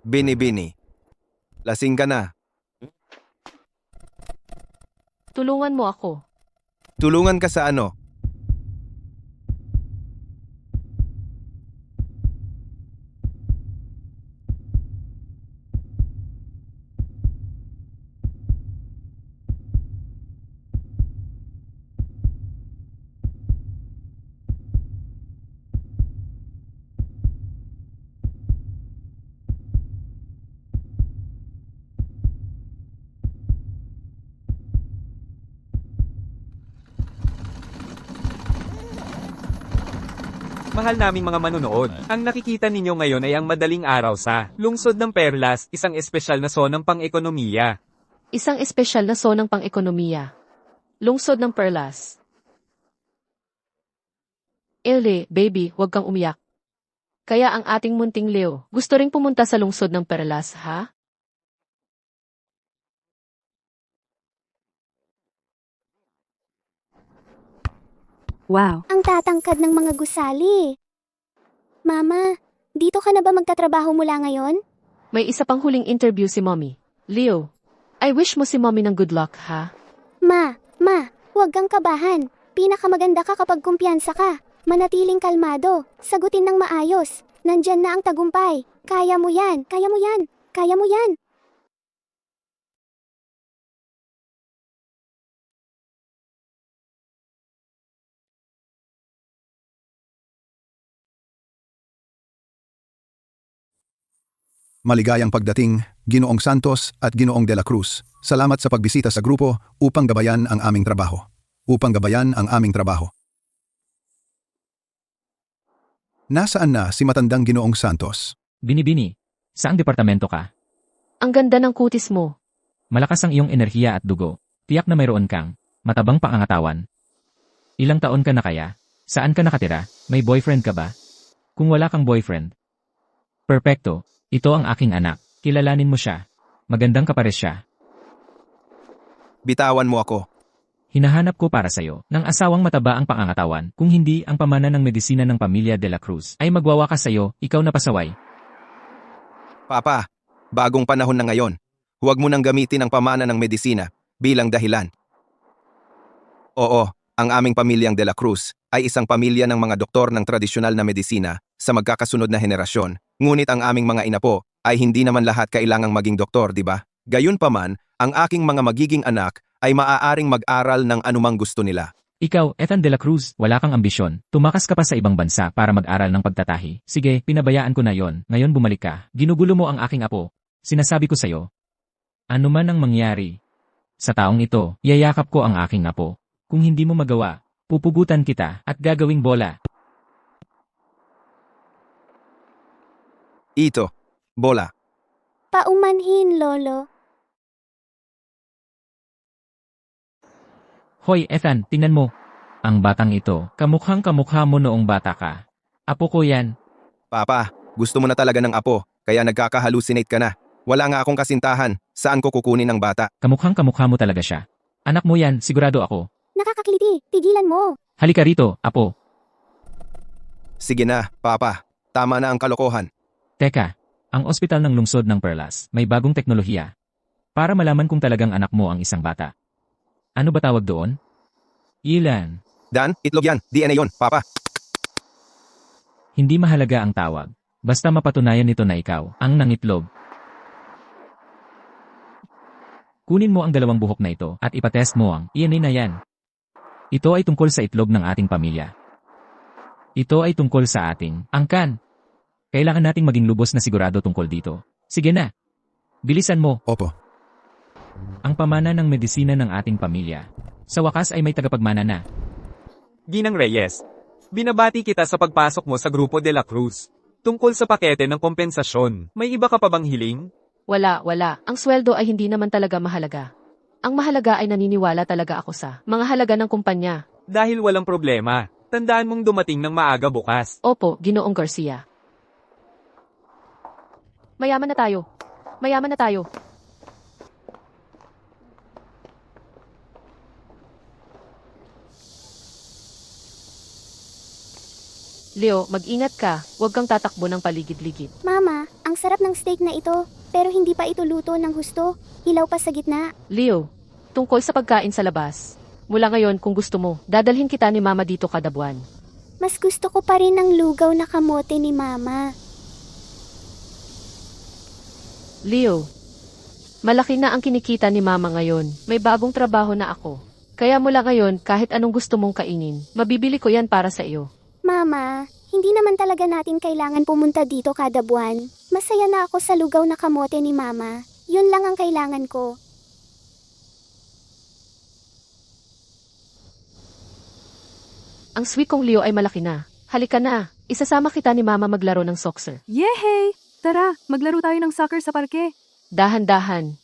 Bini-bini. Lasing ka na. Tulungan mo ako. Tulungan ka sa ano? Mahal naming mga manonood, ang nakikita ninyo ngayon ay ang madaling araw sa Lungsod ng Perlas, isang espesyal na zonang pang-ekonomiya. Isang espesyal na zonang pang-ekonomiya. Lungsod ng Perlas. Ele, baby, huwag kang umiyak. Kaya ang ating munting Leo, gusto ring pumunta sa lungsod ng Perlas, ha? Wow. Ang tatangkad ng mga gusali. Mama, dito ka na ba magtatrabaho mula ngayon? May isa pang huling interview si Mommy. Leo, I wish mo si Mommy ng good luck, ha? Ma, huwag kang kabahan. Pinakamaganda ka kapag kumpiyansa ka. Manatiling kalmado. Sagutin ng maayos. Nandyan na ang tagumpay. Kaya mo yan, kaya mo yan, kaya mo yan. Maligayang pagdating, Ginoong Santos at Ginoong De La Cruz. Salamat sa pagbisita sa grupo upang gabayan ang aming trabaho. Nasaan na si matandang Ginoong Santos? Bini-bini, saang departamento ka? Ang ganda ng kutis mo. Malakas ang iyong enerhiya at dugo. Tiyak na mayroon kang matabang pangangatawan. Ilang taon ka na kaya? Saan ka nakatira? May boyfriend ka ba? Kung wala kang boyfriend. Perpekto, ito ang aking anak. Kilalanin mo siya. Magandang kapares siya. Bitawan mo ako. Hinahanap ko para sa'yo ng asawang mataba ang pangangatawan. Kung hindi ang pamana ng medisina ng pamilya De La Cruz ay magwawakas sa'yo, ikaw na pasaway. Papa, bagong panahon na ngayon. Huwag mo nang gamitin ang pamana ng medisina bilang dahilan. Oo, ang aming pamilyang De La Cruz ay isang pamilya ng mga doktor ng tradisyonal na medisina sa magkakasunod na henerasyon. Ngunit ang aming mga inapo ay hindi naman lahat kailangang maging doktor, di ba? Gayunpaman, ang aking mga magiging anak ay maaaring mag-aral ng anumang gusto nila. Ikaw, Ethan De La Cruz, wala kang ambisyon. Tumakas ka pa sa ibang bansa para mag-aral ng pagtatahi. Sige, pinabayaan ko na yon. Ngayon bumalik ka. Ginugulo mo ang aking apo. Sinasabi ko sa'yo. Ano man ang mangyari. Sa taong ito, yayakap ko ang aking apo. Kung hindi mo magawa, pupugutan kita at gagawing bola. Ito, bola. Paumanhin, Lolo. Hoy, Ethan, tingnan mo. Ang batang ito, kamukhang kamukha mo noong bata ka. Apo ko yan. Papa, gusto mo na talaga ng apo, kaya nagkakahalusinate ka na. Wala nga akong kasintahan, saan ko kukunin ang bata? Kamukhang kamukha mo talaga siya. Anak mo yan, sigurado ako. Nakakakiliti, tigilan mo. Halika rito, apo. Sige na, Papa. Tama na ang kalokohan. Teka, ang ospital ng lungsod ng Perlas may bagong teknolohiya. Para malaman kung talagang anak mo ang isang bata. Ano ba tawag doon? Ilan. Dan, itlog yan. DNA yon, Papa. Hindi mahalaga ang tawag. Basta mapatunayan nito na ikaw ang nangitlog. Kunin mo ang dalawang buhok na ito at ipatest mo ang DNA na yan. Ito ay tungkol sa itlog ng ating pamilya. Ito ay tungkol sa ating angkan. Kailangan nating maging lubos na sigurado tungkol dito. Sige na. Bilisan mo. Opo. Ang pamana ng medisina ng ating pamilya. Sa wakas ay may tagapagmana na. Ginang Reyes, binabati kita sa pagpasok mo sa Grupo De La Cruz. Tungkol sa pakete ng kompensasyon, may iba ka pa bang hiling? Wala. Ang sweldo ay hindi naman talaga mahalaga. Ang mahalaga ay naniniwala talaga ako sa mga halaga ng kumpanya. Dahil walang problema, tandaan mong dumating ng maaga bukas. Opo, Ginoong Garcia. Mayaman na tayo. Leo, mag-ingat ka. Huwag kang tatakbo ng paligid-ligid. Mama, ang sarap ng steak na ito, pero hindi pa ito luto ng husto. Hilaw pa sa gitna. Leo, tungkol sa pagkain sa labas. Mula ngayon, kung gusto mo, dadalhin kita ni Mama dito kada buwan. Mas gusto ko pa rin ang lugaw na kamote ni Mama. Leo, malaki na ang kinikita ni Mama ngayon. May bagong trabaho na ako. Kaya mula ngayon, kahit anong gusto mong kainin, mabibili ko yan para sa iyo. Mama, hindi naman talaga natin kailangan pumunta dito kada buwan. Masaya na ako sa lugaw na kamote ni Mama. Yun lang ang kailangan ko. Ang sweet kong Leo ay malaki na. Halika na, isasama kita ni Mama maglaro ng soccer. Yehey! Tara, maglaro tayo ng soccer sa parke. Dahan-dahan.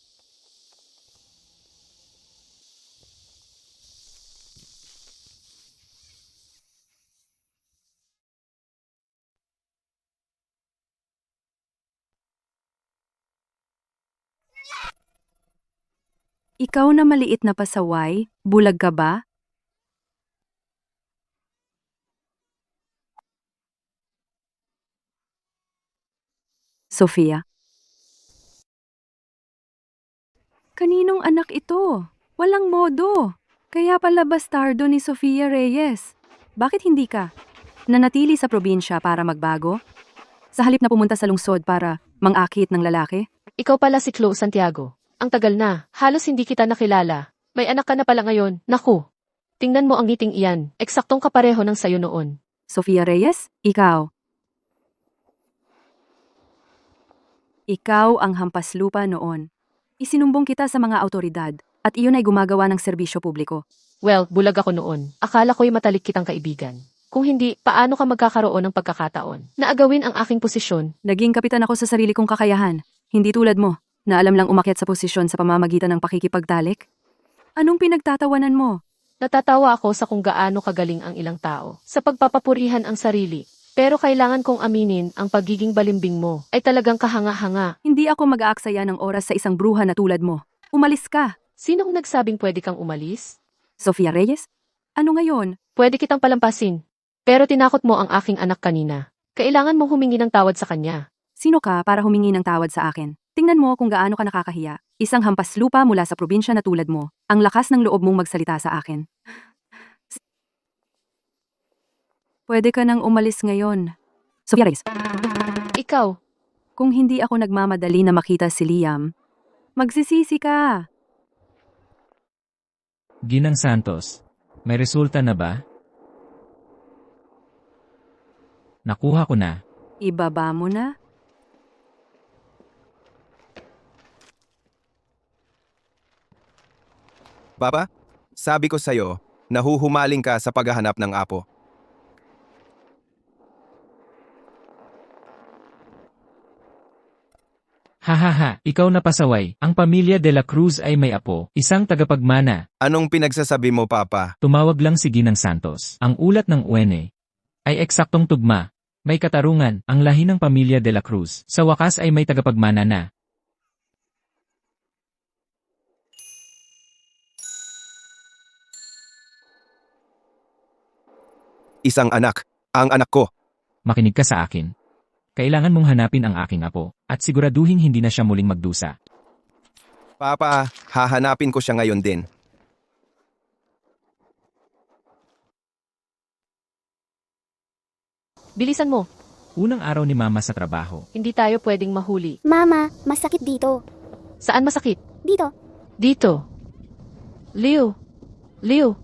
Ikaw na maliit na pasaway, bulag ka ba? Sofia. Kaninong anak ito? Walang modo. Kaya pala bastardo ni Sofia Reyes. Bakit hindi ka nanatili sa probinsya para magbago? Sa halip na pumunta sa lungsod para mangakit ng lalaki? Ikaw pala si Chloe Santiago. Ang tagal na, halos hindi kita nakilala. May anak ka na pala ngayon. Naku, tingnan mo ang ngiting iyan. Eksaktong kapareho ng sayo noon. Sofia Reyes, ikaw. Ikaw ang hampas lupa noon. Isinumbong kita sa mga autoridad at iyon ay gumagawa ng serbisyo publiko. Well, bulag ako noon. Akala ko'y matalik kitang kaibigan. Kung hindi, paano ka magkakaroon ng pagkakataon na agawin ang aking posisyon? Naging kapitan ako sa sarili kong kakayahan. Hindi tulad mo, na alam lang umakyat sa posisyon sa pamamagitan ng pakikipagtalik. Anong pinagtatawanan mo? Natatawa ako sa kung gaano kagaling ang ilang tao sa pagpapapurihan ang sarili. Pero kailangan kong aminin ang pagiging balimbing mo ay talagang kahanga-hanga. Hindi ako mag-aaksaya ng oras sa isang bruha na tulad mo. Umalis ka. Sinong nagsabing pwede kang umalis? Sofia Reyes? Ano ngayon? Pwede kitang palampasin. Pero tinakot mo ang aking anak kanina. Kailangan mong humingi ng tawad sa kanya. Sino ka para humingi ng tawad sa akin? Tingnan mo kung gaano ka nakakahiya. Isang hampas lupa mula sa probinsya na tulad mo. Ang lakas ng loob mong magsalita sa akin. Pwede ka nang umalis ngayon. Sofia Reyes, Ikaw, kung hindi ako nagmamadali na makita si Liam, magsisisi ka. Ginang Santos, may resulta na ba? Nakuha ko na. Ibaba mo na. Papa, sabi ko sa'yo, nahuhumaling ka sa paghahanap ng apo. Hahaha, ikaw na pasaway. Ang pamilya de la Cruz ay may apo, isang tagapagmana. Anong pinagsasabi mo, Papa? Tumawag lang si Ginang Santos. Ang ulat ng UNE ay eksaktong tugma. May katarungan, ang lahi ng pamilya de la Cruz. Sa wakas ay may tagapagmana na. Isang anak. Ang anak ko. Makinig ka sa akin. Kailangan mong hanapin ang aking apo, at siguraduhin hindi na siya muling magdusa. Papa, hahanapin ko siya ngayon din. bilisan mo. Unang araw ni Mama sa trabaho. Hindi tayo pwedeng mahuli. Mama, masakit dito. Saan masakit? Dito. Dito. Leo. Leo.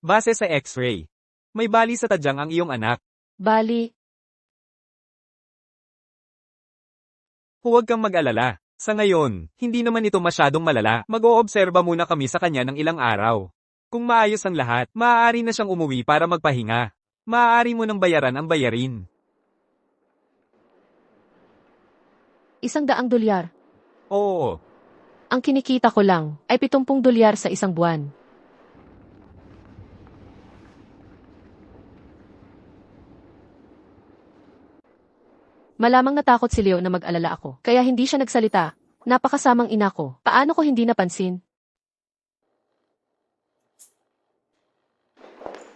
Base sa x-ray, may bali sa tadyang ang iyong anak. Bali, Huwag kang mag-alala. Sa ngayon, hindi naman ito masyadong malala. Mag-oobserba muna kami sa kanya ng ilang araw. Kung maayos ang lahat, maaari na siyang umuwi para magpahinga. Maaari mo nang bayaran ang bayarin. $100. Oo, Ang kinikita ko lang ay $70 sa isang buwan. Malamang natakot si Leo na mag-alala ako, kaya hindi siya nagsalita. Napakasamang ina ko. Paano ko hindi napansin?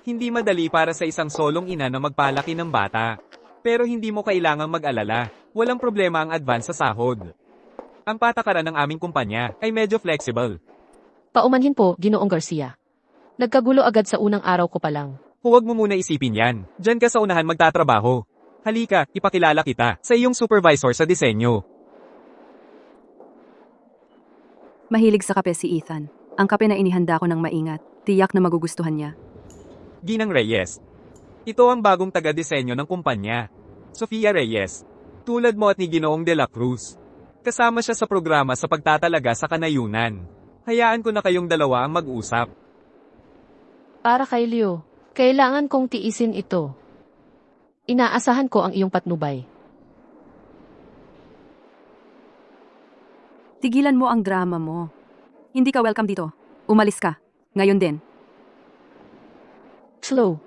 Hindi madali para sa isang solong ina na magpalaki ng bata. Pero hindi mo kailangang mag-alala. Walang problema ang advance sa sahod. Ang patakaran ng aming kumpanya ay medyo flexible. Paumanhin po, Ginoong Garcia. Nagkagulo agad sa unang araw ko pa lang. Huwag mo muna isipin yan. Diyan ka sa unahan magtatrabaho. Halika, ipakilala kita sa iyong supervisor sa disenyo. Mahilig sa kape si Ethan. Ang kape na inihanda ko ng maingat. Tiyak na magugustuhan niya. Ginang Reyes. Ito ang bagong taga-disenyo ng kumpanya. Sofia Reyes. Tulad mo at ni Ginoong de la Cruz. Kasama siya sa programa sa pagtatalaga sa kanayunan. Hayaan ko na kayong dalawa ang mag-usap. Para kay Leo, kailangan kong tiisin ito. Inaasahan ko ang iyong patnubay. Tigilan mo ang drama mo. Hindi ka welcome dito. Umalis ka. Ngayon din. Slow.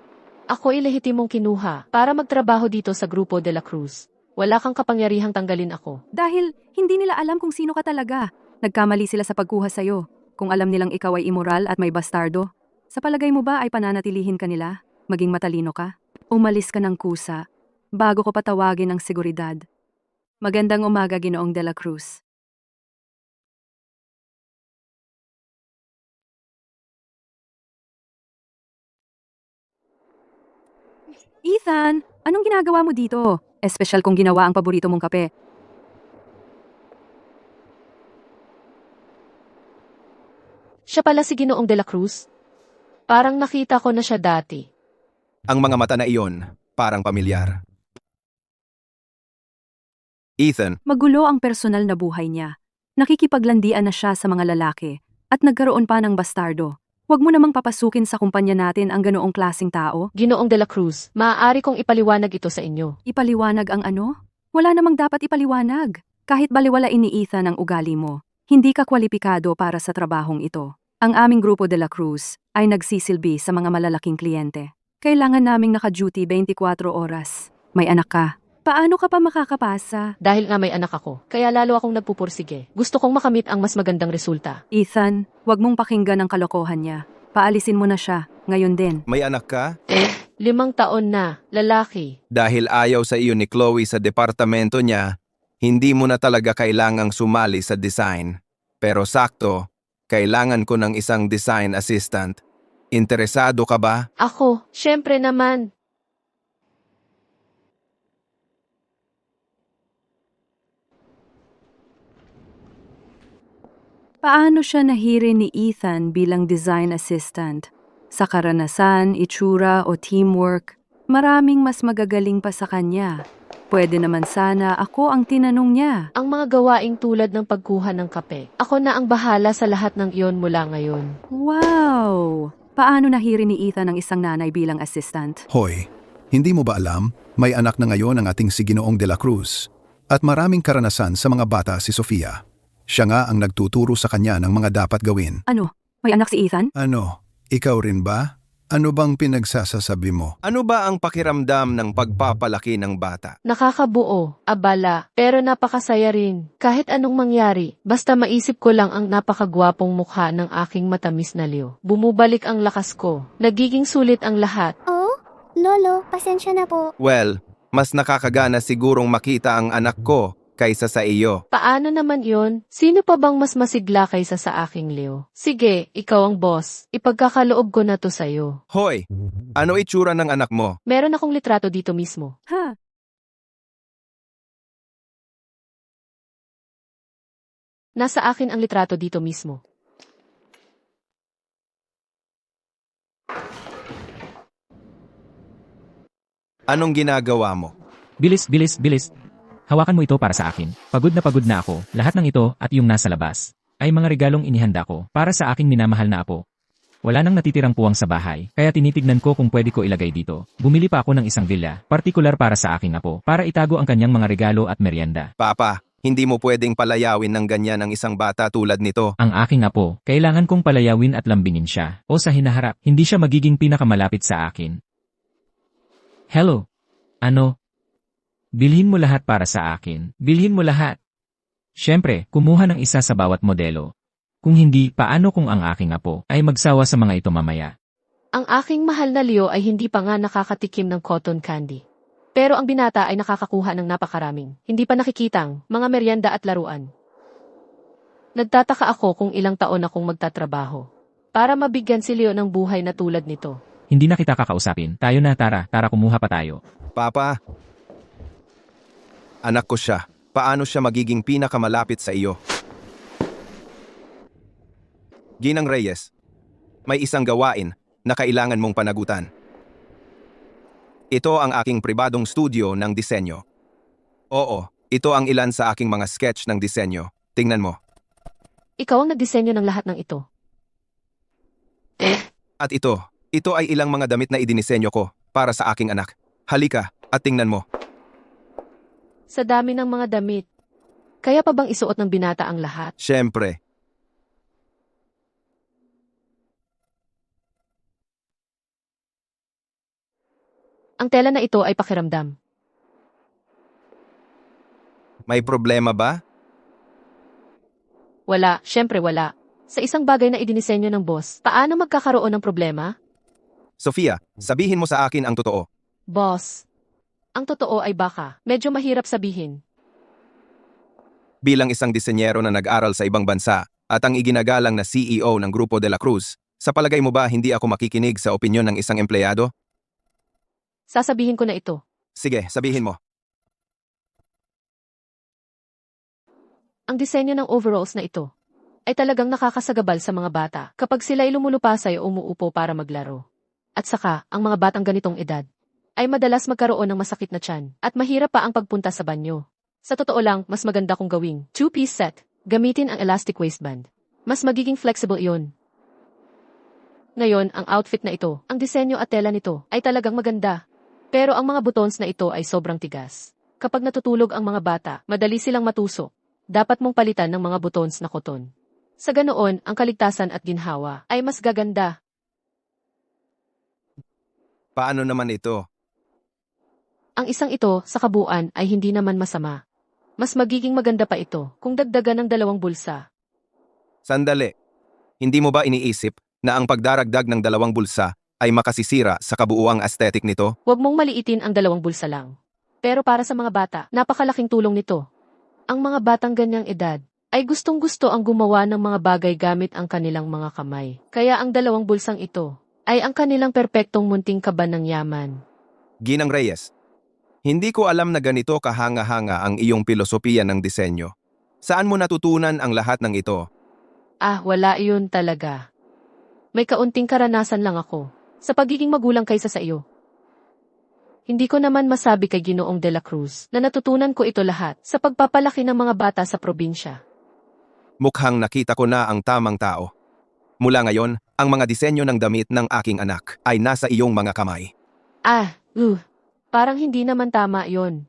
Ako ay lehitimong kinuha para magtrabaho dito sa Grupo de la Cruz. Wala kang kapangyarihang tanggalin ako. Dahil hindi nila alam kung sino ka talaga. Nagkamali sila sa pagkuha sa'yo. Kung alam nilang ikaw ay immoral at may bastardo, sa palagay mo ba ay pananatilihin ka nila? Maging matalino ka? Umalis ka ng kusa bago ko patawagin ang seguridad. Magandang umaga, Ginoong de la Cruz. Ethan, anong ginagawa mo dito? Espesyal kung ginawa ang paborito mong kape. Siya pala si Ginoong de la Cruz? Parang nakita ko na siya dati. Ang mga mata na iyon, parang pamilyar. Ethan, Magulo ang personal na buhay niya. Nakikipaglandian na siya sa mga lalaki at nagkaroon pa ng bastardo. Huwag mo namang papasukin sa kumpanya natin ang ganoong klaseng tao. Ginoong de la Cruz, maaari kong ipaliwanag ito sa inyo. Ipaliwanag ang ano? Wala namang dapat ipaliwanag. Kahit baliwalain ni Ethan ang ugali mo, hindi ka kwalipikado para sa trabahong ito. Ang aming Grupo de la Cruz ay nagsisilbi sa mga malalaking kliyente. Kailangan naming naka-duty 24 oras. May anak ka. Paano ka pa makakapasa? Dahil nga may anak ako, kaya lalo akong nagpupursige. Gusto kong makamit ang mas magandang resulta. Ethan, huwag mong pakinggan ang kalokohan niya. Paalisin mo na siya, ngayon din. may anak ka? 5 taon na, lalaki. Dahil ayaw sa iyo ni Chloe sa departamento niya, hindi mo na talaga kailangang sumali sa design. Pero sakto, kailangan ko ng isang design assistant. Interesado ka ba? Ako, syempre naman. Paano siya nahiri ni Ethan bilang design assistant? Sa karanasan, itsura o teamwork, maraming mas magagaling pa sa kanya. Pwede naman sana ako ang tinanong niya. Ang mga gawaing tulad ng pagkuha ng kape. Ako na ang bahala sa lahat ng iyon mula ngayon. Wow! Paano nahiri ni Ethan ang isang nanay bilang assistant? Hoy, hindi mo ba alam, may anak na ngayon ang ating si Ginoong de la Cruz. At maraming karanasan sa mga bata si Sofia. Siya nga ang nagtuturo sa kanya ng mga dapat gawin. Ano? May anak si Ethan? Ano, ikaw rin ba? Ano bang pinagsasasabi mo? Ano ba ang pakiramdam ng pagpapalaki ng bata? Nakakabuo, abala, pero napakasaya rin. Kahit anong mangyari, basta maisip ko lang ang napakagwapong mukha ng aking matamis na Leo. Bumubalik ang lakas ko. Nagiging sulit ang lahat. Oh, Lolo, pasensya na po. Well, mas nakakagana sigurong makita ang anak ko kaysa sa iyo. Paano naman yon? Sino pa bang mas masigla kaysa sa aking Leo? Sige, ikaw ang boss. Ipagkakaloob ko na to sa'yo. Hoy, ano itsura ng anak mo? Meron akong litrato dito mismo. Ha? Nasa akin ang litrato dito mismo. Anong ginagawa mo? Bilis, bilis, bilis. Hawakan mo ito para sa akin. Pagod na ako. Lahat ng ito at yung nasa labas ay mga regalong inihanda ko para sa aking minamahal na apo. Wala nang natitirang puwang sa bahay, kaya tinitignan ko kung pwede ko ilagay dito. Bumili pa ako ng isang villa, partikular para sa aking apo, para itago ang kanyang mga regalo at merienda. Papa, hindi mo pwedeng palayawin ng ganyan ang isang bata tulad nito. Ang aking apo, kailangan kong palayawin at lambingin siya. O sa hinaharap, hindi siya magiging pinakamalapit sa akin. Hello? Ano? Bilhin mo lahat para sa akin. Bilhin mo lahat. Siyempre, kumuha ng isa sa bawat modelo. Kung hindi, paano kung ang aking apo ay magsawa sa mga ito mamaya? Ang aking mahal na Leo ay hindi pa nga nakakatikim ng cotton candy. Pero ang binata ay nakakakuha ng napakaraming, hindi pa nakikitang, mga merienda at laruan. Nagtataka ako kung ilang taon akong magtatrabaho para mabigyan si Leo ng buhay na tulad nito. Hindi na kita kakausapin. Tayo na, tara kumuha pa tayo. Papa, anak ko siya. Paano siya magiging pinakamalapit sa iyo? Ginang Reyes, may isang gawain na kailangan mong panagutan. Ito ang aking pribadong studio ng disenyo. Oo, ito ang ilan sa aking mga sketch ng disenyo. Tingnan mo. Ikaw ang nagdisenyo ng lahat ng ito. At ito ay ilang mga damit na idinisenyo ko para sa aking anak. Halika at tingnan mo. Sa dami ng mga damit. Kaya pa bang isuot ng binata ang lahat? Siyempre. Ang tela na ito ay pakiramdam. May problema ba? Wala, syempre wala. Sa isang bagay na idinisenyo ng boss, paano magkakaroon ng problema? Sofia, sabihin mo sa akin ang totoo. Boss, ang totoo ay baka, medyo mahirap sabihin. Bilang isang disenyero na nag-aral sa ibang bansa at ang iginagalang na CEO ng Grupo de la Cruz, sa palagay mo ba hindi ako makikinig sa opinyon ng isang empleyado? Sasabihin ko na ito. Sige, sabihin mo. Ang disenyo ng overalls na ito ay talagang nakakasagabal sa mga bata kapag sila ay lumulupasay o umuupo para maglaro. At saka, ang mga batang ganitong edad ay madalas magkaroon ng masakit na tiyan at mahirap pa ang pagpunta sa banyo. Sa totoo lang, mas maganda kung gawing two-piece set, gamitin ang elastic waistband. Mas magiging flexible iyon. Ngayon, ang outfit na ito, ang disenyo at tela nito ay talagang maganda. Pero ang mga buttons na ito ay sobrang tigas. Kapag natutulog ang mga bata, madali silang matusok. Dapat mong palitan ng mga buttons na koton. Sa ganoon, ang kaligtasan at ginhawa ay mas gaganda. Paano naman ito? Ang isang ito, sa kabuuan, ay hindi naman masama. Mas magiging maganda pa ito kung dagdagan ng 2 bulsa. Sandali. Hindi mo ba iniisip na ang pagdaragdag ng 2 bulsa ay makasisira sa kabuuang aesthetic nito? Huwag mong maliitin ang 2 bulsa lang. Pero para sa mga bata, napakalaking tulong nito. Ang mga batang ganyang edad ay gustong-gusto ang gumawa ng mga bagay gamit ang kanilang mga kamay. Kaya ang 2 bulsang ito ay ang kanilang perpektong munting kaban ng yaman. Ginang Reyes, hindi ko alam na ganito kahanga-hanga ang iyong pilosopiya ng disenyo. Saan mo natutunan ang lahat ng ito? Wala iyon talaga. May kaunting karanasan lang ako sa pagiging magulang kaysa sa iyo. Hindi ko naman masabi kay Ginoong de la Cruz na natutunan ko ito lahat sa pagpapalaki ng mga bata sa probinsya. Mukhang nakita ko na ang tamang tao. Mula ngayon, ang mga disenyo ng damit ng aking anak ay nasa iyong mga kamay. Parang hindi naman tama yon.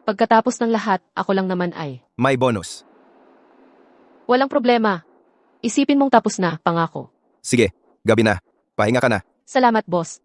Pagkatapos ng lahat, ako lang naman ay. May bonus. Walang problema. Isipin mong tapos na, pangako. Sige, gabi na. Pahinga ka na. Salamat, boss.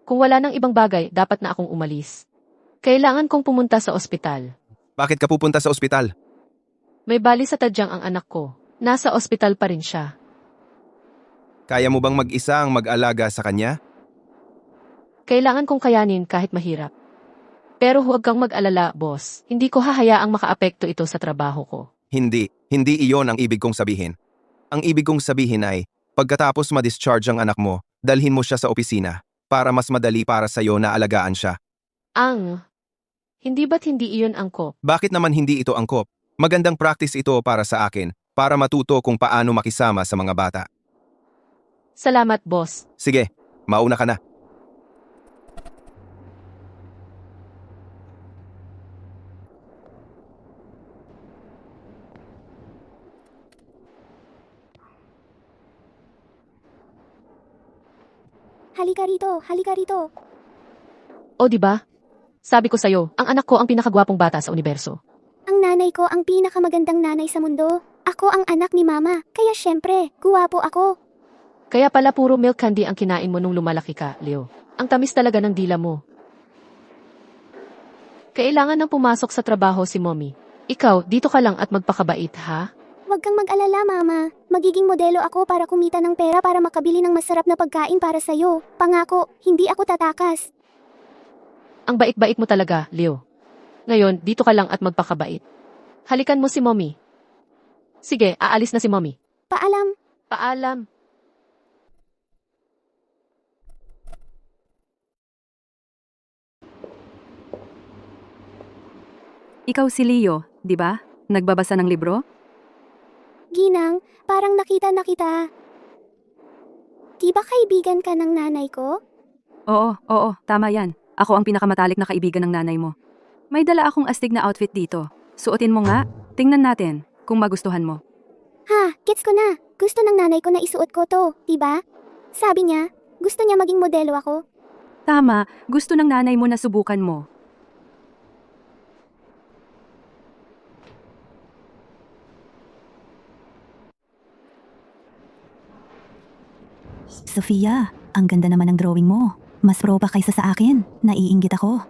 Kung wala nang ibang bagay, dapat na akong umalis. Kailangan kong pumunta sa ospital. Bakit ka pupunta sa ospital? May bali sa tadyang ang anak ko. Nasa ospital pa rin siya. Kaya mo bang mag-isa ang mag-alaga sa kanya? Kailangan kong kayanin kahit mahirap. Pero huwag kang mag-alala, boss. Hindi ko hahayaang makaapekto ito sa trabaho ko. Hindi iyon ang ibig kong sabihin. Ang ibig kong sabihin ay, pagkatapos ma-discharge ang anak mo, dalhin mo siya sa opisina para mas madali para sa'yo na alagaan siya. Hindi ba't hindi iyon angkop? Bakit naman hindi ito angkop? Magandang practice ito para sa akin, para matuto kung paano makisama sa mga bata. Salamat, boss. Sige, mauna ka na. halika rito, halika rito. O di ba? Sabi ko sa'yo, ang anak ko ang pinakagwapong bata sa universo. Ang nanay ko ang pinakamagandang nanay sa mundo. Ako ang anak ni mama, kaya syempre, guwapo ako. Kaya pala puro milk candy ang kinain mo nung lumalaki ka, Leo. Ang tamis talaga ng dila mo. Kailangan nang pumasok sa trabaho si Mommy. Ikaw, dito ka lang at magpakabait, ha? Huwag kang mag-alala, mama. Magiging modelo ako para kumita ng pera para makabili ng masarap na pagkain para sa'yo. Pangako, hindi ako tatakas. Ang bait-bait mo talaga, Leo. Ngayon, dito ka lang at magpakabait. Halikan mo si Mommy. Sige, aalis na si Mommy. Paalam. Paalam. Ikaw si Leo, di ba? Nagbabasa ng libro? Ginang, parang nakita na kita. Di ba kaibigan ka ng nanay ko? Oo, tama yan. Ako ang pinakamatalik na kaibigan ng nanay mo. May dala akong astig na outfit dito. Suotin mo nga. Tingnan natin kung magustuhan mo. Ha, gets ko na. Gusto ng nanay ko na isuot ko to, di ba? Sabi niya, gusto niya maging modelo ako. Tama, gusto ng nanay mo na subukan mo. Sofia, ang ganda naman ng drawing mo. Mas pro pa kaysa sa akin. Naiinggit ako.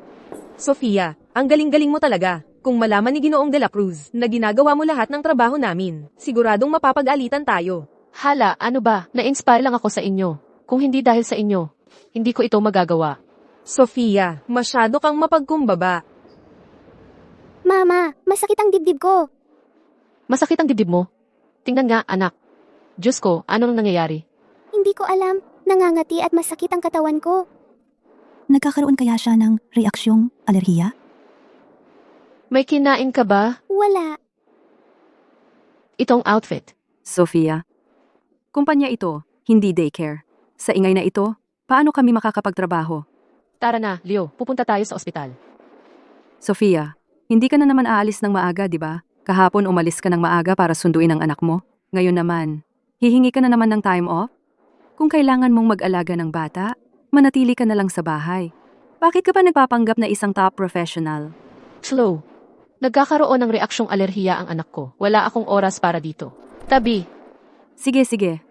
Sofia, ang galing-galing mo talaga. Kung malaman ni Ginoong de la Cruz na ginagawa mo lahat ng trabaho namin, siguradong mapapag-alitan tayo. Hala, ano ba? Na-inspire lang ako sa inyo. Kung hindi dahil sa inyo, hindi ko ito magagawa. Sofia, masyado kang mapagkumbaba. Mama, masakit ang dibdib ko. Masakit ang dibdib mo? Tingnan nga, anak. Diyos ko, ano nang nangyayari? Hindi ko alam. Nangangati at masakit ang katawan ko. Nagkakaroon kaya siya ng reaksyong alerhiya? May kinain ka ba? Wala. Itong outfit. Sofia, kumpanya ito, hindi daycare. Sa ingay na ito, paano kami makakapagtrabaho? Tara na, Leo, pupunta tayo sa ospital. Sofia, hindi ka na naman aalis ng maaga, di ba? Kahapon umalis ka ng maaga para sunduin ang anak mo. Ngayon naman, hihingi ka na naman ng time off? Kung kailangan mong mag-alaga ng bata, manatili ka na lang sa bahay. Bakit ka pa nagpapanggap na isang top professional? Slow. Nagkakaroon ng reaksyong alerhiya ang anak ko. Wala akong oras para dito. Tabi, Sige,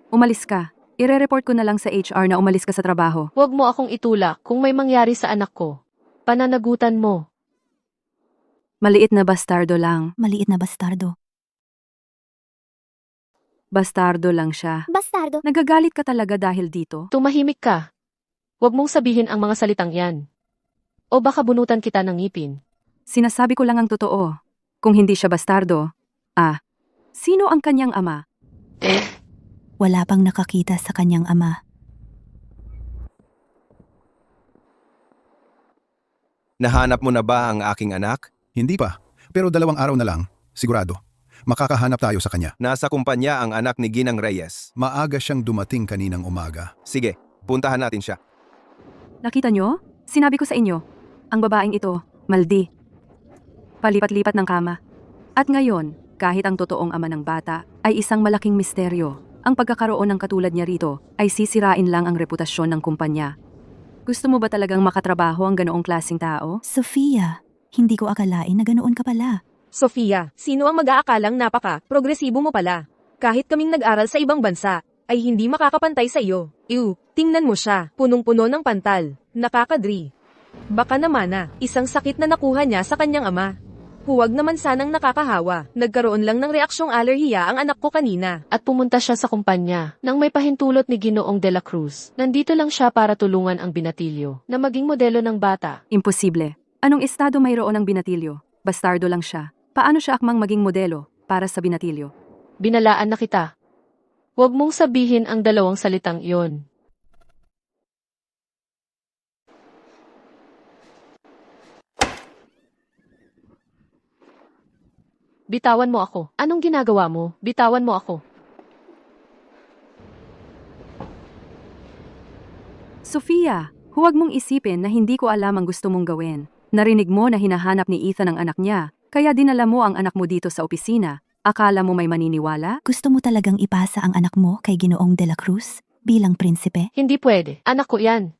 umalis ka. Ire-report ko na lang sa HR na umalis ka sa trabaho. huwag mo akong itulak kung may mangyari sa anak ko. Pananagutan mo. Maliit na bastardo lang. Maliit na bastardo. Bastardo lang siya. Bastardo. Nagagalit ka talaga dahil dito? Tumahimik ka. Huwag mong sabihin ang mga salitang yan. O baka bunutan kita ng ngipin. Sinasabi ko lang ang totoo. Kung hindi siya bastardo, sino ang kanyang ama? Wala pang nakakita sa kanyang ama. Nahanap mo na ba ang aking anak? Hindi pa, pero 2 araw na lang, sigurado. Makakahanap tayo sa kanya. Nasa kumpanya ang anak ni Ginang Reyes. Maaga siyang dumating kaninang umaga. Sige, puntahan natin siya. Nakita nyo? Sinabi ko sa inyo. Ang babaeng ito, maldi. Palipat-lipat ng kama. At ngayon, kahit ang totoong ama ng bata ay isang malaking misteryo, ang pagkakaroon ng katulad niya rito ay sisirain lang ang reputasyon ng kumpanya. Gusto mo ba talagang makatrabaho ang ganoong klaseng tao? Sofia, hindi ko akalain na ganoon ka pala. Sofia, sino ang mag-aakalang progresibo mo pala? Kahit kaming nag-aral sa ibang bansa, ay hindi makakapantay sa iyo. Ew, tingnan mo siya, punong-puno ng pantal, nakakadri. Baka naman isang sakit na nakuha niya sa kanyang ama. Huwag naman sanang nakakahawa, nagkaroon lang ng reaksyong alerhiya ang anak ko kanina. At pumunta siya sa kumpanya nang may pahintulot ni Ginoong de la Cruz. Nandito lang siya para tulungan ang binatilyo na maging modelo ng bata. Imposible. Anong estado mayroon ang binatilyo? Bastardo lang siya. Paano siya akmang maging modelo para sa binatilyo? Binalaan na kita. Huwag mong sabihin ang 2 salitang iyon. Bitawan mo ako. Anong ginagawa mo? Bitawan mo ako. Sofia, huwag mong isipin na hindi ko alam ang gusto mong gawin. Narinig mo na hinahanap ni Ethan ang anak niya, kaya dinala mo ang anak mo dito sa opisina. Akala mo may maniniwala? Gusto mo talagang ipasa ang anak mo kay Ginoong de la Cruz? bilang prinsipe? Hindi pwede. Anak ko yan.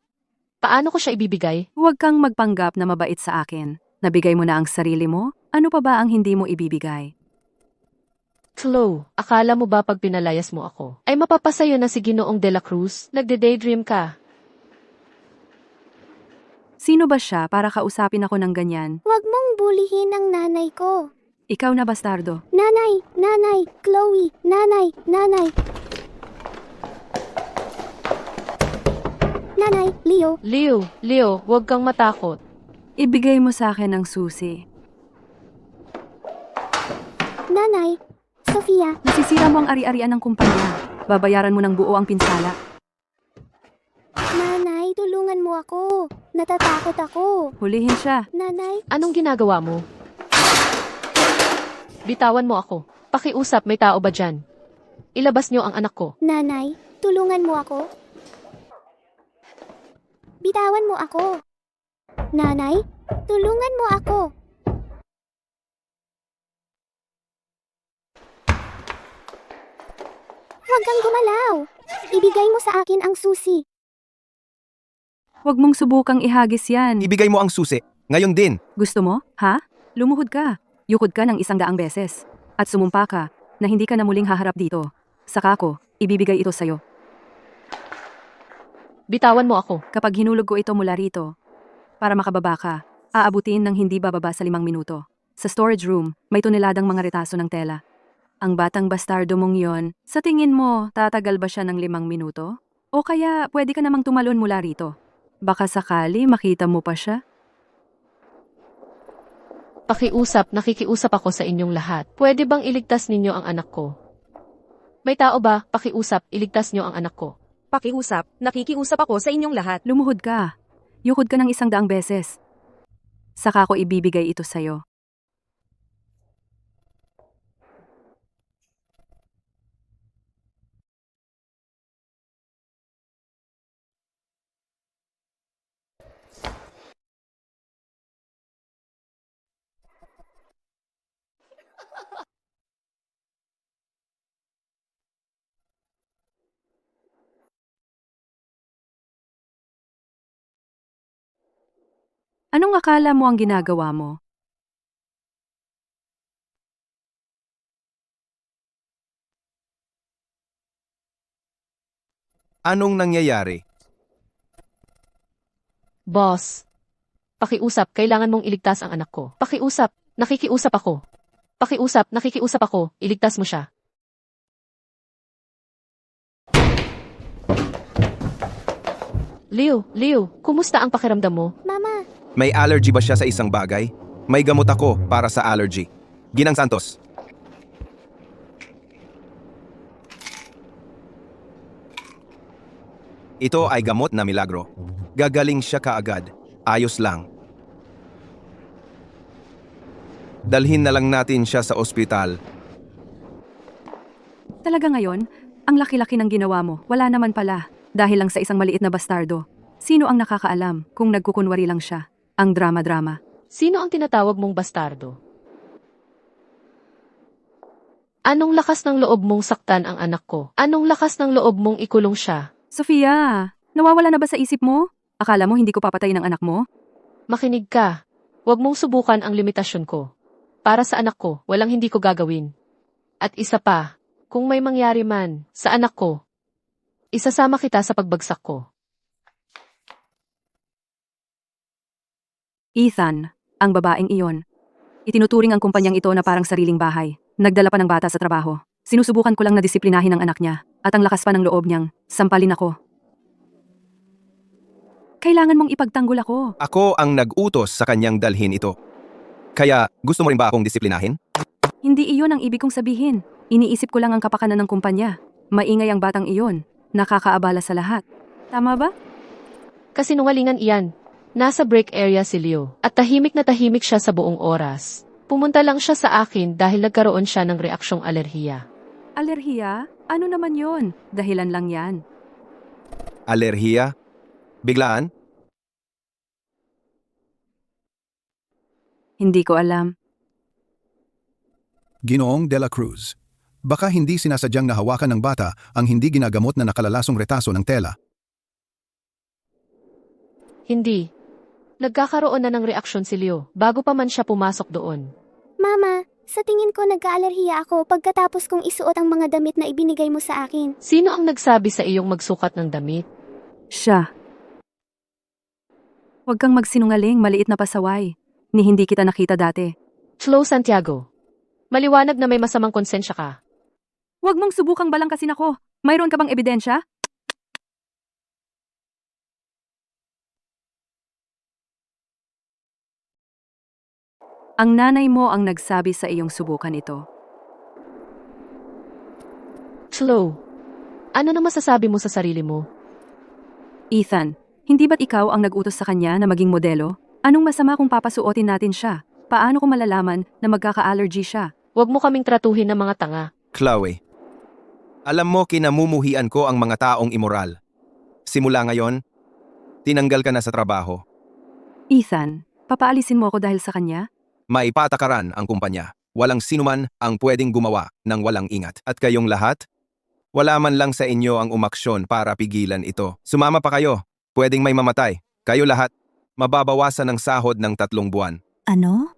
Paano ko siya ibibigay? Huwag kang magpanggap na mabait sa akin. Nabigay mo na ang sarili mo? Ano pa ba ang hindi mo ibibigay? Chloe, akala mo ba pag pinalayas mo ako, ay mapapasayo na si Ginoong De La Cruz? Nagde-daydream ka. Sino ba siya para kausapin ako ng ganyan? Huwag mong bulihin ang nanay ko. Ikaw na bastardo. Nanay, nanay, Chloe, nanay, nanay. Nanay, Leo. Leo, huwag kang matakot. Ibigay mo sa akin ang susi. Nanay, Sofia. Nasisira mo ang ari-arian ng kumpanya. Babayaran mo ng buo ang pinsala. Nanay, tulungan mo ako. Natatakot ako. Hulihin siya. Nanay, Anong ginagawa mo? Bitawan mo ako. Pakiusap, may tao ba dyan? Ilabas niyo ang anak ko. nanay, tulungan mo ako. Bitawan mo ako. Nanay, tulungan mo ako. Huwag kang gumalaw. Ibigay mo sa akin ang susi. Huwag mong subukang ihagis yan. Ibigay mo ang susi. Ngayon din. Gusto mo? Ha? Lumuhod ka. Yukod ka ng 100 beses. At sumumpa ka na hindi ka na muling haharap dito. Saka ko, ibibigay ito sa'yo. Bitawan mo ako. Kapag hinulog ko ito mula rito, para makababa ka, aabutin ng hindi bababa sa 5 minuto. Sa storage room, may toneladang mga retaso ng tela. Ang batang bastardo mong yon, sa tingin mo, tatagal ba siya ng 5 minuto? O kaya pwede ka namang tumalon mula rito? Baka sakali makita mo pa siya? Pakiusap, nakikiusap ako sa inyong lahat. Pwede bang iligtas ninyo ang anak ko? May tao ba? Pakiusap, iligtas niyo ang anak ko. Pakiusap, nakikiusap ako sa inyong lahat. Lumuhod ka. Yukod ka ng 100 beses. Saka ko ibibigay ito sa'yo. Anong akala mo ang ginagawa mo? Anong nangyayari? Boss, pakiusap, kailangan mong iligtas ang anak ko. Pakiusap, nakikiusap ako. Pakiusap, nakikiusap ako, iligtas mo siya. Leo, kumusta ang pakiramdam mo? Mama, May allergy ba siya sa isang bagay? May gamot ako para sa allergy. Ginang Santos. Ito ay gamot na milagro. Gagaling siya kaagad. Ayos lang. Dalhin na lang natin siya sa ospital. Talaga ngayon, ang laki-laki ng ginawa mo, wala naman pala. Dahil lang sa isang maliit na bastardo. Sino ang nakakaalam kung nagkukunwari lang siya? Ang drama-drama. Sino ang tinatawag mong bastardo? Anong lakas ng loob mong saktan ang anak ko? Anong lakas ng loob mong ikulong siya? Sofia, nawawala na ba sa isip mo? Akala mo hindi ko papatayin ang anak mo? Makinig ka. Huwag mong subukan ang limitasyon ko. Para sa anak ko, walang hindi ko gagawin. At isa pa, kung may mangyari man sa anak ko, isasama kita sa pagbagsak ko. Ethan, ang babaeng iyon. Itinuturing ang kumpanyang ito na parang sariling bahay. Nagdala pa ng bata sa trabaho. Sinusubukan ko lang na disiplinahin ang anak niya. At ang lakas pa ng loob niyang, sampalin ako. Kailangan mong ipagtanggol ako. Ako ang nag-utos sa kanyang dalhin ito. Kaya, gusto mo rin ba akong disiplinahin? Hindi iyon ang ibig kong sabihin. Iniisip ko lang ang kapakanan ng kumpanya. Maingay ang batang iyon. Nakakaabala sa lahat. Tama ba? Kasinungalingan iyan. Nasa break area si Leo. At tahimik na tahimik siya sa buong oras. Pumunta lang siya sa akin dahil nagkaroon siya ng reaksyong alerhiya. Alerhiya? Ano naman yon? Dahilan lang yan. Alerhiya? Biglaan? Hindi ko alam. Ginoong De La Cruz, Baka hindi sinasadyang nahawakan ng bata ang hindi ginagamot na nakalalasong retaso ng tela. Hindi. Nagkakaroon na ng reaksyon si Leo bago pa man siya pumasok doon. Mama, sa tingin ko nagka-alerhiya ako pagkatapos kong isuot ang mga damit na ibinigay mo sa akin. Sino ang nagsabi sa iyong magsukat ng damit? Siya. Huwag kang magsinungaling, maliit na pasaway. Ni hindi kita nakita dati. Flo Santiago. Maliwanag na may masamang konsensya ka. Huwag mong subukang balangkasin ako. Mayroon ka bang ebidensya? Ang nanay mo ang nagsabi sa iyong subukan ito. Flo, ano na masasabi mo sa sarili mo? Ethan, hindi ba't ikaw ang nag-utos sa kanya na maging modelo? Anong masama kung papasuotin natin siya? Paano ko malalaman na magkaka-allergy siya? Huwag mo kaming tratuhin ng mga tanga. Chloe, alam mo kinamumuhian ko ang mga taong imoral. Simula ngayon, tinanggal ka na sa trabaho. Ethan, papaalisin mo ako dahil sa kanya? Maipatakaran ang kumpanya. Walang sinuman ang pwedeng gumawa ng walang ingat. At kayong lahat, wala man lang sa inyo ang umaksyon para pigilan ito. Sumama pa kayo. Pwedeng may mamatay. Kayo lahat, mababawasan ng sahod ng 3 buwan. Ano?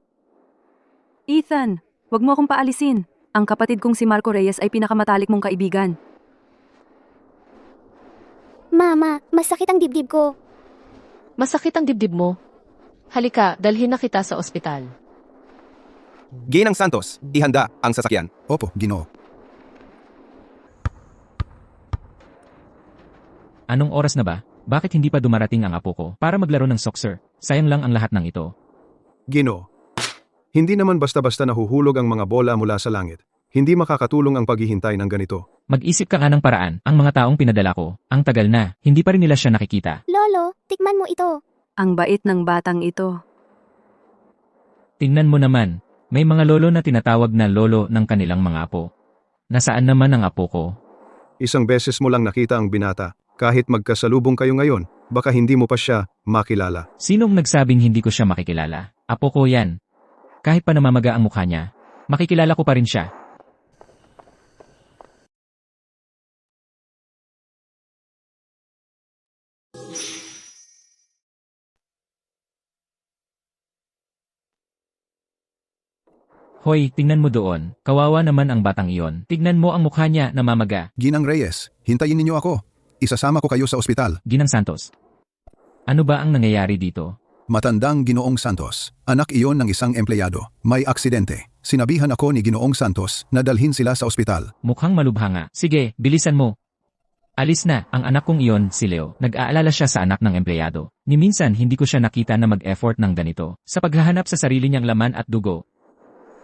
Ethan, wag mo akong paalisin. Ang kapatid kong si Marco Reyes ay pinakamatalik mong kaibigan. Mama, masakit ang dibdib ko. Masakit ang dibdib mo. Halika, dalhin na kita sa ospital. Ginang Santos, ihanda ang sasakyan. Opo, Ginoo. Anong oras na ba? Bakit hindi pa dumarating ang apo ko para maglaro ng soccer? Sayang lang ang lahat ng ito. Ginoo. Hindi naman basta-basta nahuhulog ang mga bola mula sa langit. Hindi makakatulong ang paghihintay ng ganito. Mag-isip ka nga ng paraan, ang mga taong pinadala ko. Ang tagal na, hindi pa rin nila siya nakikita. Lolo, tikman mo ito. Ang bait ng batang ito. Tingnan mo naman, may mga lolo na tinatawag na lolo ng kanilang mga apo. Nasaan naman ang apo ko? Isang beses mo lang nakita ang binata. Kahit magkasalubong kayo ngayon, baka hindi mo pa siya makilala. Sinong nagsabing hindi ko siya makikilala? Apo ko yan. Kahit pa namamaga ang mukha niya, makikilala ko pa rin siya. Hoy, tingnan mo doon. Kawawa naman ang batang iyon. Tignan mo ang mukha niya namamaga. Ginang Reyes, hintayin ninyo ako. Isasama ko kayo sa ospital. Ginang Santos. Ano ba ang nangyayari dito? Matandang Ginoong Santos. Anak iyon ng isang empleyado. May aksidente. Sinabihan ako ni Ginoong Santos na dalhin sila sa ospital. Mukhang malubha nga. Sige, bilisan mo. Alis na, ang anak kong iyon, si Leo. Nag-aalala siya sa anak ng empleyado. Ni minsan hindi ko siya nakita na mag-effort ng ganito. Sa paghahanap sa sarili niyang laman at dugo.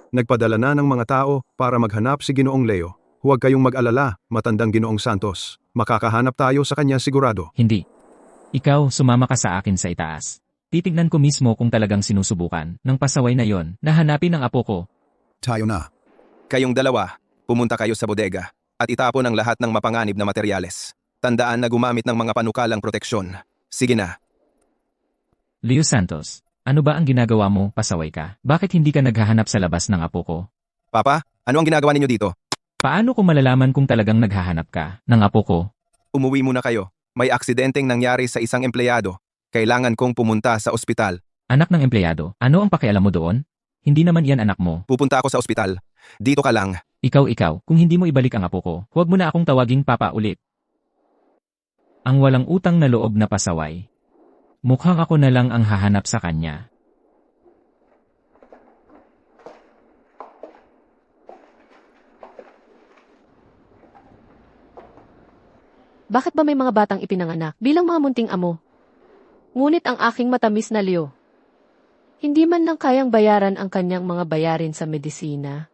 Nagpadala na ng mga tao para maghanap si Ginoong Leo. Huwag kayong mag-alala, matandang Ginoong Santos. Makakahanap tayo sa kanya sigurado. Hindi. Ikaw, sumama ka sa akin sa itaas. Titignan ko mismo kung talagang sinusubukan ng pasaway na yon na hanapin ang apo ko. Tayo na. Kayong dalawa, pumunta kayo sa bodega at itapon ang lahat ng mapanganib na materyales. Tandaan na gumamit ng mga panukalang proteksyon. Sige na. Leo Santos, ano ba ang ginagawa mo, pasaway ka? Bakit hindi ka naghahanap sa labas ng apo ko? Papa, ano ang ginagawa ninyo dito? Paano ko malalaman kung talagang naghahanap ka ng apo ko? Umuwi muna kayo. May aksidenteng nangyari sa isang empleyado. Kailangan kong pumunta sa ospital. Anak ng empleyado, ano ang pakialam mo doon? Hindi naman iyan anak mo. Pupunta ako sa ospital. Dito ka lang. Ikaw, kung hindi mo ibalik ang apo ko, huwag mo na akong tawaging papa ulit. Ang walang utang na loob na pasaway. Mukhang ako na lang ang hahanap sa kanya. Bakit ba may mga batang ipinanganak bilang mga munting amo? Ngunit ang aking matamis na Leo, hindi man lang kayang bayaran ang kanyang mga bayarin sa medisina.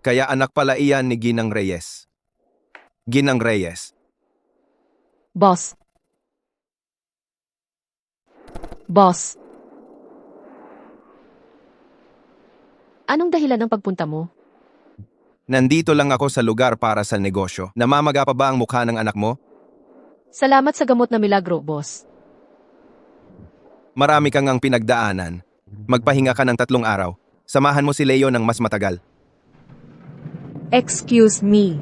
Kaya anak pala iyan ni Ginang Reyes. Ginang Reyes. Boss. Boss. Anong dahilan ng pagpunta mo? Nandito lang ako sa lugar para sa negosyo. Namamaga pa ba ang mukha ng anak mo? Salamat sa gamot na milagro, boss. Marami kang ang pinagdaanan. Magpahinga ka ng 3 araw. Samahan mo si Leo ng mas matagal. Excuse me.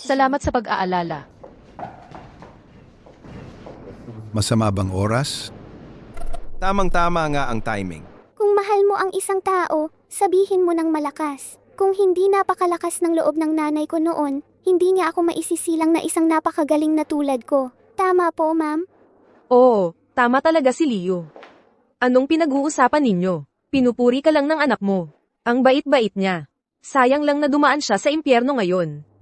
Salamat sa pag-aalala. Masama bang oras? Tamang-tama nga ang timing. Kung mahal mo ang isang tao, sabihin mo ng malakas. Kung hindi napakalakas ng loob ng nanay ko noon, hindi niya ako maisisilang na isang napakagaling na tulad ko. Tama po, ma'am? Oo, tama talaga si Leo. Anong pinag-uusapan ninyo? Pinupuri ka lang ng anak mo. Ang bait-bait niya. Sayang lang na dumaan siya sa impyerno ngayon.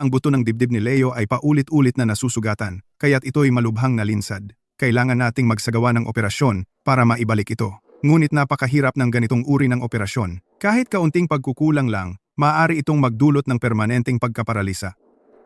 Ang buto ng dibdib ni Leo ay paulit-ulit na nasusugatan, kaya't ito'y malubhang nalinsad. Kailangan nating magsagawa ng operasyon para maibalik ito. Ngunit napakahirap ng ganitong uri ng operasyon. Kahit kaunting pagkukulang lang, maaari itong magdulot ng permanenteng pagkaparalisa.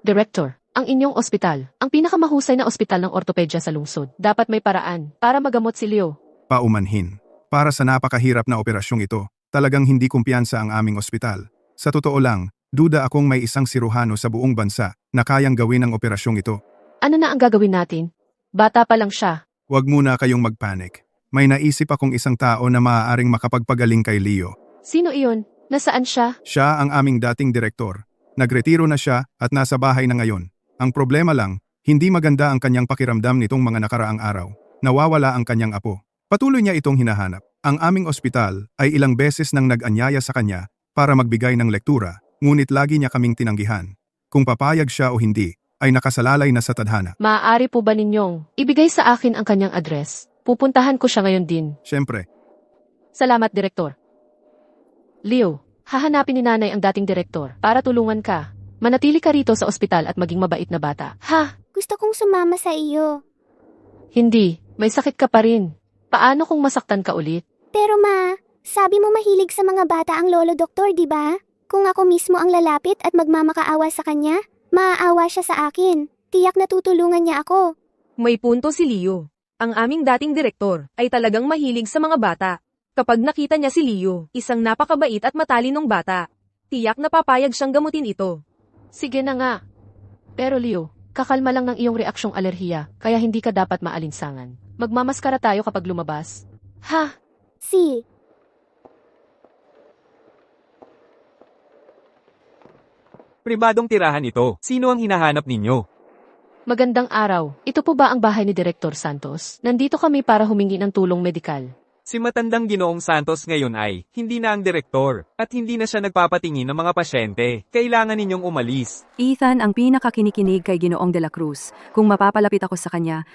Director, ang inyong ospital, ang pinakamahusay na ospital ng ortopedya sa lungsod. Dapat may paraan para magamot si Leo. Paumanhin. Para sa napakahirap na operasyong ito, talagang hindi kumpiyansa ang aming ospital. Sa totoo lang, duda akong may isang siruhano sa buong bansa na kayang gawin ang operasyong ito. Ano na ang gagawin natin? Bata pa lang siya. Huwag muna kayong magpanik. May naisip akong isang tao na maaaring makapagpagaling kay Leo. Sino iyon? Nasaan siya? Siya ang aming dating direktor. Nagretiro na siya at nasa bahay na ngayon. Ang problema lang, hindi maganda ang kanyang pakiramdam nitong mga nakaraang araw. Nawawala ang kanyang apo. Patuloy niya itong hinahanap. Ang aming ospital ay ilang beses nang nag-anyaya sa kanya para magbigay ng lektura, ngunit lagi niya kaming tinanggihan. Kung papayag siya o hindi, ay nakasalalay na sa tadhana. Maaari po ba ninyong ibigay sa akin ang kanyang address? Pupuntahan ko siya ngayon din. Siyempre, Salamat, Direktor. Leo, hahanapin ni nanay ang dating direktor para tulungan ka. Manatili ka rito sa ospital at maging mabait na bata. Ha? Gusto kong sumama sa iyo. Hindi. May sakit ka pa rin. Paano kung masaktan ka ulit? Pero ma, sabi mo mahilig sa mga bata ang lolo doktor, di ba? Kung ako mismo ang lalapit at magmamakaawa sa kanya, maaawa siya sa akin. Tiyak na tutulungan niya ako. May punto si Leo. Ang aming dating direktor ay talagang mahilig sa mga bata. Kapag nakita niya si Leo, isang napakabait at matalinong bata, tiyak na papayag siyang gamutin ito. Sige na nga. Pero Leo, kakalma lang ng iyong reaksyong alerhiya, kaya hindi ka dapat maalinsangan. Magmamaskara tayo kapag lumabas. Ha? Si, Pribadong tirahan ito. Sino ang hinahanap ninyo? Magandang araw. Ito po ba ang bahay ni Direktor Santos? Nandito kami para humingi ng tulong medikal. Si matandang Ginoong Santos ngayon ay hindi na ang direktor at hindi na siya nagpapatingin ng mga pasyente. Kailangan ninyong umalis. Ethan ang pinakakinikinig kay Ginoong de la Cruz. Kung mapapalapit ako sa kanya,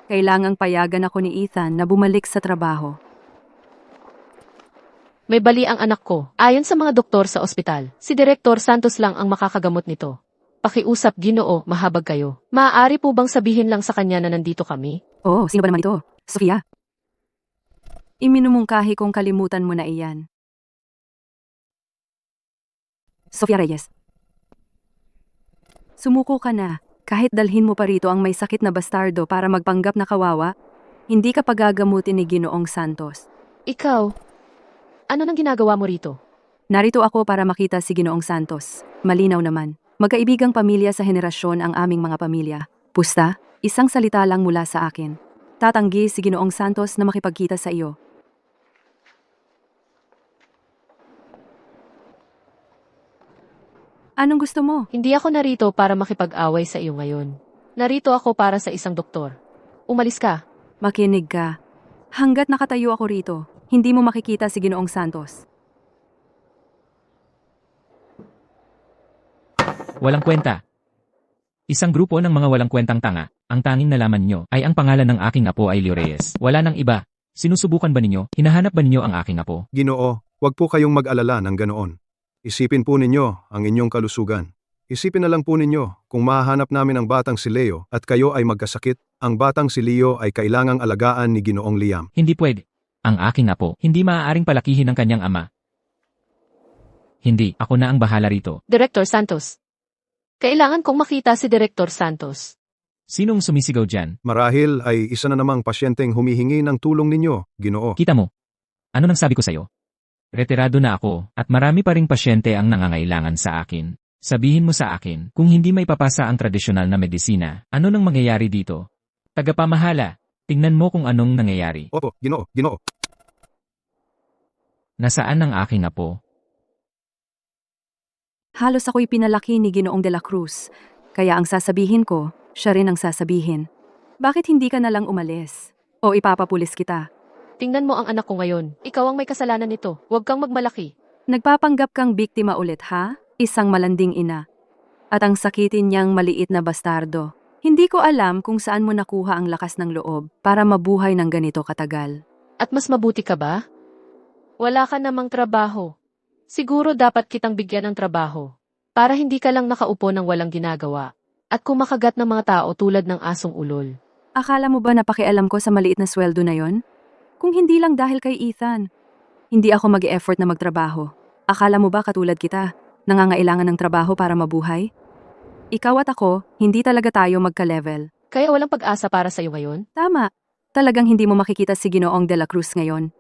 kailangang payagan ako ni Ethan na bumalik sa trabaho. May bali ang anak ko. Ayon sa mga doktor sa ospital, si Direktor Santos lang ang makakagamot nito. Pakiusap, Ginoo, mahabag kayo. Maaari po bang sabihin lang sa kanya na nandito kami? Oh, sino ba naman ito? Sofia. Iminumungkahi kong kalimutan mo na iyan. Sofia Reyes. Sumuko ka na. Kahit dalhin mo pa rito ang may sakit na bastardo para magpanggap na kawawa, hindi ka pagagamutin ni Ginoong Santos. Ikaw, ano nang ginagawa mo rito? Narito ako para makita si Ginoong Santos. Malinaw naman. Magkaibigang pamilya sa henerasyon ang aming mga pamilya. Pusta, isang salita lang mula sa akin. Tatanggi si Ginoong Santos na makipagkita sa iyo. Anong gusto mo? Hindi ako narito para makipag-away sa iyo ngayon. Narito ako para sa isang doktor. Umalis ka. Makinig ka. Hanggat nakatayo ako rito, hindi mo makikita si Ginoong Santos. Walang kwenta. Isang grupo ng mga walang kwentang tanga. Ang tanging nalaman nyo ay ang pangalan ng aking apo ay Leo Reyes. Wala nang iba. Sinusubukan ba ninyo? Hinahanap ba ninyo ang aking apo? Ginoo, huwag po kayong mag-alala ng ganoon. Isipin po ninyo ang inyong kalusugan. Isipin na lang po ninyo, kung mahahanap namin ang batang si Leo at kayo ay magkasakit, ang batang si Leo ay kailangang alagaan ni Ginoong Liam. Hindi pwede. Ang aking apo, hindi maaaring palakihin ng kanyang ama. Hindi, ako na ang bahala rito. Director Santos. Kailangan kong makita si Director Santos. Sinong sumisigaw dyan? Marahil ay isa na namang pasyenteng humihingi ng tulong ninyo, Ginoo. Kita mo. Ano nang sabi ko sa'yo? Retirado na ako, at marami pa ring pasyente ang nangangailangan sa akin. Sabihin mo sa akin, kung hindi may papasa ang tradisyonal na medisina, ano nang mangyayari dito? Tagapamahala, tingnan mo kung anong nangyayari. Opo, Ginoo, Ginoo. Nasaan ang aking apo? Halos ako'y pinalaki ni Ginoong de la Cruz. Kaya ang sasabihin ko, siya rin ang sasabihin. Bakit hindi ka nalang umalis? O ipapapulis kita? Tingnan mo ang anak ko ngayon. Ikaw ang may kasalanan nito. Huwag kang magmalaki. Nagpapanggap kang biktima ulit ha? Isang malanding ina. At ang sakitin niyang maliit na bastardo. Hindi ko alam kung saan mo nakuha ang lakas ng loob para mabuhay ng ganito katagal. At mas mabuti ka ba? Wala ka namang trabaho. Siguro dapat kitang bigyan ng trabaho. Para hindi ka lang nakaupo ng walang ginagawa. At kumakagat ng mga tao tulad ng asong ulol. Akala mo ba napakialam ko sa maliit na sweldo na yon? Kung hindi lang dahil kay Ethan. Hindi ako mag-e-effort na magtrabaho. Akala mo ba katulad kita, nangangailangan ng trabaho para mabuhay? Ikaw at ako, hindi talaga tayo magka-level. Kaya walang pag-asa para sa'yo ngayon? Tama. Talagang hindi mo makikita si Ginoong de la Cruz ngayon.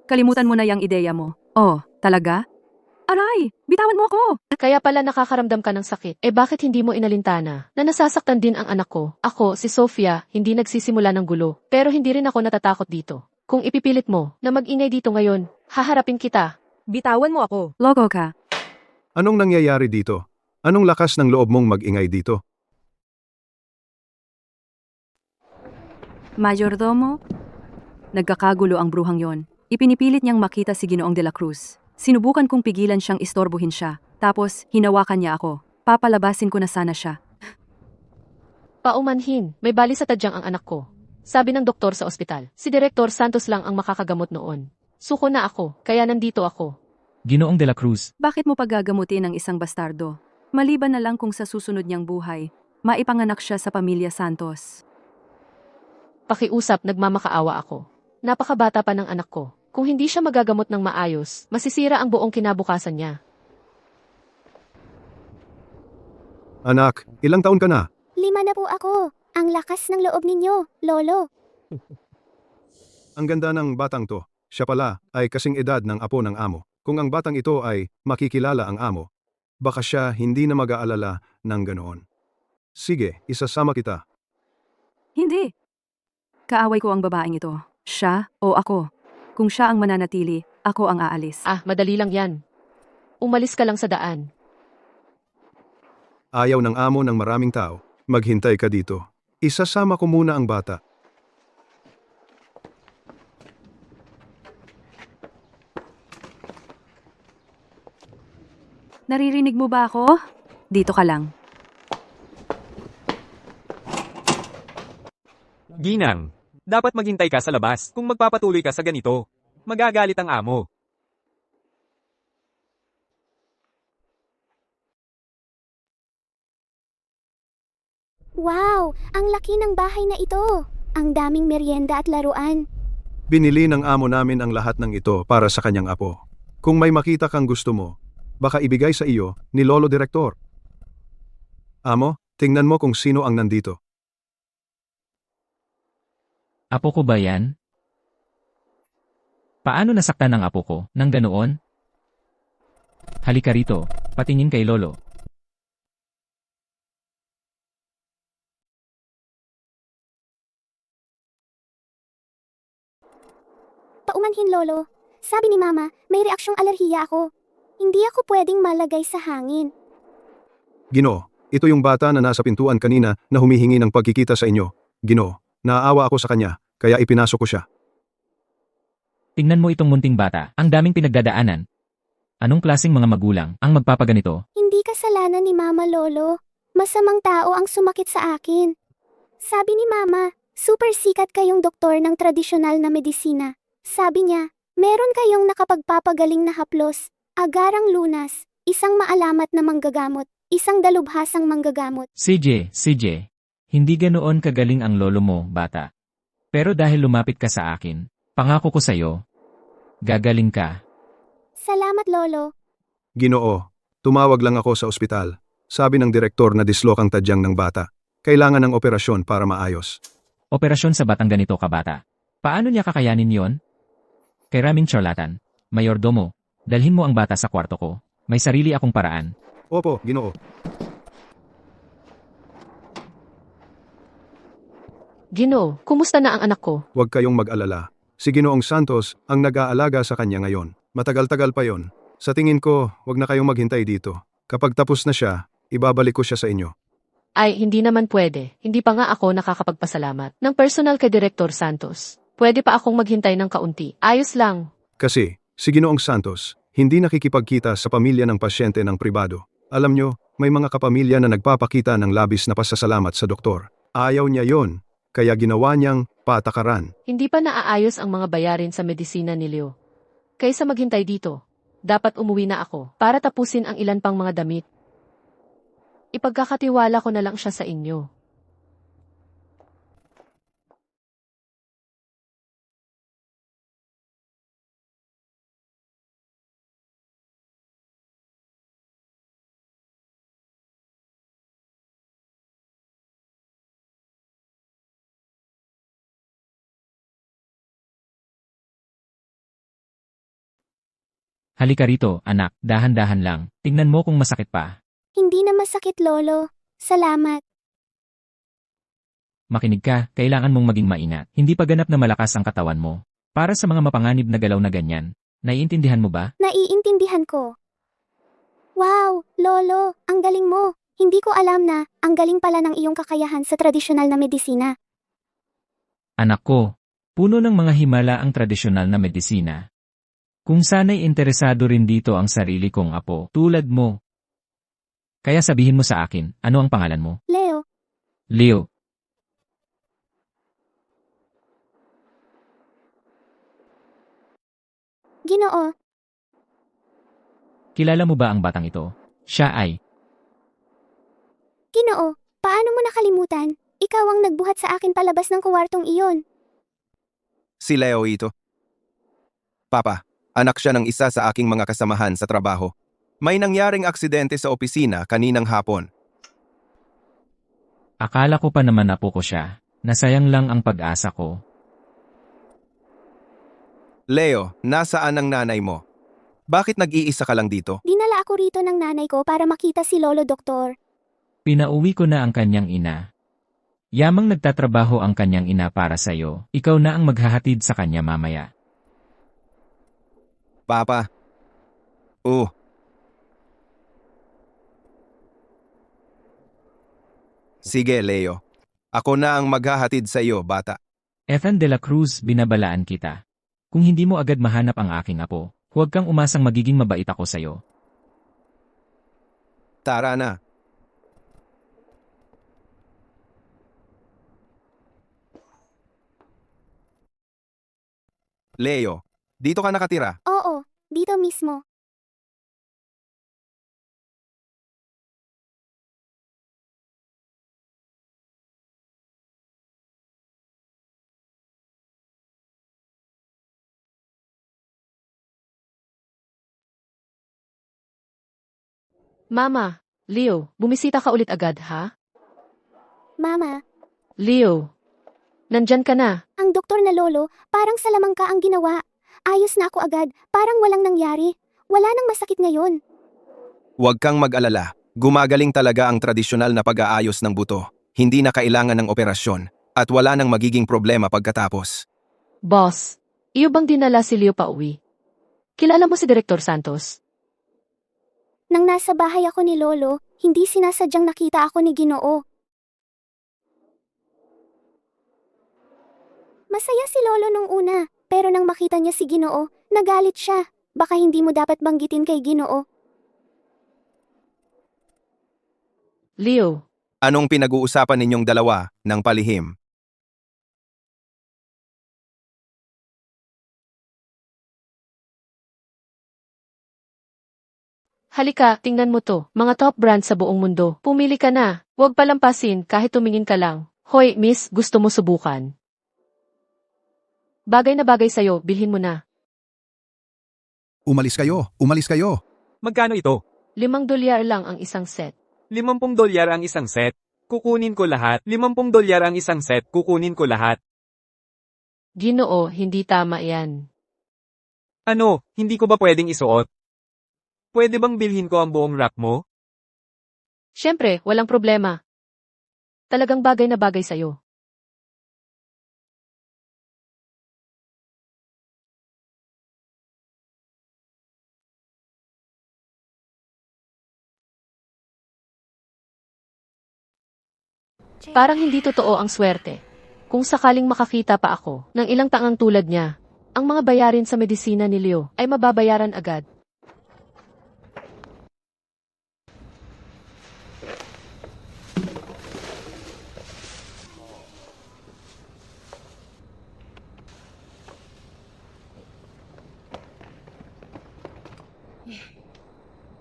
Kalimutan mo na yung ideya mo. Oh, talaga? Aray! Bitawan mo ako! Kaya pala nakakaramdam ka ng sakit. Bakit hindi mo inalintana na nasasaktan din ang anak ko? Ako, si Sofia, hindi nagsisimula ng gulo. Pero hindi rin ako natatakot dito. Kung ipipilit mo na mag-ingay dito ngayon, haharapin kita. Bitawan mo ako. Logo ka. Anong nangyayari dito? Anong lakas ng loob mong mag-ingay dito? Mayordomo? Nagkakagulo ang bruhang yon. Ipinipilit niyang makita si Ginoong de la Cruz. Sinubukan kong pigilan siyang istorbohin siya. Tapos, hinawakan niya ako. Papalabasin ko na sana siya. Paumanhin, may bali sa tadyang ang anak ko. Sabi ng doktor sa ospital, si Director Santos lang ang makakagamot noon. Suko na ako, kaya nandito ako. Ginoong de la Cruz, Bakit mo pagagamutin ang isang bastardo? Maliban na lang kung sa susunod niyang buhay, maipanganak siya sa pamilya Santos. Pakiusap, nagmamakaawa ako. Napakabata pa ng anak ko. Kung hindi siya magagamot ng maayos, masisira ang buong kinabukasan niya. Anak, ilang taon ka na? 5 na po ako. Ang lakas ng loob ninyo, Lolo. Ang ganda ng batang to. Siya pala ay kasing edad ng apo ng amo. Kung ang batang ito ay makikilala ang amo, baka siya hindi na mag-aalala ng ganoon. Sige, isasama kita. Hindi. Kaaway ko ang babaeng ito. Siya o ako. Kung siya ang mananatili, ako ang aalis. Madali lang yan. Umalis ka lang sa daan. Ayaw ng amo ng maraming tao. Maghintay ka dito. Isasama ko muna ang bata. Naririnig mo ba ako? Dito ka lang. Ginang, dapat maghintay ka sa labas kung magpapatuloy ka sa ganito. Magagalit ang amo. Wow, ang laki ng bahay na ito. Ang daming merienda at laruan. Binili ng amo namin ang lahat ng ito para sa kanyang apo. Kung may makita kang gusto mo, baka ibigay sa iyo ni Lolo Direktor. Amo, tingnan mo kung sino ang nandito. apo ko ba yan? Paano nasaktan ng apo ko, nang ganoon? Halika rito, patingin kay Lolo. Paumanhin, Lolo. Sabi ni Mama, may reaksyong alerhiya ako. Hindi ako pwedeng malagay sa hangin. Ginoo, ito yung bata na nasa pintuan kanina na humihingi ng pagkikita sa inyo. Ginoo, naaawa ako sa kanya, kaya ipinasok ko siya. Tingnan mo itong munting bata, ang daming pinagdadaanan. Anong klaseng mga magulang ang magpapaganito? Hindi kasalanan ni Mama, Lolo. Masamang tao ang sumakit sa akin. Sabi ni Mama, super sikat kayong doktor ng tradisyonal na medisina. Sabi niya, meron kayong nakapagpapagaling na haplos, agarang lunas, isang maalamat na manggagamot, isang dalubhasang manggagamot. CJ, hindi ganoon kagaling ang lolo mo, bata. Pero dahil lumapit ka sa akin, pangako ko sa'yo, gagaling ka. Salamat, Lolo. Ginoo, tumawag lang ako sa ospital. Sabi ng direktor na dislokang tadyang ng bata. Kailangan ng operasyon para maayos. Operasyon sa batang ganito kabata. Paano niya kakayanin yon? Kay Raming Charlatan, Mayordomo, dalhin mo ang bata sa kwarto ko. May sarili akong paraan. Opo, Ginoo. Ginoo, kumusta na ang anak ko? Huwag kayong mag-alala. Si Ginoong Santos ang nag-aalaga sa kanya ngayon. Matagal-tagal pa yon. Sa tingin ko, huwag na kayong maghintay dito. Kapag tapos na siya, ibabalik ko siya sa inyo. Ay, hindi naman pwede. Hindi pa nga ako nakakapagpasalamat ng personal kay Direktor Santos. Pwede pa akong maghintay ng kaunti. Ayos lang. Kasi, si Ginoong Santos, hindi nakikipagkita sa pamilya ng pasyente ng pribado. Alam nyo, may mga kapamilya na nagpapakita ng labis na pasasalamat sa doktor. Ayaw niya yon, kaya ginawa niyang patakaran. Hindi pa naaayos ang mga bayarin sa medisina ni Leo. Kaysa maghintay dito, dapat umuwi na ako para tapusin ang ilan pang mga damit. Ipagkakatiwala ko na lang siya sa inyo. Halika rito, anak, dahan-dahan lang. Tingnan mo kung masakit pa. Hindi na masakit, Lolo. Salamat. Makinig ka, kailangan mong maging maingat. Hindi pa ganap na malakas ang katawan mo. Para sa mga mapanganib na galaw na ganyan. Naiintindihan mo ba? Naiintindihan ko. Wow, Lolo, ang galing mo. Hindi ko alam na, ang galing pala ng iyong kakayahan sa tradisyonal na medisina. Anak ko, puno ng mga himala ang tradisyonal na medisina. Kung sana'y interesado rin dito ang sarili kong apo, tulad mo. Kaya sabihin mo sa akin, ano ang pangalan mo? Leo, Leo. Ginoo, Kilala mo ba ang batang ito? Siya ay, Ginoo, paano mo nakalimutan? Ikaw ang nagbuhat sa akin palabas ng kuwartong iyon. Si Leo ito. Papa, anak siya ng isa sa aking mga kasamahan sa trabaho. May nangyaring aksidente sa opisina kaninang hapon. akala ko pa naman apo ko siya. Nasayang lang ang pag-asa ko. Leo, nasaan ang nanay mo? Bakit nag-iisa ka lang dito? Dinala ako rito ng nanay ko para makita si Lolo Doktor. Pinauwi ko na ang kanyang ina. Yamang nagtatrabaho ang kanyang ina para sa'yo. Ikaw na ang maghahatid sa kanya mamaya. Papa. Sige, Leo. Ako na ang maghahatid sa iyo, bata. Ethan de la Cruz, binabalaan kita. Kung hindi mo agad mahanap ang aking apo, huwag kang umasang magiging mabait ako sa'yo. Tara na. Leo, dito ka nakatira. Oo, dito mismo. Mama, Leo, bumisita ka ulit agad, ha? Mama, Leo, nandyan ka na. ang doktor na lolo, parang salamang ka ang ginawa. Ayos na ako agad, parang walang nangyari. Wala nang masakit ngayon. Huwag kang mag-alala. Gumagaling talaga ang tradisyonal na pag-aayos ng buto. Hindi na kailangan ng operasyon. At wala nang magiging problema pagkatapos. Boss, iyo bang dinala si Leo pa uwi? Kilala mo si Direktor Santos? Nang nasa bahay ako ni Lolo, hindi sinasadyang nakita ako ni Ginoo. Masaya si Lolo nung una, pero nang makita niya si Ginoo, nagalit siya. Baka hindi mo dapat banggitin kay Ginoo. Leo, Anong pinag-uusapan ninyong dalawa ng palihim? Halika, tingnan mo to. Mga top brand sa buong mundo. Pumili ka na. Huwag palampasin kahit tumingin ka lang. Hoy, miss, gusto mo subukan? Bagay na bagay sa'yo, bilhin mo na. Umalis kayo! Umalis kayo! Magkano ito? $5 lang ang isang set. $50 ang isang set. Kukunin ko lahat. $50 ang isang set. Kukunin ko lahat. Ginoo, hindi tama yan. Ano, hindi ko ba pwedeng isuot? Pwede bang bilhin ko ang buong rack mo? Siyempre, walang problema. Talagang bagay na bagay sa'yo. Parang hindi totoo ang swerte. Kung sakaling makakita pa ako ng ilang tangang tulad niya, ang mga bayarin sa medisina ni Leo ay mababayaran agad.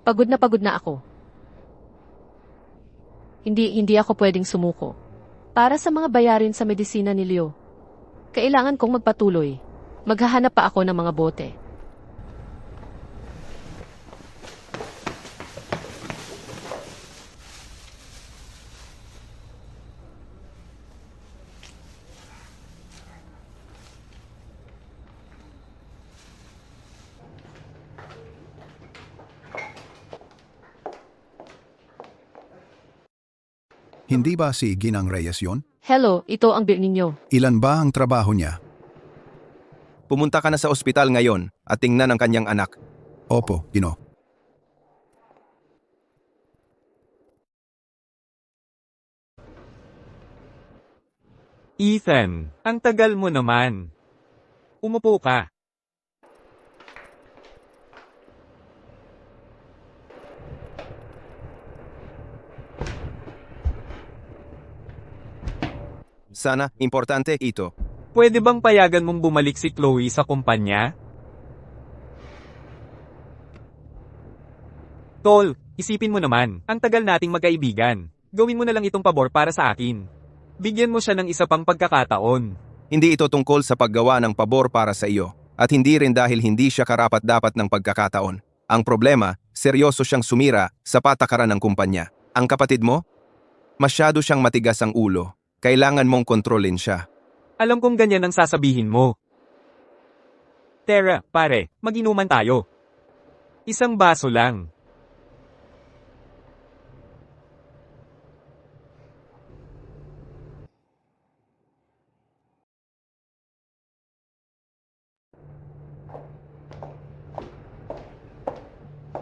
Pagod na ako. Hindi ako pwedeng sumuko. Para sa mga bayarin sa medisina ni Leo, kailangan kong magpatuloy. Maghahanap pa ako ng mga bote. Hindi ba si Ginang Reyes yon? Hello, ito ang bill ninyo. Ilan ba ang trabaho niya? Pumunta ka na sa ospital ngayon at tingnan ang kanyang anak. Opo, Gino. Ethan, ang tagal mo naman. Umupo ka. Sana, importante ito. Pwede bang payagan mong bumalik si Chloe sa kumpanya? Tol, isipin mo naman, ang tagal nating magkaibigan. Gawin mo na lang itong pabor para sa akin. Bigyan mo siya ng isa pang pagkakataon. Hindi ito tungkol sa paggawa ng pabor para sa iyo, at hindi rin dahil hindi siya karapat-dapat ng pagkakataon. Ang problema, seryoso siyang sumira sa patakaran ng kumpanya. Ang kapatid mo? Masyado siyang matigas ang ulo. Kailangan mong kontrolin siya. Alam kong ganyan ang sasabihin mo. Tara, pare, mag-inuman tayo. Isang baso lang.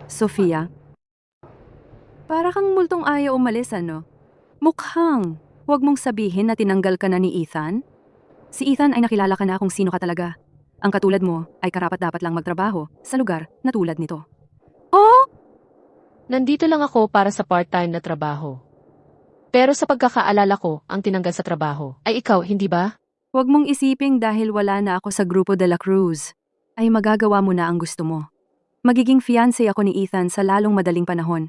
Sofia? Para kang multong ayaw umalis, ano? Mukhang. Huwag mong sabihin na tinanggal ka na ni Ethan. Si Ethan ay nakilala ka na kung sino ka talaga. Ang katulad mo ay karapat-dapat lang magtrabaho sa lugar na tulad nito. Oh! Nandito lang ako para sa part-time na trabaho. Pero sa pagkakaalala ko, ang tinanggal sa trabaho ay ikaw, hindi ba? Huwag mong isiping dahil wala na ako sa Grupo de la Cruz, ay magagawa mo na ang gusto mo. Magiging fiancé ako ni Ethan sa lalong madaling panahon.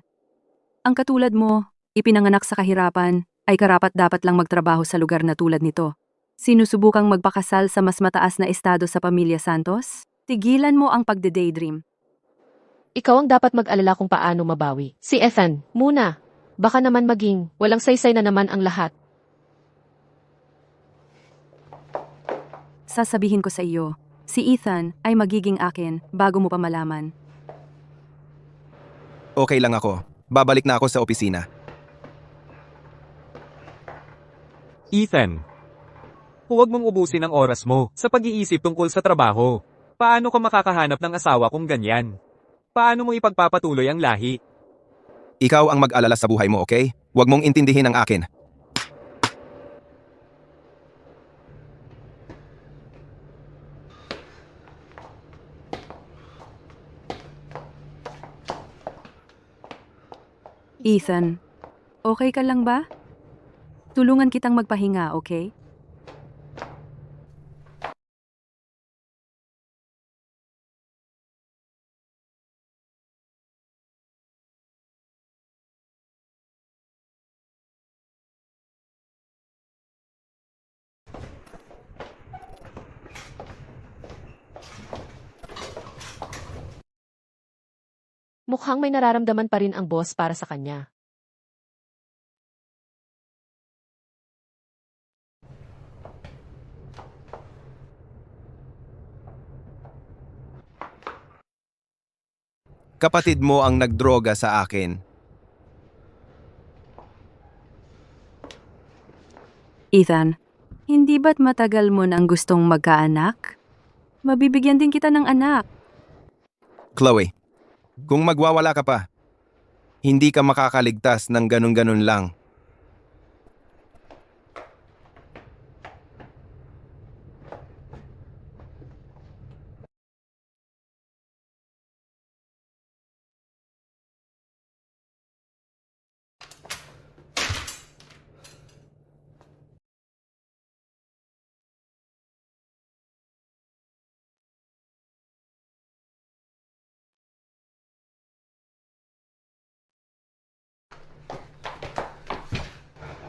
Ang katulad mo, ipinanganak sa kahirapan, ay karapat-dapat lang magtrabaho sa lugar na tulad nito. Sinusubukang magpakasal sa mas mataas na estado sa Pamilya Santos? Tigilan mo ang pagde-daydream. Ikaw ang dapat mag-alala kung paano mabawi. Si Ethan, muna. Baka naman maging, walang saysay na naman ang lahat. Sasabihin ko sa iyo, si Ethan ay magiging akin bago mo pa malaman. Okay lang ako. Babalik na ako sa opisina. Ethan, huwag mong ubusin ang oras mo sa pag-iisip tungkol sa trabaho. Paano ka makakahanap ng asawa kung ganyan? Paano mo ipagpapatuloy ang lahi? Ikaw ang mag-alala sa buhay mo, okay? Huwag mong intindihin ang akin. Ethan, okay ka lang ba? Tulungan kitang magpahinga, okay? Mukhang may nararamdaman pa rin ang boss para sa kanya. Kapatid mo ang nagdroga sa akin. Ethan, hindi ba't matagal mo nang gustong magkaanak? Mabibigyan din kita ng anak. Chloe, kung magwawala ka pa, hindi ka makakaligtas ng ganun-ganun lang.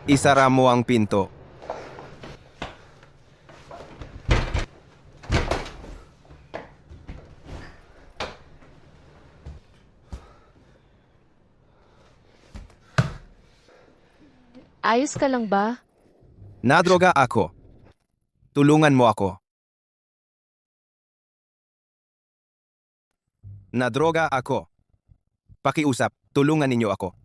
Isara mo ang pinto. Ayos ka lang ba? Nadroga ako. Tulungan mo ako. Nadroga ako. Pakiusap, tulungan ninyo ako.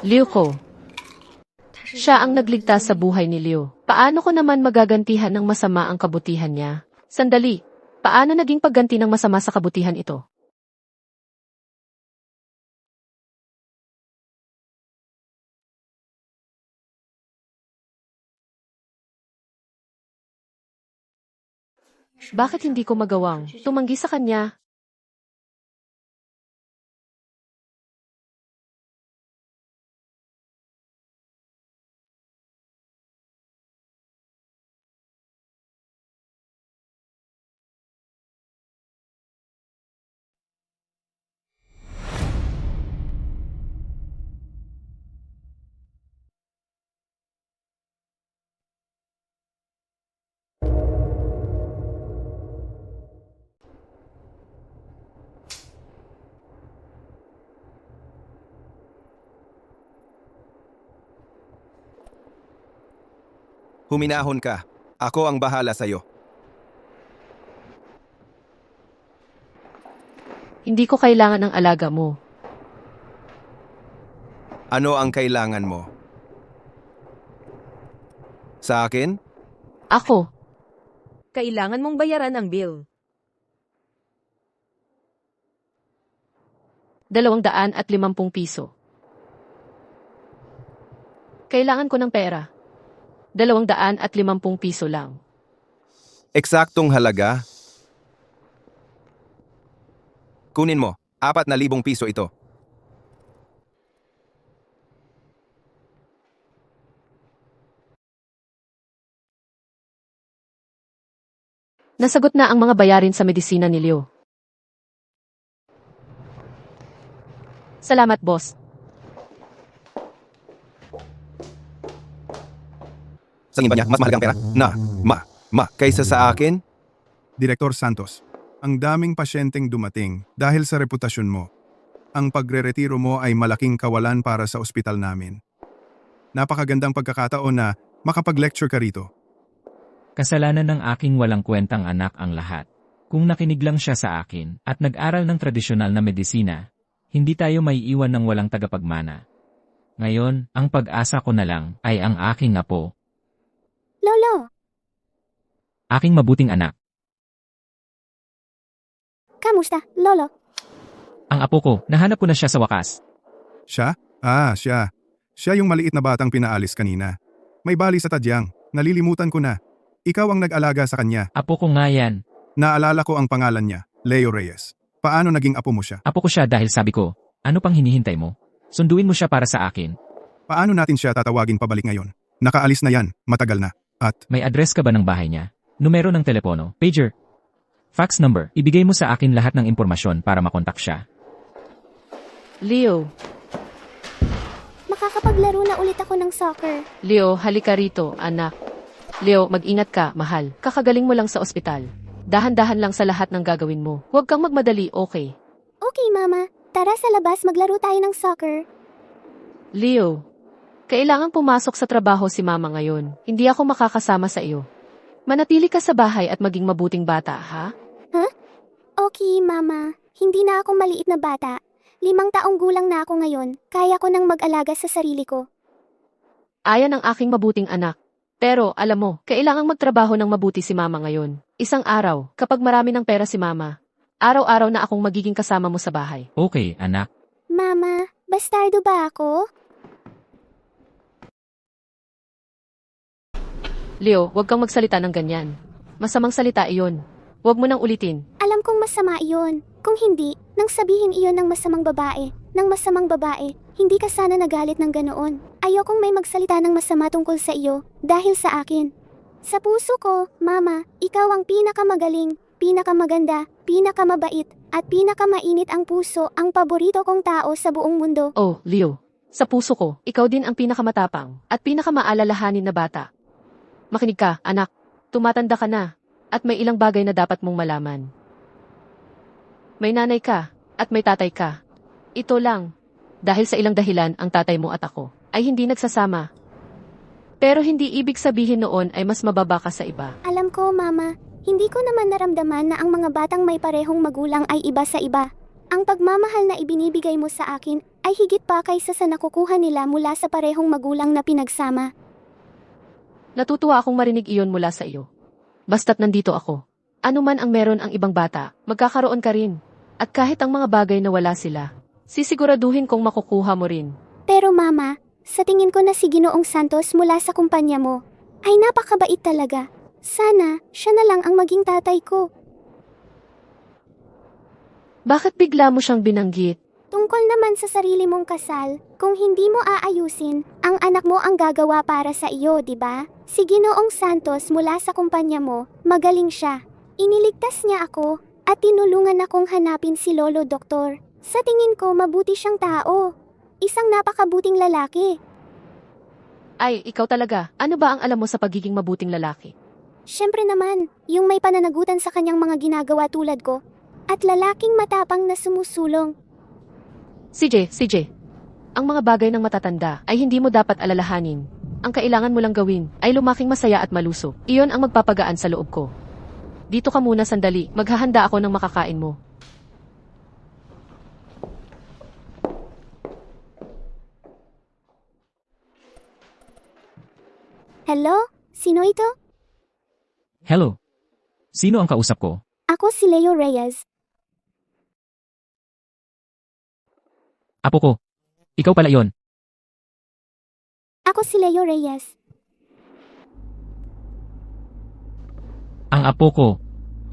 Liu ko. Siya ang nagligtas sa buhay ni Liu. Paano ko naman magagantihan ng masama ang kabutihan niya? Sandali, paano naging pagganti ng masama sa kabutihan ito? Bakit hindi ko magawang tumanggi sa kanya? Huminahon ka. Ako ang bahala sa'yo. Hindi ko kailangan ng alaga mo. Ano ang kailangan mo? Sa akin? Ako, Kailangan mong bayaran ang bill. 250 piso. Kailangan ko ng pera. 250 piso lang. Eksaktong halaga? Kunin mo, 4,000 piso ito. Nasagot na ang mga bayarin sa medisina ni Leo. Salamat, boss. Sa iba niya, mas mahalagang pera. Kaysa sa akin? Direktor Santos, ang daming pasyenteng dumating dahil sa reputasyon mo. Ang pagre-retiro mo ay malaking kawalan para sa ospital namin. Napakagandang pagkakataon na makapag-lecture ka rito. Kasalanan ng aking walang kwentang anak ang lahat. Kung nakinig lang siya sa akin at nag-aral ng tradisyonal na medisina, hindi tayo may iwan ng walang tagapagmana. Ngayon, ang pag-asa ko na lang ay ang aking apo, Lolo, aking mabuting anak. kamusta, Lolo? Ang apo ko, nahanap ko na siya sa wakas. Siya? Siya. Siya yung maliit na batang pinaalis kanina. May bali sa tadyang. Nalilimutan ko na. Ikaw ang nag-alaga sa kanya. Apo ko nga yan. Naalala ko ang pangalan niya, Leo Reyes. Paano naging apo mo siya? Apo ko siya dahil sabi ko, ano pang hinihintay mo? Sunduin mo siya para sa akin. Paano natin siya tatawagin pabalik ngayon? Nakaalis na yan, matagal na. At May address ka ba ng bahay niya? Numero ng telepono? Pager? Fax number, ibigay mo sa akin lahat ng impormasyon para makontak siya. Leo, Makakapaglaro na ulit ako ng soccer. Leo, halika rito, anak. Leo, mag-ingat ka, mahal. Kakagaling mo lang sa ospital. Dahan-dahan lang sa lahat ng gagawin mo. Huwag kang magmadali, okay? Okay, Mama. Tara sa labas maglaro tayo ng soccer. Leo, kailangang pumasok sa trabaho si Mama ngayon. Hindi ako makakasama sa iyo. Manatili ka sa bahay at maging mabuting bata, ha? Okay, Mama. Hindi na ako maliit na bata. 5 taong gulang na ako ngayon. Kaya ko nang mag-alaga sa sarili ko. Ayan ang aking mabuting anak. Pero, alam mo, kailangang magtrabaho ng mabuti si Mama ngayon. Isang araw, kapag marami ng pera si Mama, araw-araw na akong magiging kasama mo sa bahay. Okay, anak. Mama, bastardo ba ako? Leo, huwag kang magsalita ng ganyan. Masamang salita iyon. Huwag mo nang ulitin. Alam kong masama iyon. Kung hindi, nang sabihin iyon ng masamang babae, hindi ka sana nagalit ng ganoon. Ayokong may magsalita ng masama tungkol sa iyo, dahil sa akin. Sa puso ko, Mama, ikaw ang pinakamagaling, pinakamaganda, pinakamabait, at pinakamainit ang puso, ang paborito kong tao sa buong mundo. Oh, Leo. Sa puso ko, ikaw din ang pinakamatapang at pinakamaalalahanin na bata. Makinig ka, anak. Tumatanda ka na. At may ilang bagay na dapat mong malaman. May nanay ka, at may tatay ka. Ito lang. Dahil sa ilang dahilan ang tatay mo at ako ay hindi nagsasama. Pero hindi ibig sabihin noon ay mas mababa ka sa iba. Alam ko, Mama, hindi ko naman naramdaman na ang mga batang may parehong magulang ay iba sa iba. Ang pagmamahal na ibinibigay mo sa akin ay higit pa kaysa sa nakukuha nila mula sa parehong magulang na pinagsama. Natutuwa akong marinig iyon mula sa iyo. Basta't nandito ako. Ano man ang meron ang ibang bata, magkakaroon ka rin. At kahit ang mga bagay na wala sila, sisiguraduhin kong makukuha mo rin. Pero Mama, sa tingin ko na si Ginoong Santos mula sa kumpanya mo ay napakabait talaga. Sana, siya na lang ang maging tatay ko. Bakit bigla mo siyang binanggit? Tungkol naman sa sarili mong kasal, kung hindi mo aayusin, ang anak mo ang gagawa para sa iyo, di ba? Si Ginoong Santos mula sa kumpanya mo, magaling siya. Iniligtas niya ako, at tinulungan akong hanapin si Lolo Doktor. Sa tingin ko, mabuti siyang tao. Isang napakabuting lalaki. Ay, ikaw talaga. Ano ba ang alam mo sa pagiging mabuting lalaki? Siyempre naman, yung may pananagutan sa kanyang mga ginagawa tulad ko, at lalaking matapang na sumusulong. CJ, ang mga bagay ng matatanda ay hindi mo dapat alalahanin. Ang kailangan mo lang gawin ay lumaking masaya at malusog. Iyon ang magpapagaan sa loob ko. Dito ka muna sandali, maghahanda ako ng makakain mo. Hello? Sino ito? Hello. Sino ang kausap ko? Ako si Leo Reyes. Apo ko. Ikaw pala yon. Ako si Leo Reyes. Ang apo ko.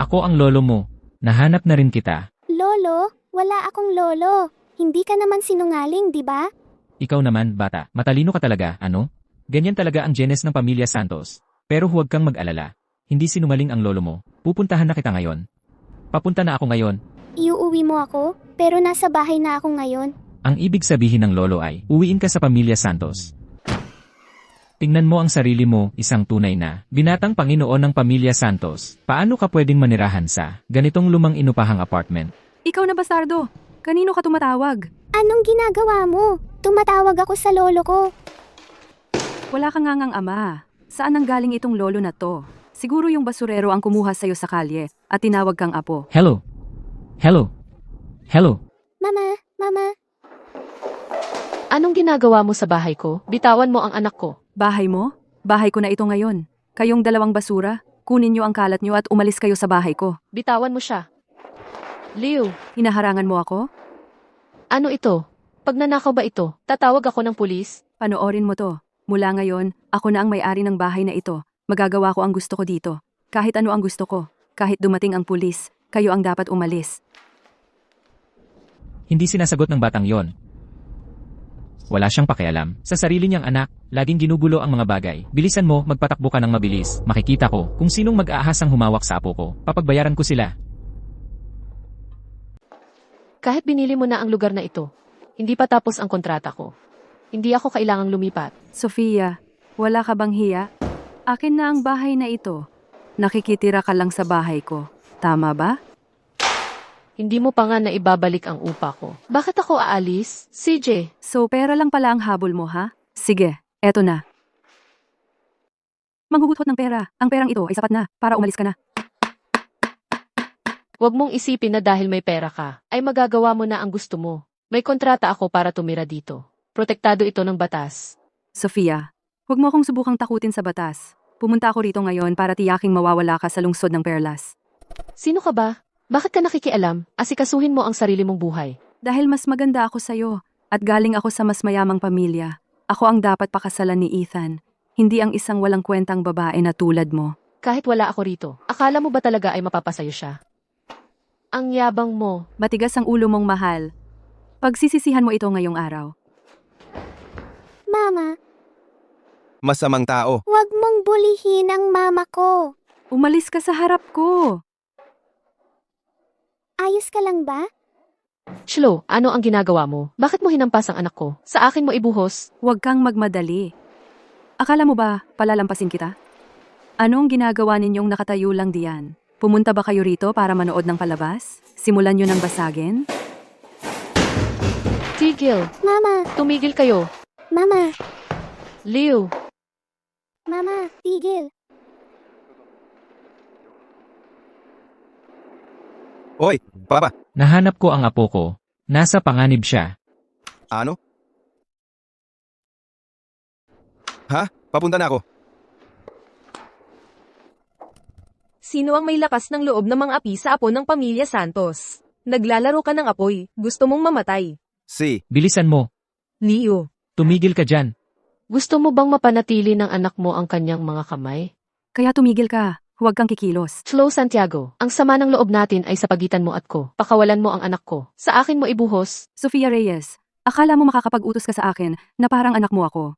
Ako ang lolo mo. Nahanap na rin kita. Lolo? Wala akong lolo. Hindi ka naman sinungaling, di ba? Ikaw naman, bata. Matalino ka talaga, ano? Ganyan talaga ang genes ng pamilya Santos. Pero huwag kang mag-alala. Hindi sinungaling ang lolo mo. Pupuntahan na kita ngayon. Papunta na ako ngayon. Iuuwi mo ako, pero nasa bahay na ako ngayon. Ang ibig sabihin ng lolo ay, uwiin ka sa pamilya Santos. Tingnan mo ang sarili mo, isang tunay na, binatang Panginoon ng pamilya Santos. Paano ka pwedeng manirahan sa ganitong lumang inupahang apartment? Ikaw na bastardo. Kanino ka tumatawag? Anong ginagawa mo? Tumatawag ako sa lolo ko. Wala kang ngangang ama. Saan ang galing itong lolo na to? Siguro yung basurero ang kumuha sa'yo sa kalye at tinawag kang apo. Hello? Hello? Hello? Mama. Anong ginagawa mo sa bahay ko? Bitawan mo ang anak ko. Bahay mo? Bahay ko na ito ngayon. Kayong dalawang basura, kunin niyo ang kalat niyo at umalis kayo sa bahay ko. Bitawan mo siya. Leo, Hinaharangan mo ako? ano ito? Pag nanakaw ba ito, tatawag ako ng pulis? Panoorin mo to. Mula ngayon, ako na ang may-ari ng bahay na ito. Magagawa ko ang gusto ko dito. Kahit ano ang gusto ko. Kahit dumating ang pulis, kayo ang dapat umalis. Hindi sinasagot ng batang yon. Wala siyang pakialam. Sa sarili niyang anak, laging ginugulo ang mga bagay. Bilisan mo, magpatakbo ka ng mabilis. Makikita ko kung sinong mag-aahasang humawak sa apo ko. Papagbayaran ko sila. Kahit binili mo na ang lugar na ito, hindi pa tapos ang kontrata ko. Hindi ako kailangang lumipat. Sofia, wala ka bang hiya? Akin na ang bahay na ito. Nakikitira ka lang sa bahay ko. Tama ba? Hindi mo pa nga na ibabalik ang upa ko. Bakit ako aalis? CJ, So, pera lang pala ang habol mo, ha? Sige, eto na. Manghuhutot ng pera. Ang perang ito ay sapat na para umalis ka na. huwag mong isipin na dahil may pera ka, ay magagawa mo na ang gusto mo. May kontrata ako para tumira dito. Protektado ito ng batas. Sofia, huwag mo akong subukang takutin sa batas. Pumunta ako rito ngayon para tiyaking mawawala ka sa lungsod ng Perlas. Sino ka ba? Bakit ka nakikialam? Asikasuhin mo ang sarili mong buhay. Dahil mas maganda ako sa'yo at galing ako sa mas mayamang pamilya. Ako ang dapat pakasalan ni Ethan, hindi ang isang walang kwentang babae na tulad mo. Kahit wala ako rito, akala mo ba talaga ay mapapasayo siya? Ang yabang mo. Matigas ang ulo mong mahal. Pagsisisihan mo ito ngayong araw. Mama, Masamang tao. wag mong bulihin ang mama ko. Umalis ka sa harap ko. Ayos ka lang ba? Shlo, ano ang ginagawa mo? Bakit mo hinampas ang anak ko? Sa akin mo ibuhos? Huwag kang magmadali. Akala mo ba palalampasin kita? Anong ginagawa ninyong nakatayo lang diyan? Pumunta ba kayo rito para manood ng palabas? Simulan nyo ng basagin? Tigil, Mama, tumigil kayo. mama, Leo, mama, tigil. Oy, Papa. Nahanap ko ang apo ko. Nasa panganib siya. Ano? Ha? Papunta na ako. Sino ang may lakas ng loob na mang-api sa apo ng pamilya Santos? Naglalaro ka ng apoy, gusto mong mamatay. Si. Bilisan mo. Leo, Tumigil ka dyan. gusto mo bang mapanatili ng anak mo ang kanyang mga kamay? Kaya tumigil ka. Huwag kang kikilos. Flo Santiago, ang sama ng loob natin ay sa pagitan mo at ko. Pakawalan mo ang anak ko. Sa akin mo ibuhos. Sofia Reyes, akala mo makakapag-utos ka sa akin na parang anak mo ako.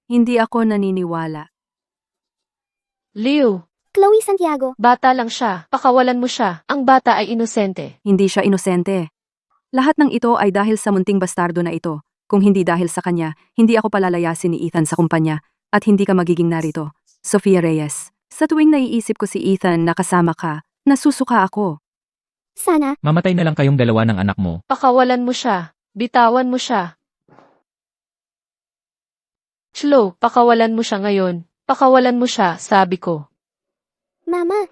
Hindi ako naniniwala. Leo, Chloe Santiago, bata lang siya. Pakawalan mo siya. Ang bata ay inosente. Hindi siya inosente. Lahat ng ito ay dahil sa munting bastardo na ito. Kung hindi dahil sa kanya, hindi ako palalayasin ni Ethan sa kumpanya at hindi ka magiging narito. Sofia Reyes, sa tuwing naiisip ko si Ethan na kasama ka, nasusuka ako. sana, Mamatay na lang kayong dalawa ng anak mo. Pakawalan mo siya. Bitawan mo siya. Flo, pakawalan mo siya ngayon. Pakawalan mo siya, sabi ko. mama,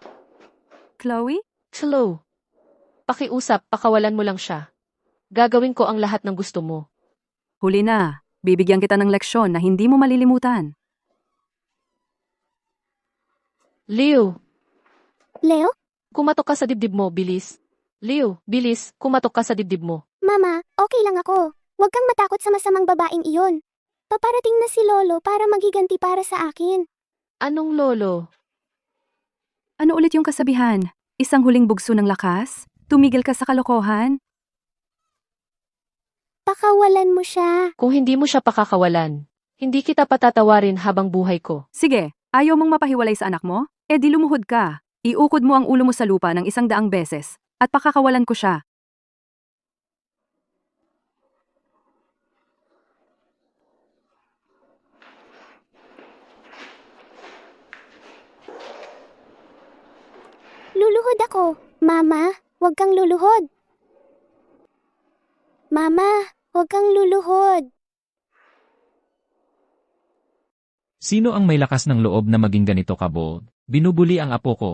Chloe? Flo, pakiusap, pakawalan mo lang siya. Gagawin ko ang lahat ng gusto mo. Huli na. Bibigyan kita ng leksyon na hindi mo malilimutan. Leo, Leo, kumatok ka sa dibdib mo, bilis. Leo, bilis, kumatok ka sa dibdib mo. mama, okay lang ako. Huwag kang matakot sa masamang babaeng iyon. Paparating na si Lolo para magiganti para sa akin. Anong lolo? Ano ulit yung kasabihan? Isang huling bugso ng lakas? Tumigil ka sa kalokohan? Pakawalan mo siya. Kung hindi mo siya pakakawalan, hindi kita patatawarin habang buhay ko. Sige, ayaw mong mapahiwalay sa anak mo? Eh di lumuhod ka. Iukod mo ang ulo mo sa lupa ng 100 beses at pakakawalan ko siya. Luluhod ako. Mama, huwag kang luluhod. Mama, huwag kang luluhod. Sino ang may lakas ng loob na maging ganito kabold? Binubuli ang apo ko.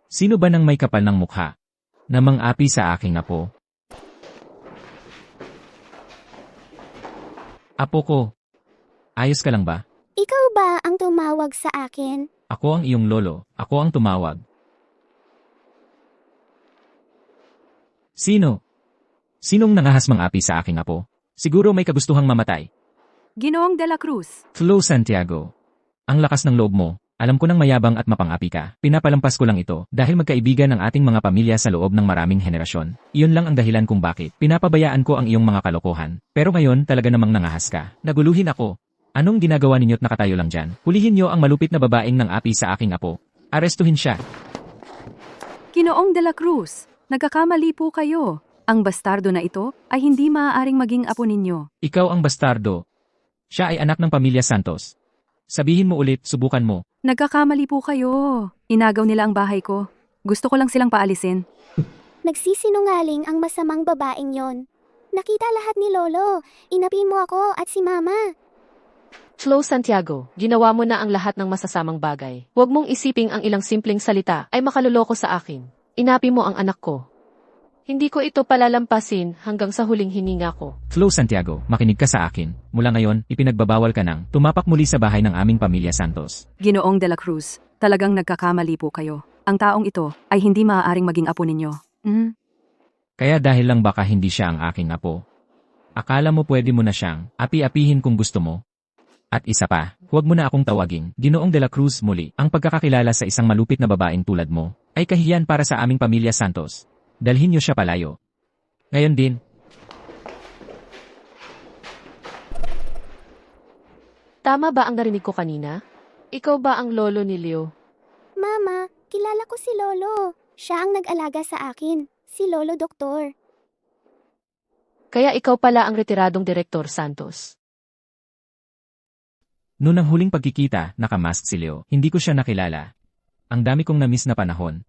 Sino ba nang may kapal ng mukha? Na mang-api sa aking apo? Apo ko, ayos ka lang ba? Ikaw ba ang tumawag sa akin? Ako ang iyong lolo, ako ang tumawag. Sino? Sinong nangahas mang-api sa aking apo? Siguro may kagustuhang mamatay. Ginoong de la Cruz. Flo Santiago. Ang lakas ng loob mo. Alam ko nang mayabang at mapangapi ka. Pinapalampas ko lang ito dahil magkaibigan ang ating mga pamilya sa loob ng maraming henerasyon. Iyon lang ang dahilan kung bakit. Pinapabayaan ko ang iyong mga kalokohan. Pero ngayon talaga namang nangahas ka. Naguluhin ako. Anong ginagawa ninyo't nakatayo lang dyan? Hulihin niyo ang malupit na babaeng nang api sa aking apo. Arestuhin siya. Ginoong de la Cruz. Nagkakamali po kayo. Ang bastardo na ito ay hindi maaaring maging apo ninyo. Ikaw ang bastardo. Siya ay anak ng pamilya Santos. Sabihin mo ulit, subukan mo. Nagkakamali po kayo. Inagaw nila ang bahay ko. Gusto ko lang silang paalisin. Nagsisinungaling ang masamang babaeng yon. Nakita lahat ni Lolo. Inapi mo ako at si Mama. Flo Santiago, ginawa mo na ang lahat ng masasamang bagay. Huwag mong isiping ang ilang simpleng salita ay makaluloko sa akin. Inapi mo ang anak ko. Hindi ko ito palalampasin hanggang sa huling hininga ko. Flo Santiago, makinig ka sa akin. Mula ngayon, ipinagbabawal ka nang tumapak muli sa bahay ng aming pamilya Santos. Ginoong de la Cruz, talagang nagkakamali po kayo. Ang taong ito ay hindi maaaring maging apo ninyo. Kaya dahil lang baka hindi siya ang aking apo. Akala mo pwede mo na siyang api-apihin kung gusto mo. At isa pa, huwag mo na akong tawaging Ginoong de la Cruz muli. Ang pagkakakilala sa isang malupit na babaeng tulad mo ay kahiyan para sa aming pamilya Santos. Dalhin niyo siya palayo. Ngayon din. Tama ba ang narinig ko kanina? Ikaw ba ang lolo ni Leo? Mama, kilala ko si Lolo. Siya ang nag-alaga sa akin. Si Lolo Doktor. Kaya ikaw pala ang retiradong Direktor Santos. Noong ang huling pagkikita, nakamask si Leo. Hindi ko siya nakilala. Ang dami kong na-miss na panahon.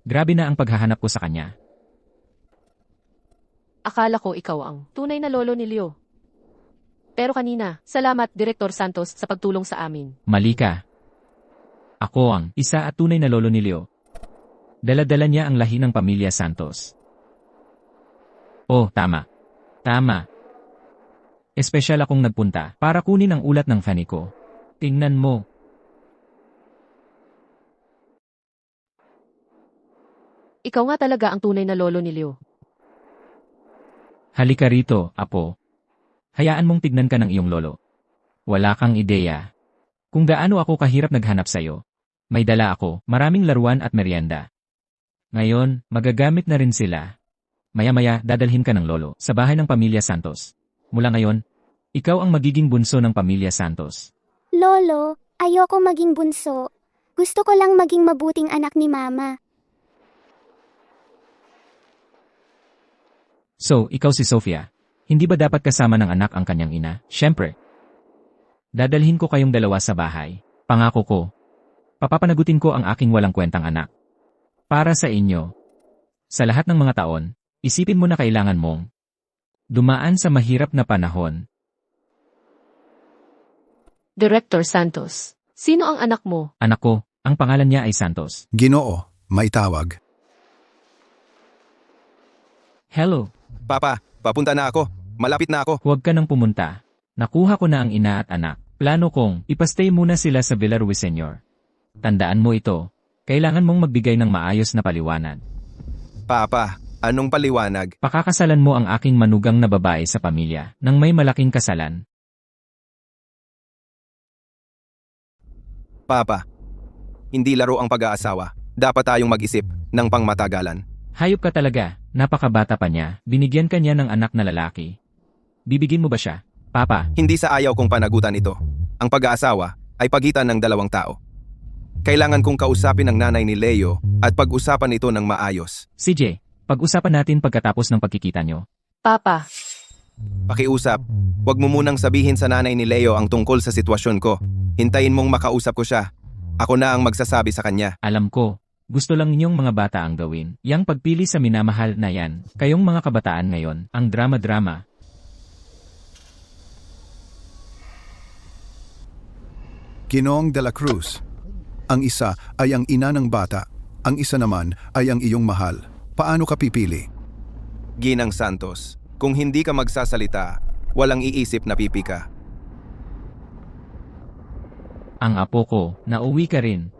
Grabe na ang paghahanap ko sa kanya. Akala ko ikaw ang tunay na lolo ni Leo. Pero kanina, salamat Direktor Santos sa pagtulong sa amin. Mali ka. Ako ang isa at tunay na lolo ni Leo. Dala-dala niya ang lahi ng pamilya Santos. Oh, tama. Tama. Espesyal akong nagpunta para kunin ang ulat ng fanny ko. Tingnan mo. Ikaw nga talaga ang tunay na lolo ni Leo. Halika rito, apo. Hayaan mong tignan ka ng iyong lolo. Wala kang ideya. Kung gaano ako kahirap naghanap sa'yo. May dala ako, maraming laruan at merienda. Ngayon, magagamit na rin sila. Maya-maya, dadalhin ka ng lolo sa bahay ng pamilya Santos. Mula ngayon, ikaw ang magiging bunso ng pamilya Santos. Lolo, ayoko maging bunso. Gusto ko lang maging mabuting anak ni Mama. So, ikaw si Sofia. Hindi ba dapat kasama ng anak ang kanyang ina? Siyempre. Dadalhin ko kayong dalawa sa bahay. Pangako ko. Papapanagutin ko ang aking walang kwentang anak. Para sa inyo. Sa lahat ng mga taon, isipin mo na kailangan mong dumaan sa mahirap na panahon. Director Santos, sino ang anak mo? Anak ko, ang pangalan niya ay Santos. Ginoo, may tawag. Hello. Papa, papunta na ako. Malapit na ako. Huwag ka nang pumunta. Nakuha ko na ang ina at anak. Plano kong ipastay muna sila sa Villa Ruiseñor. Tandaan mo ito. Kailangan mong magbigay ng maayos na paliwanag. Papa, anong paliwanag? Pakakasalan mo ang aking manugang na babae sa pamilya nang may malaking kasalan. Papa, hindi laro ang pag-aasawa. Dapat tayong mag-isip ng pangmatagalan. Hayop ka talaga. Napakabata pa niya. Binigyan ka niya ng anak na lalaki. Bibigyan mo ba siya? Papa. Hindi sa ayaw kong panagutan ito. Ang pag-aasawa ay pagitan ng dalawang tao. Kailangan kong kausapin ang nanay ni Leo at pag-usapan ito ng maayos. CJ, pag-usapan natin pagkatapos ng pagkikita nyo. Papa, Pakiusap, huwag mo munang sabihin sa nanay ni Leo ang tungkol sa sitwasyon ko. Hintayin mong makausap ko siya. Ako na ang magsasabi sa kanya. Alam ko, gusto lang ninyong mga bata ang gawin. Yang pagpili sa minamahal na yan, kayong mga kabataan ngayon, ang drama-drama. Ginoong de la Cruz. Ang isa ay ang ina ng bata. Ang isa naman ay ang iyong mahal. Paano ka pipili? Ginang Santos, kung hindi ka magsasalita, walang iisip na pipi ka. Ang apo ko, nauwi ka rin.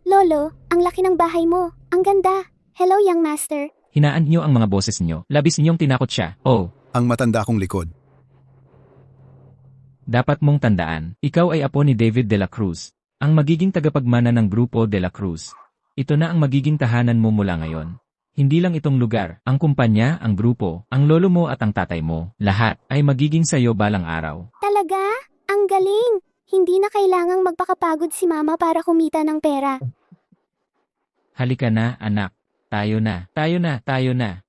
Lolo, ang laki ng bahay mo. Ang ganda. Hello, young master. Hinaan niyo ang mga boses niyo. Labis ninyong tinakot siya. Oh, Ang matanda kong likod. dapat mong tandaan, ikaw ay apo ni David de la Cruz, ang magiging tagapagmana ng Grupo de la Cruz. Ito na ang magiging tahanan mo mula ngayon. Hindi lang itong lugar, ang kumpanya, ang grupo, ang lolo mo at ang tatay mo, lahat ay magiging sayo balang araw. Talaga? Ang galing. Hindi na kailangang magpakapagod si Mama para kumita ng pera. Halika na, anak. Tayo na, tayo na, tayo na.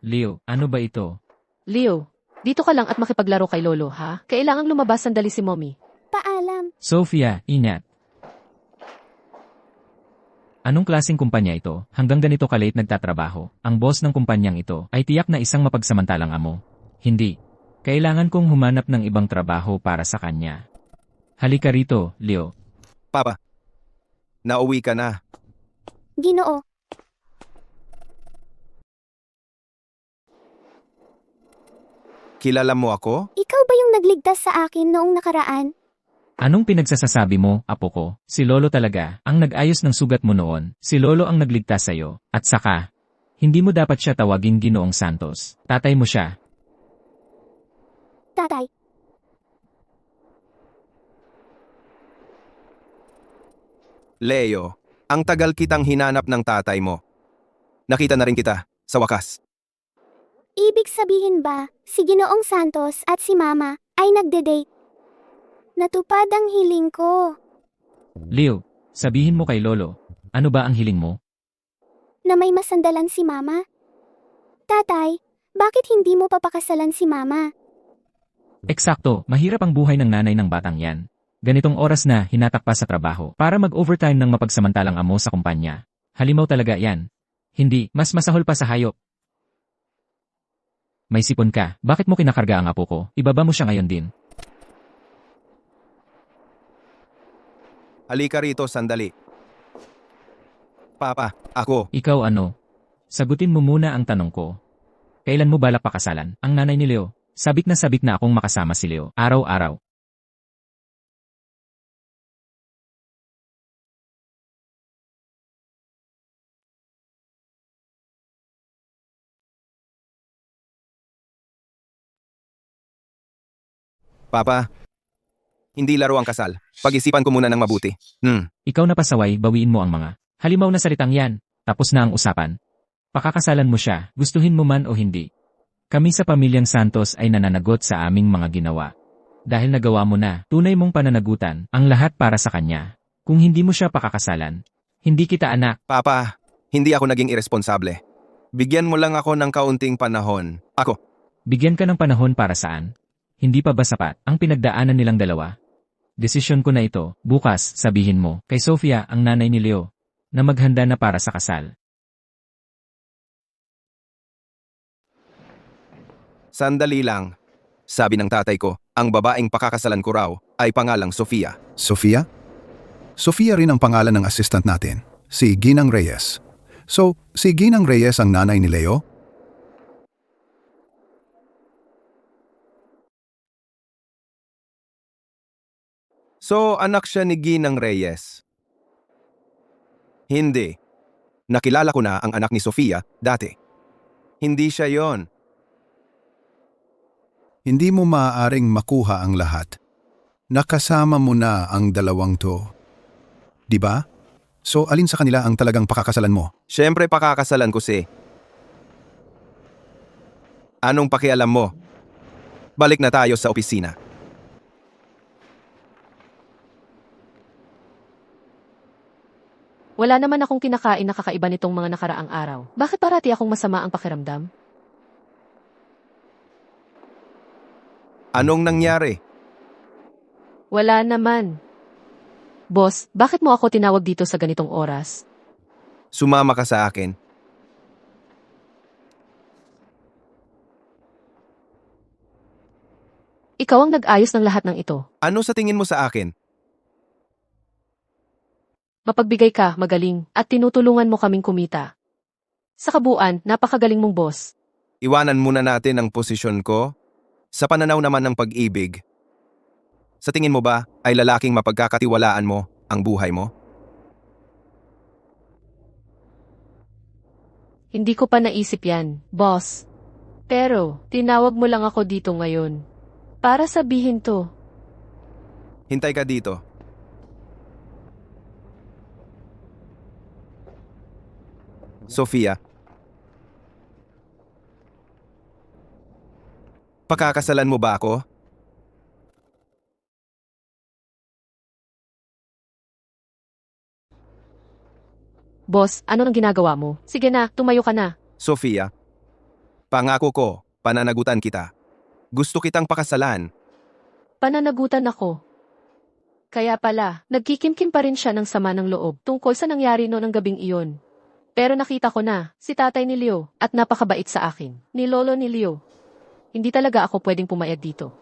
Leo, ano ba ito? Leo, dito ka lang at makipaglaro kay Lolo, ha? Kailangang lumabas sandali si Mommy. Paalam. Sophia, ingat. Anong klaseng kumpanya ito? Hanggang ganito kalate nagtatrabaho. Ang boss ng kumpanyang ito ay tiyak na isang mapagsamantalang amo. Hindi. Kailangan kong humanap ng ibang trabaho para sa kanya. Halika rito, Leo. Papa, nauwi ka na. Ginoo. Kilala mo ako? Ikaw ba yung nagligtas sa akin noong nakaraan? Anong pinagsasasabi mo, apo ko? Si Lolo talaga, ang nag-ayos ng sugat mo noon. Si Lolo ang nagligtas sa'yo. At saka, hindi mo dapat siya tawagin Ginoong Santos. Tatay mo siya. Tatay. Leo, ang tagal kitang hinanap ng tatay mo. Nakita na rin kita, sa wakas. Ibig sabihin ba, si Ginoong Santos at si Mama ay nagde-date? Natupad ang hiling ko Leo, sabihin mo kay Lolo, ano ba ang hiling mo? na may masandalan si Mama. Tatay, bakit hindi mo papakasalan si Mama? Eksakto, mahirap ang buhay ng nanay ng batang yan. Ganitong oras na hinatak pa sa trabaho para mag-overtime ng mapagsamantalang amo sa kumpanya. Halimaw talaga yan. Hindi, mas masahol pa sa hayop. May sipon ka, bakit mo kinakarga ang apo ko? Ibaba mo siya ngayon din. Halika rito sandali. Papa, ako. Ikaw ano? Sagutin mo muna ang tanong ko. Kailan mo balak pakasalan? Ang nanay ni Leo. Sabik na akong makasama si Leo. Araw-araw. Papa, hindi laro ang kasal. Pag-isipan ko muna ng mabuti. Ikaw na pasaway, bawiin mo ang mga halimaw na salitang yan. Tapos na ang usapan. Pakakasalan mo siya, gustuhin mo man o hindi. Kami sa pamilyang Santos ay nananagot sa aming mga ginawa. Dahil nagawa mo na, tunay mong pananagutan, ang lahat para sa kanya. Kung hindi mo siya pakakasalan, hindi kita anak. Papa, hindi ako naging iresponsable. Bigyan mo lang ako ng kaunting panahon. Ako. Bigyan ka ng panahon para saan? Hindi pa ba sapat ang pinagdaanan nilang dalawa? Desisyon ko na ito, bukas, sabihin mo, kay Sophia, ang nanay ni Leo, na maghanda na para sa kasal. Sandali lang. Sabi ng tatay ko, ang babaeng pakakasalan ko raw ay pangalang Sofia. Sofia? Sofia rin ang pangalan ng assistant natin, si Ginang Reyes. So, si Ginang Reyes ang nanay ni Leo? So, anak siya ni Ginang Reyes. Hindi. Nakilala ko na ang anak ni Sofia dati. Hindi siya yon. Hindi mo maaaring makuha ang lahat. Nakasama mo na ang dalawang to. Di ba? So, alin sa kanila ang talagang pakakasalan mo? Siyempre pakakasalan ko si. Anong pakialam mo? Balik na tayo sa opisina. Wala naman akong kinakain na kakaiba nitong mga nakaraang araw. Bakit parati akong masama ang pakiramdam? Anong nangyari? Wala naman. Boss, bakit mo ako tinawag dito sa ganitong oras? Sumama ka sa akin. Ikaw ang nag-ayos ng lahat ng ito. Ano sa tingin mo sa akin? Mapagbigay ka, magaling, at tinutulungan mo kaming kumita. Sa kabuuan, napakagaling mong boss. Iwanan muna natin ang posisyon ko. Sa pananaw naman ng pag-ibig. Sa tingin mo ba ay lalaking mapagkakatiwalaan mo ang buhay mo? Hindi ko pa naisip yan, boss. Pero, tinawag mo lang ako dito ngayon. Para sabihin to. Hintay ka dito. Sofia. Pakakasalan mo ba ako? Boss, ano nang ginagawa mo? Sige na, tumayo ka na. Sofia, pangako ko, pananagutan kita. Gusto kitang pakasalan. Pananagutan ako. Kaya pala, nagkikimkim pa rin siya ng sama ng loob tungkol sa nangyari noon ng gabing iyon. Pero nakita ko na, si tatay ni Leo, at napakabait sa akin. Ni lolo ni Leo. Hindi talaga ako pwedeng pumayag dito.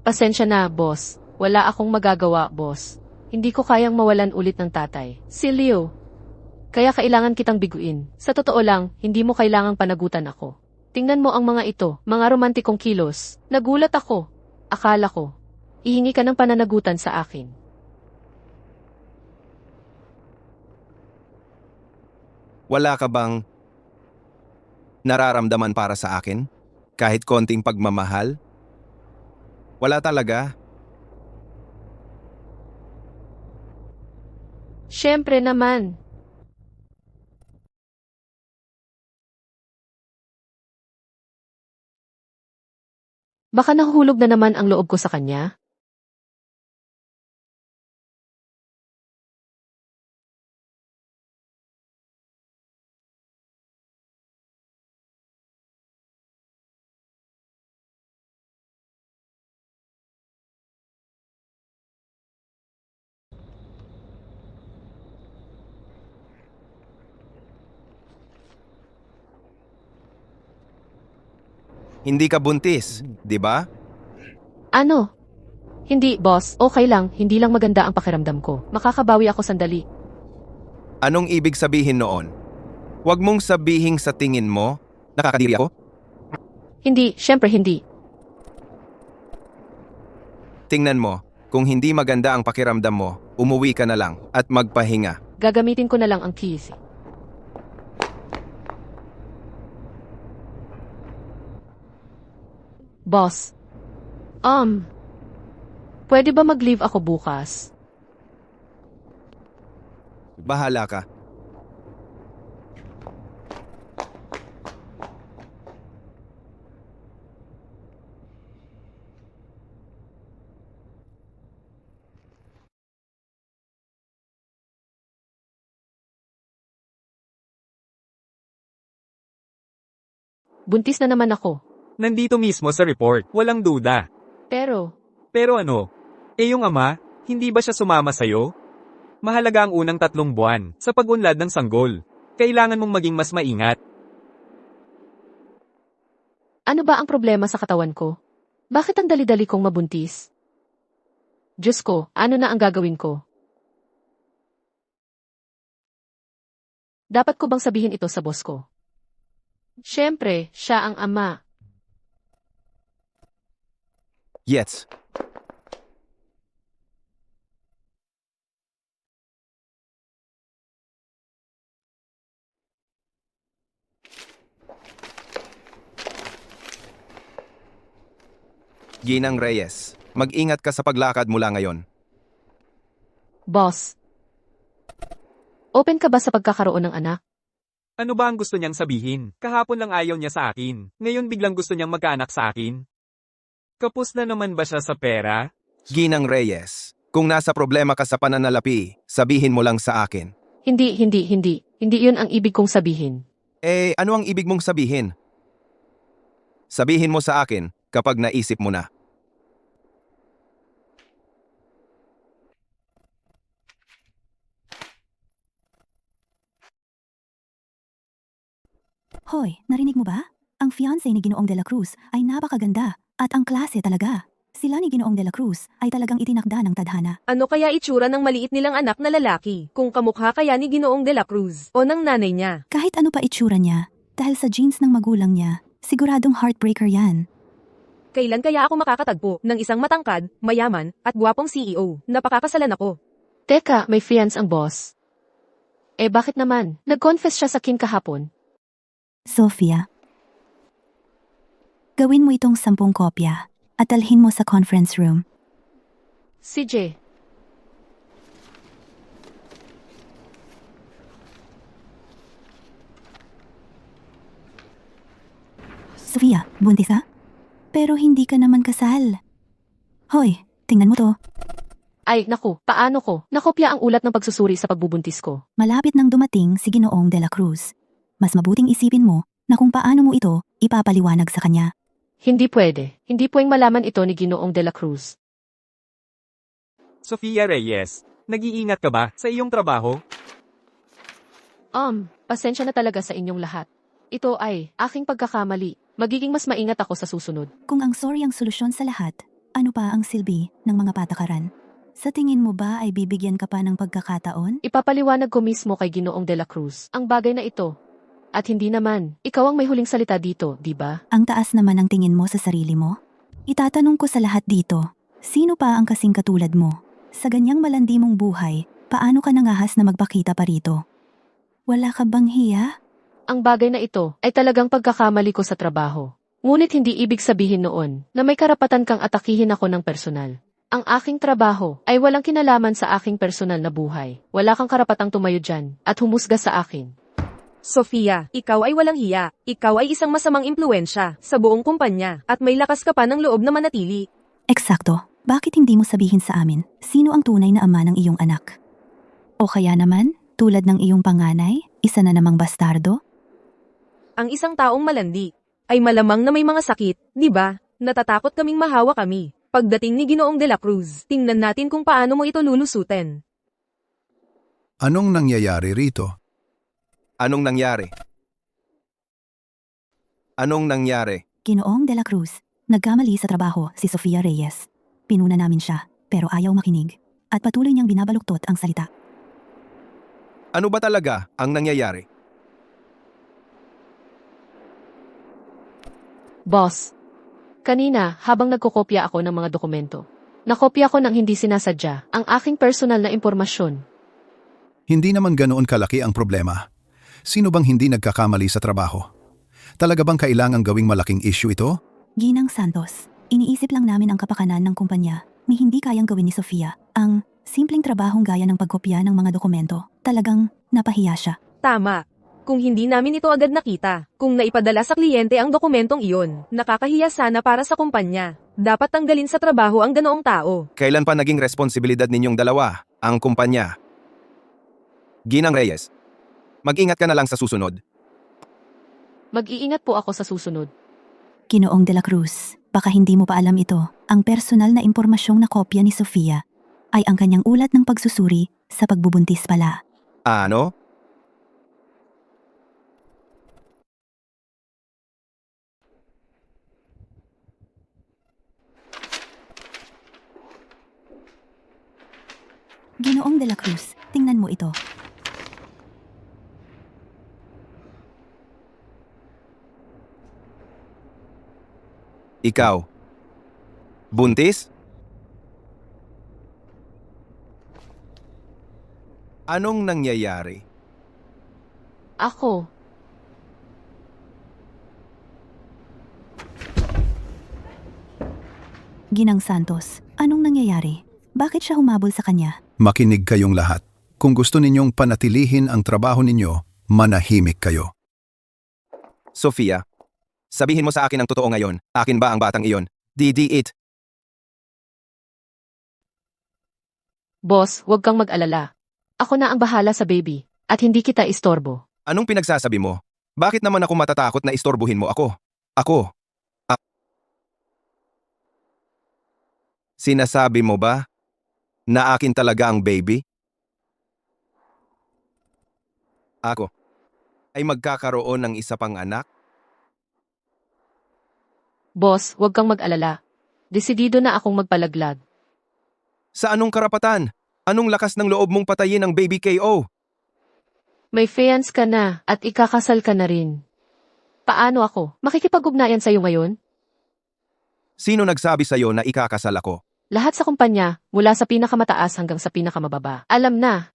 Pasensya na, boss. Wala akong magagawa, boss. Hindi ko kayang mawalan ulit ng tatay. Si Leo. Kaya kailangan kitang biguin. Sa totoo lang, hindi mo kailangang panagutan ako. Tingnan mo ang mga ito, mga romantikong kilos. Nagulat ako. Akala ko. Ihingi ka ng pananagutan sa akin. Wala ka bang nararamdaman para sa akin? Kahit konting pagmamahal? Wala talaga. Siyempre naman. Baka nahulog na naman ang loob ko sa kanya? Hindi ka buntis, di ba? Ano? Hindi, boss. Okay lang. Hindi lang maganda ang pakiramdam ko. Makakabawi ako sandali. Anong ibig sabihin noon? Huwag mong sabihin sa tingin mo, nakakadiri ako? Hindi, syempre hindi. Tingnan mo, kung hindi maganda ang pakiramdam mo, umuwi ka na lang at magpahinga. Gagamitin ko na lang ang keys. Boss. Pwede ba mag-leave ako bukas? Bahala ka. Buntis na naman ako. Nandito mismo sa report, walang duda. Pero, Pero ano? Yung ama, hindi ba siya sumama sa'yo? Mahalaga ang unang 3 buwan sa pag-unlad ng sanggol. Kailangan mong maging mas maingat. ano ba ang problema sa katawan ko? Bakit ang dali-dali kong mabuntis? Diyos ko, ano na ang gagawin ko? Dapat ko bang sabihin ito sa boss ko? Siyempre, siya ang ama. Yes. Ginang Reyes, mag-ingat ka sa paglakad mula ngayon. Boss. Open ka ba sa pagkakaroon ng anak? Ano ba ang gusto niyang sabihin? Kahapon lang ayaw niya sa akin. Ngayon biglang gusto niyang magkaanak sa akin. Kapos na naman ba siya sa pera? Ginang Reyes, kung nasa problema ka sa pananalapi, sabihin mo lang sa akin. Hindi. Hindi yun ang ibig kong sabihin. Ano ang ibig mong sabihin? Sabihin mo sa akin kapag naisip mo na. Hoy, narinig mo ba? Ang fiancé ni Ginoong de la Cruz ay napakaganda at ang klase talaga. Sila ni Ginoong de la Cruz ay talagang itinakda ng tadhana. Ano kaya itsura ng maliit nilang anak na lalaki? Kung kamukha kaya ni Ginoong de la Cruz o ng nanay niya? Kahit ano pa itsura niya, dahil sa genes ng magulang niya, siguradong heartbreaker yan. Kailan kaya ako makakatagpo ng isang matangkad, mayaman, at gwapong CEO? Napakakasalan ako. Teka, may fiance ang boss. Bakit naman? Nag-confess siya sa Kim kahapon. Sophia, gawin mo itong 10 kopya at dalhin mo sa conference room. CJ. Sophia, buntis ka? Pero hindi ka naman kasal. Hoy, tingnan mo to. Ay, naku, paano ko? Nakopya ang ulat ng pagsusuri sa pagbubuntis ko. Malapit nang dumating si Ginoong de la Cruz. Mas mabuting isipin mo na kung paano mo ito ipapaliwanag sa kanya. Hindi pwede. Hindi pwedeng malaman ito ni Ginoong de la Cruz. Sofia Reyes, nag-iingat ka ba sa iyong trabaho? Pasensya na talaga sa inyong lahat. Ito ay aking pagkakamali. Magiging mas maingat ako sa susunod. Kung ang sorry ang solusyon sa lahat, ano pa ang silbi ng mga patakaran? Sa tingin mo ba ay bibigyan ka pa ng pagkakataon? Ipapaliwanag ko mismo kay Ginoong de la Cruz ang bagay na ito. At hindi naman, ikaw ang may huling salita dito, di ba? Ang taas naman ang tingin mo sa sarili mo? Itatanong ko sa lahat dito, sino pa ang kasing katulad mo? Sa ganyang malandi mong buhay, paano ka nangahas na magpakita pa rito? Wala ka bang hiya? Ang bagay na ito ay talagang pagkakamali ko sa trabaho. Ngunit hindi ibig sabihin noon na may karapatan kang atakihin ako ng personal. Ang aking trabaho ay walang kinalaman sa aking personal na buhay. Wala kang karapatang tumayo dyan at humusga sa akin. Sofia, ikaw ay walang hiya. Ikaw ay isang masamang impluensya sa buong kumpanya at may lakas ka pa ng loob na manatili. Eksakto. Bakit hindi mo sabihin sa amin sino ang tunay na ama ng iyong anak? O kaya naman, tulad ng iyong panganay, isa na namang bastardo? Ang isang taong malandi ay malamang na may mga sakit, di ba? Natatakot kaming mahawa kami. Pagdating ni Ginoong de la Cruz, tingnan natin kung paano mo ito lulusutin. Anong nangyayari rito? Anong nangyari? Anong nangyari? Ginoong de la Cruz, nagkamali sa trabaho si Sofia Reyes. Pinuna namin siya, pero ayaw makinig. At patuloy niyang binabaluktot ang salita. Ano ba talaga ang nangyayari? Boss, kanina habang nagkokopya ako ng mga dokumento, nakopya ko ng hindi sinasadya ang aking personal na impormasyon. Hindi naman ganoon kalaki ang problema. Sino bang hindi nagkakamali sa trabaho? Talaga bang kailangang gawing malaking issue ito? Ginang Santos, iniisip lang namin ang kapakanan ng kumpanya ni hindi kayang gawin ni Sofia. Ang simpleng trabahong gaya ng pagkopya ng mga dokumento. Talagang napahiya siya. Tama. Kung hindi namin ito agad nakita, kung naipadala sa kliyente ang dokumentong iyon, nakakahiya sana para sa kumpanya. Dapat tanggalin sa trabaho ang ganoong tao. Kailan pa naging responsibilidad ninyong dalawa, ang kumpanya? Ginang Reyes, mag-ingat ka na lang sa susunod. Mag-iingat po ako sa susunod. Ginoong de la Cruz, baka hindi mo pa alam ito. Ang personal na impormasyong nakopya ni Sofia ay ang kanyang ulat ng pagsusuri sa pagbubuntis pala. Ano? Ginoong de la Cruz, tingnan mo ito. Ikaw. Buntis? Anong nangyayari? Ako, Ginang Santos, anong nangyayari? Bakit siya humabol sa kanya? Makinig kayong lahat. Kung gusto ninyong panatilihin ang trabaho ninyo, manahimik kayo. Sofia, sabihin mo sa akin ang totoo ngayon. Akin ba ang batang iyon? It. boss, huwag kang mag-alala. Ako na ang bahala sa baby, at hindi kita istorbo. Anong pinagsasabi mo? Bakit naman ako matatakot na istorbuhin mo ako? Ako. Sinasabi mo ba na akin talaga ang baby? Ako ay magkakaroon ng isa pang anak? Boss, huwag kang mag-alala. Desidido na akong magpalaglag. Sa anong karapatan? Anong lakas ng loob mong patayin ang baby KO? May fiance ka na at ikakasal ka na rin. Paano ako? Makikipag-ugnayan sa'yo ngayon? Sino nagsabi sa'yo na ikakasal ako? Lahat sa kumpanya, mula sa pinakamataas hanggang sa pinakamababa. Alam na.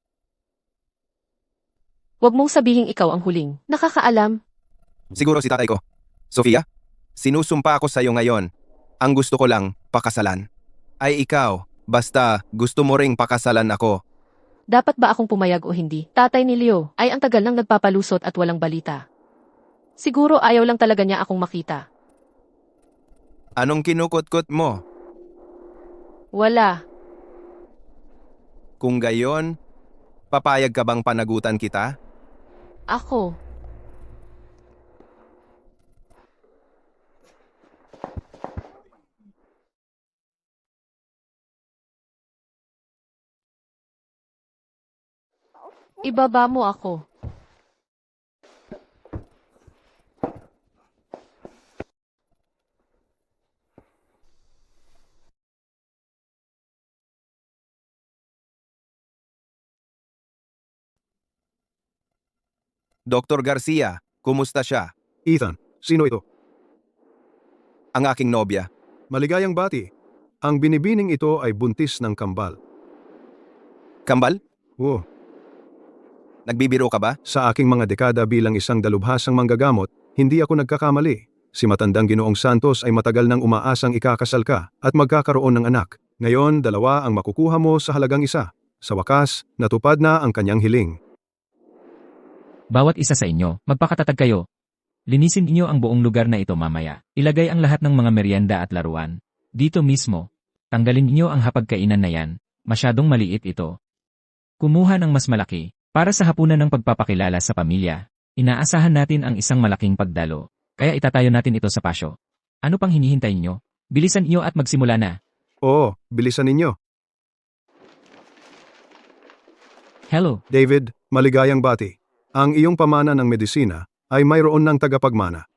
Huwag mong sabihing ikaw ang huling. Nakakaalam. Siguro si tatay ko. Sofia, sinusumpa ako sa'yo ngayon. Ang gusto ko lang, pakasalan. Ay ikaw, basta gusto mo ring pakasalan ako. Dapat ba akong pumayag o hindi? Tatay ni Leo ay ang tagal nang nagpapalusot at walang balita. Siguro ayaw lang talaga niya akong makita. Anong kinukot-kot mo? Wala. Kung gayon, papayag ka bang panagutan kita? Ako. Ibaba mo ako. Dr. Garcia, kumusta siya? Ethan, sino ito? Ang aking nobya. Maligayang bati. Ang binibining ito ay buntis ng kambal. Kambal? Oh, Nagbibiro ka ba? sa aking mga dekada bilang isang dalubhasang manggagamot, hindi ako nagkakamali. Si matandang Ginoong Santos ay matagal nang umaasang ikakasal ka at magkakaroon ng anak. Ngayon, 2 ang makukuha mo sa halagang 1. Sa wakas, natupad na ang kanyang hiling. Bawat isa sa inyo, magpakatatag kayo. Linisin inyo ang buong lugar na ito mamaya. Ilagay ang lahat ng mga merienda at laruan. Dito mismo. Tanggalin inyo ang hapagkainan na yan. Masyadong maliit ito. Kumuha ng mas malaki. Para sa hapunan ng pagpapakilala sa pamilya, inaasahan natin ang isang malaking pagdalo. Kaya itatayo natin ito sa pasyo. Ano pang hinihintay niyo? Bilisan inyo at magsimula na. Oo, bilisan ninyo. Hello, David, maligayang bati. Ang iyong pamana ng medisina ay mayroon ng tagapagmana.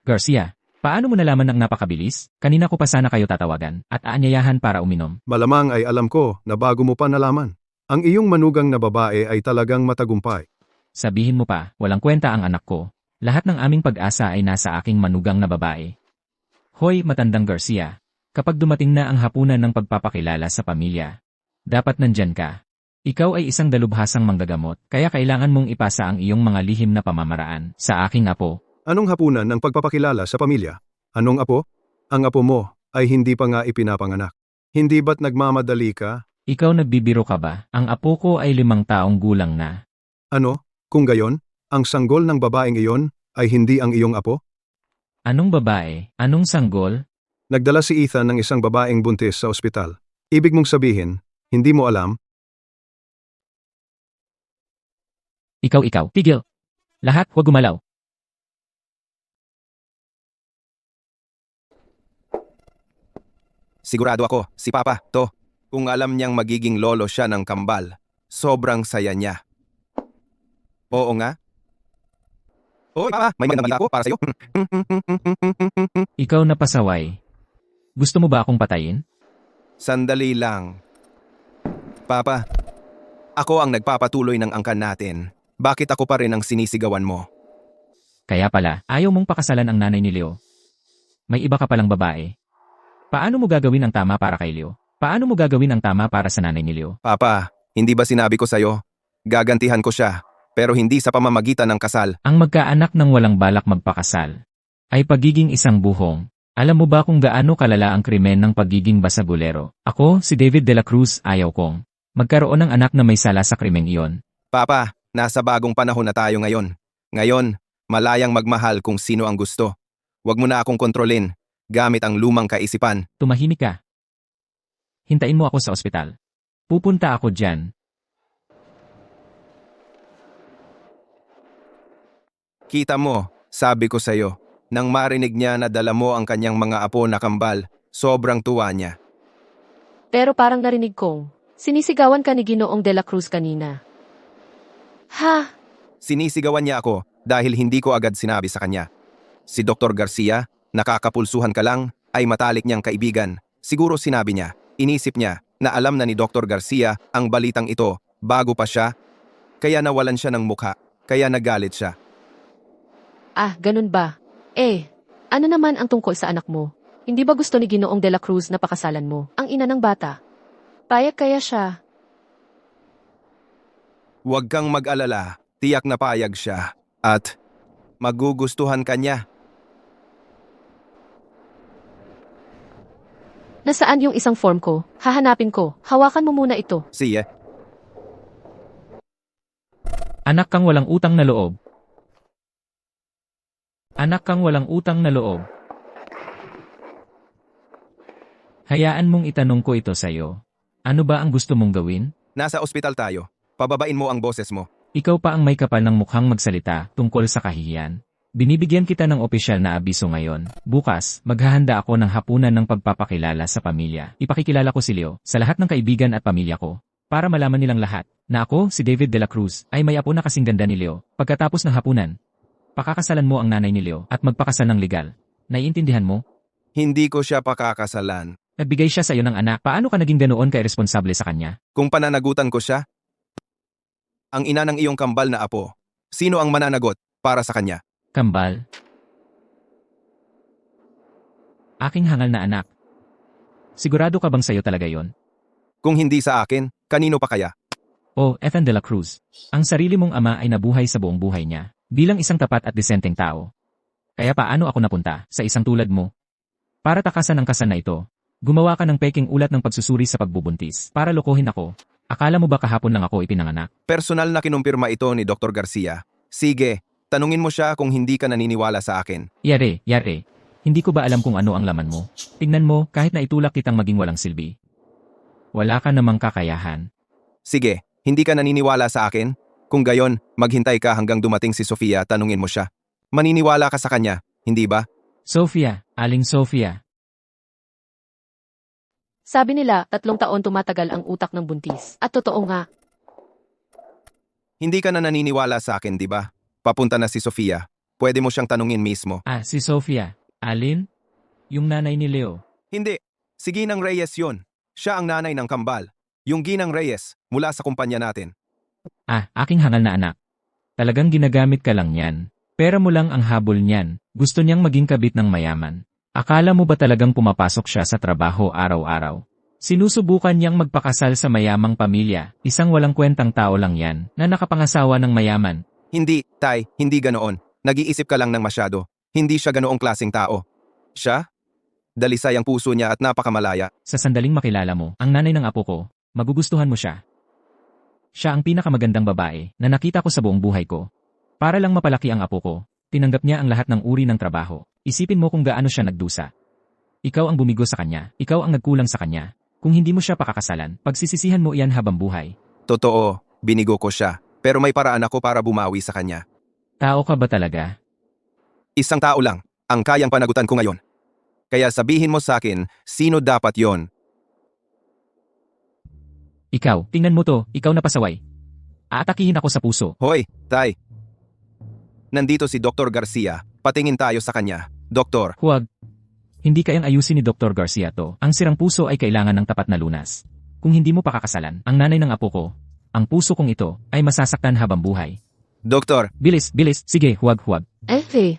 Garcia. Paano mo nalaman ng napakabilis? Kanina ko pa sana kayo tatawagan at aanyayahan para uminom. Malamang ay alam ko na bago mo pa nalaman. Ang iyong manugang na babae ay talagang matagumpay. Sabihin mo pa, walang kwenta ang anak ko. Lahat ng aming pag-asa ay nasa aking manugang na babae. Hoy, matandang Garcia. Kapag dumating na ang hapunan ng pagpapakilala sa pamilya, dapat nandyan ka. Ikaw ay isang dalubhasang manggagamot, kaya kailangan mong ipasa ang iyong mga lihim na pamamaraan sa aking apo. Anong hapunan ng pagpapakilala sa pamilya? Anong apo? Ang apo mo ay hindi pa nga ipinapanganak. Hindi ba't nagmamadali ka? Ikaw nagbibiro ka ba? Ang apo ko ay 5 taong gulang na. Ano? Kung gayon, ang sanggol ng babaeng iyon ay hindi ang iyong apo? Anong babae? Anong sanggol? Nagdala si Ethan ng isang babaeng buntis sa ospital. Ibig mong sabihin, hindi mo alam? Ikaw, tigil. Lahat, huwag gumalaw. Sigurado ako, si Papa, to. Kung alam niyang magiging lolo siya ng kambal, sobrang saya niya. Oo nga. Hoy, Papa, may magandang balita ako para sa'yo. Ikaw na pasaway. Gusto mo ba akong patayin? Sandali lang. Papa, ako ang nagpapatuloy ng angkan natin. Bakit ako pa rin ang sinisigawan mo? Kaya pala, ayaw mong pakasalan ang nanay ni Leo. May iba ka palang babae. Paano mo gagawin ang tama para kay Leo? Paano mo gagawin ang tama para sa nanay ni Leo? Papa, hindi ba sinabi ko sa'yo? Gagantihan ko siya, pero hindi sa pamamagitan ng kasal. Ang magkaanak ng walang balak magpakasal ay pagiging isang buhong. Alam mo ba kung gaano kalala ang krimen ng pagiging basagulero? Ako, si David de la Cruz, ayaw kong magkaroon ng anak na may sala sa krimeng iyon. Papa, nasa bagong panahon na tayo ngayon. Ngayon, malayang magmahal kung sino ang gusto. Huwag mo na akong kontrolin, gamit ang lumang kaisipan. Tumahimik ka. Hintayin mo ako sa ospital. Pupunta ako dyan. Kita mo, sabi ko sa'yo, nang marinig niya na dala mo ang kanyang mga apo na kambal, sobrang tuwa niya. Pero parang narinig kong, sinisigawan ka ni Ginoong De La Cruz kanina. Ha? Sinisigawan niya ako dahil hindi ko agad sinabi sa kanya. Si Dr. Garcia, nakakapulsuhan ka lang, ay matalik niyang kaibigan. Siguro sinabi niya, inisip niya na alam na ni Dr. Garcia ang balitang ito bago pa siya, kaya nawalan siya ng mukha, kaya nagalit siya. Ah, ganun ba? Ano naman ang tungkol sa anak mo? Hindi ba gusto ni Ginoong De La Cruz na pakasalan mo, ang ina ng bata? Payag kaya siya? Huwag kang mag-alala, tiyak na payag siya, at magugustuhan ka niya. Nasaan yung isang form ko? Hahanapin ko. Hawakan mo muna ito. Siya, Anak kang walang utang na loob. Anak kang walang utang na loob. Hayaan mong itanong ko ito sa'yo. Ano ba ang gusto mong gawin? Nasa ospital tayo. Pababain mo ang boses mo. Ikaw pa ang may kapal ng mukhang magsalita tungkol sa kahihiyan. Binibigyan kita ng opisyal na abiso ngayon. Bukas, maghahanda ako ng hapunan ng pagpapakilala sa pamilya. Ipakikilala ko si Leo sa lahat ng kaibigan at pamilya ko. Para malaman nilang lahat na ako, si David de la Cruz, ay may apo na kasing ganda ni Leo. Pagkatapos ng hapunan, pakakasalan mo ang nanay ni Leo at magpakasal ng legal. Naiintindihan mo? Hindi ko siya pakakasalan. Nagbigay siya sa iyo ng anak. Paano ka naging ganoon ka-iresponsable sa kanya? Kung pananagutan ko siya, ang ina ng iyong kambal na apo, sino ang mananagot para sa kanya? Kambal. Aking hangal na anak. Sigurado ka bang sa'yo talaga yon? Kung hindi sa akin, kanino pa kaya? Oh, Ethan de la Cruz. Ang sarili mong ama ay nabuhay sa buong buhay niya, bilang isang tapat at disenteng tao. Kaya paano ako napunta sa isang tulad mo? Para takasan ang kasal na ito, gumawa ka ng peking ulat ng pagsusuri sa pagbubuntis para lokohin ako. Akala mo ba kahapon lang ako ipinanganak? Personal na kinumpirma ito ni Dr. Garcia. Sige, tanungin mo siya kung hindi ka naniniwala sa akin. Yare. Hindi ko ba alam kung ano ang laman mo? Tingnan mo, kahit na itulak kitang maging walang silbi. Wala ka namang kakayahan. Sige, hindi ka naniniwala sa akin? Kung gayon, maghintay ka hanggang dumating si Sofia, tanungin mo siya. Maniniwala ka sa kanya, hindi ba? Sofia, Aling Sofia. Sabi nila, 3 taon tumatagal ang utak ng buntis. At totoo nga. Hindi ka na naniniwala sa akin, di ba? Papunta na si Sofia. Pwede mo siyang tanungin mismo. Ah, si Sofia. Alin? Yung nanay ni Leo. Hindi. Si Ginang Reyes yun. Siya ang nanay ng kambal. Yung Ginang Reyes, mula sa kumpanya natin. Ah, aking hangal na anak. Talagang ginagamit ka lang yan. Pera mo lang ang habol niyan. Gusto niyang maging kabit ng mayaman. Akala mo ba talagang pumapasok siya sa trabaho araw-araw? Sinusubukan niyang magpakasal sa mayamang pamilya. Isang walang kwentang tao lang yan na nakapangasawa ng mayaman. Hindi, Tay, hindi ganoon. Nag-iisip ka lang ng masyado. Hindi siya ganoong klaseng tao. Siya? Dalisay ang puso niya at napakamalaya. Sa sandaling makilala mo, ang nanay ng apo ko, magugustuhan mo siya. Siya ang pinakamagandang babae na nakita ko sa buong buhay ko. Para lang mapalaki ang apo ko, tinanggap niya ang lahat ng uri ng trabaho. Isipin mo kung gaano siya nagdusa. Ikaw ang bumigo sa kanya, ikaw ang nagkulang sa kanya. Kung hindi mo siya pakakasalan, pagsisisihan mo iyan habang buhay. Totoo, binigo ko siya. Pero may paraan ako para bumawi sa kanya. Tao ka ba talaga? Isang tao lang, ang kayang panagutan ko ngayon. Kaya sabihin mo sa akin, sino dapat yon? Ikaw, tingnan mo to, ikaw na pasaway. Aatakihin ako sa puso. Hoy, Tay. Nandito si Dr. Garcia. Patingin tayo sa kanya. Doktor, Huwag. Hindi kayang ayusin ni Dr. Garcia to. Ang sirang puso ay kailangan ng tapat na lunas. Kung hindi mo pakakasalan, ang nanay ng apo ko, ang puso kong ito, ay masasaktan habang buhay. Doktor, Bilis, sige, huwag. Eh,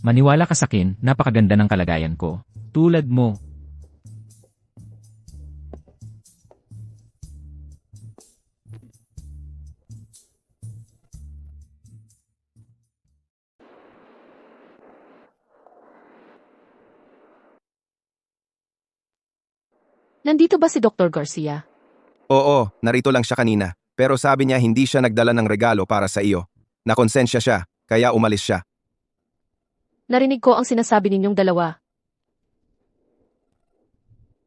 Maniwala ka sa akin, napakaganda ng kalagayan ko. Tulad mo. nandito ba si Dr. Garcia? oo, narito lang siya kanina. Pero sabi niya hindi siya nagdala ng regalo para sa iyo. Nakonsensya siya, kaya umalis siya. Narinig ko ang sinasabi ninyong dalawa.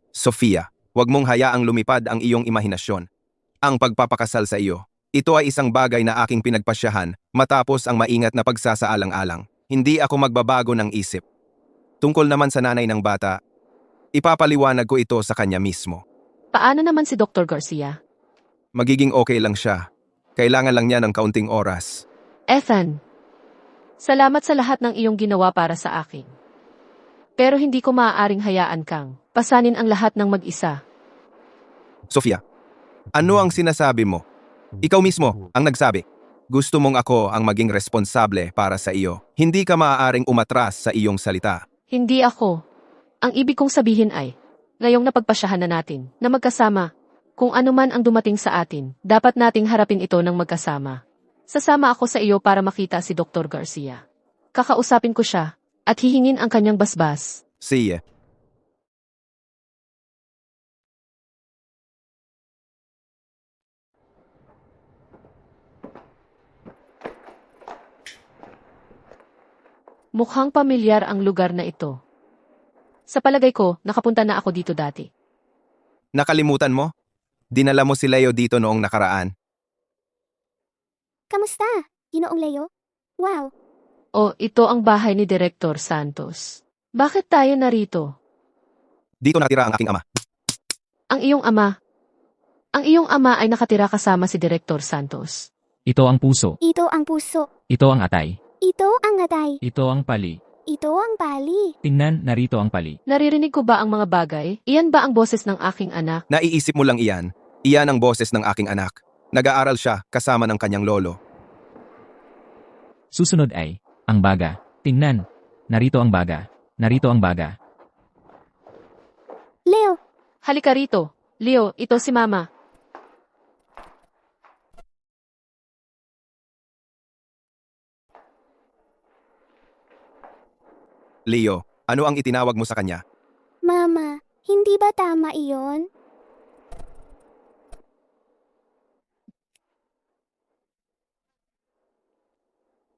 Sofia, huwag mong hayaang lumipad ang iyong imahinasyon. Ang pagpapakasal sa iyo, ito ay isang bagay na aking pinagpasyahan matapos ang maingat na pagsasaalang-alang. Hindi ako magbabago ng isip. Tungkol naman sa nanay ng bata, ipapaliwanag ko ito sa kanya mismo. Paano naman si Dr. Garcia? Magiging okay lang siya. Kailangan lang niya ng kaunting oras. Ethan, salamat sa lahat ng iyong ginawa para sa akin. Pero hindi ko maaaring hayaan kang pasanin ang lahat ng mag-isa. Sofia, ano ang sinasabi mo? Ikaw mismo ang nagsabi. Gusto mong ako ang maging responsable para sa iyo. Hindi ka maaaring umatras sa iyong salita. Hindi ako. Ang ibig kong sabihin ay, ngayong napagpasyahan na natin na magkasama, kung ano man ang dumating sa atin, dapat nating harapin ito ng magkasama. Sasama ako sa iyo para makita si Dr. Garcia. Kakausapin ko siya at hihingin ang kanyang basbas. Sige. Mukhang pamilyar ang lugar na ito. Sa palagay ko, nakapunta na ako dito dati. Nakalimutan mo? dinala mo si Leo dito noong nakaraan. Kamusta, Ginoong Leo? Wow, O, ito ang bahay ni Direktor Santos. Bakit tayo narito? Dito natira ang aking ama. Ang iyong ama. Ang iyong ama ay nakatira kasama si Direktor Santos. Ito ang puso. ito ang puso. Ito ang atay. Ito ang atay. Ito ang pali. Ito ang pali. Tingnan, narito ang pali. Naririnig ko ba ang mga bagay? Iyan ba ang boses ng aking anak? Naiisip mo lang iyan. Iyan ang boses ng aking anak. Nag-aaral siya kasama ng kanyang lolo. Susunod ay, ang baga. Tingnan, narito ang baga. Narito ang baga. Leo, Halika rito. Leo, ito si Mama. Leo, ano ang itinawag mo sa kanya? Mama, hindi ba tama iyon?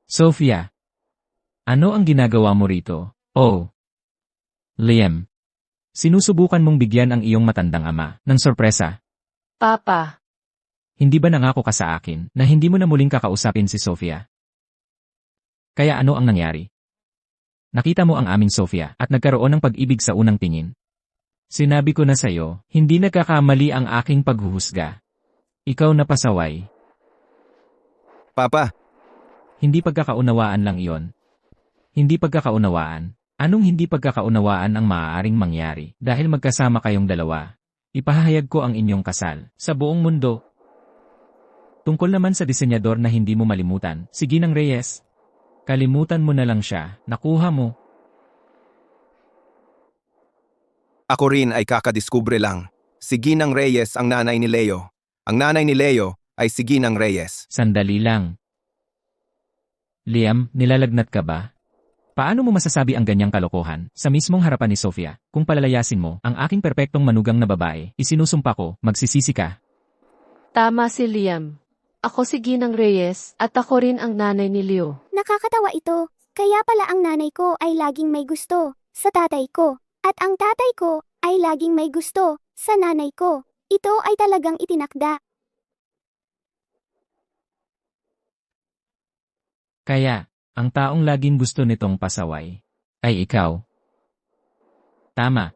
Sophia. Ano ang ginagawa mo rito? Oh. Liam. Sinusubukan mong bigyan ang iyong matandang ama ng sorpresa. Papa, Hindi ba nangako ka sa akin na hindi mo na muling kakausapin si Sophia? Kaya ano ang nangyari? Nakita mo ang aming Sophia at nagkaroon ng pag-ibig sa unang tingin. Sinabi ko na sa'yo, hindi nagkakamali ang aking paghuhusga. Ikaw na pasaway. Papa, Hindi pagkakaunawaan lang iyon. Hindi pagkakaunawaan. Anong hindi pagkakaunawaan ang maaaring mangyari dahil magkasama kayong dalawa? Ipahayag ko ang inyong kasal sa buong mundo. Tungkol naman sa disenyador na hindi mo malimutan, si Ginang Reyes. Kalimutan mo na lang siya, nakuha mo. ako rin ay kakadiskubre lang. Si Ginang Reyes ang nanay ni Leo. Ang nanay ni Leo ay si Ginang Reyes. Sandali lang. Liam, nilalagnat ka ba? Paano mo masasabi ang ganyang kalokohan sa mismong harapan ni Sophia? Kung palalayasin mo ang aking perpektong manugang na babae, isinusumpa ko, magsisisi ka. tama si Liam. Ako si Ginang Reyes at ako rin ang nanay ni Leo. Nakakatawa ito. Kaya pala ang nanay ko ay laging may gusto sa tatay ko. At ang tatay ko ay laging may gusto sa nanay ko. Ito ay talagang itinakda. Kaya, ang taong laging gusto nitong pasaway ay ikaw. Tama.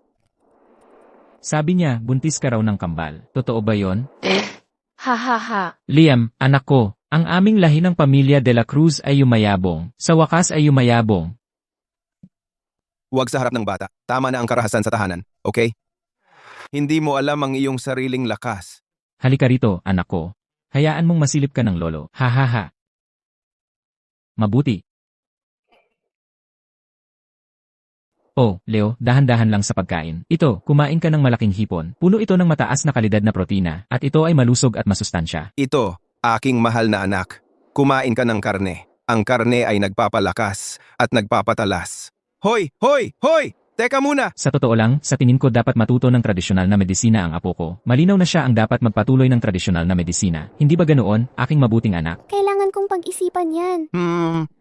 Sabi niya, buntis ka raw ng kambal. Totoo ba yon? Ha ha ha. Liam, anak ko, ang aming lahi ng pamilya de la Cruz ay yumayabong. Sa wakas ay yumayabong. Huwag sa harap ng bata. Tama na ang karahasan sa tahanan, okay? Hindi mo alam ang iyong sariling lakas. Halika rito, anak ko. Hayaan mong masilip ka ng lolo. Ha ha ha. Mabuti. Oh, Leo, dahan-dahan lang sa pagkain. Ito, kumain ka ng malaking hipon. Puno ito ng mataas na kalidad na protina, at ito ay malusog at masustansya. Ito, aking mahal na anak. Kumain ka ng karne. Ang karne ay nagpapalakas at nagpapatalas. Hoy! Hoy! Hoy! Teka muna! Sa totoo lang, sa tingin ko dapat matuto ng tradisyonal na medisina ang apo ko. Malinaw na siya ang dapat magpatuloy ng tradisyonal na medisina. Hindi ba ganoon, aking mabuting anak? Kailangan kong pag-isipan yan.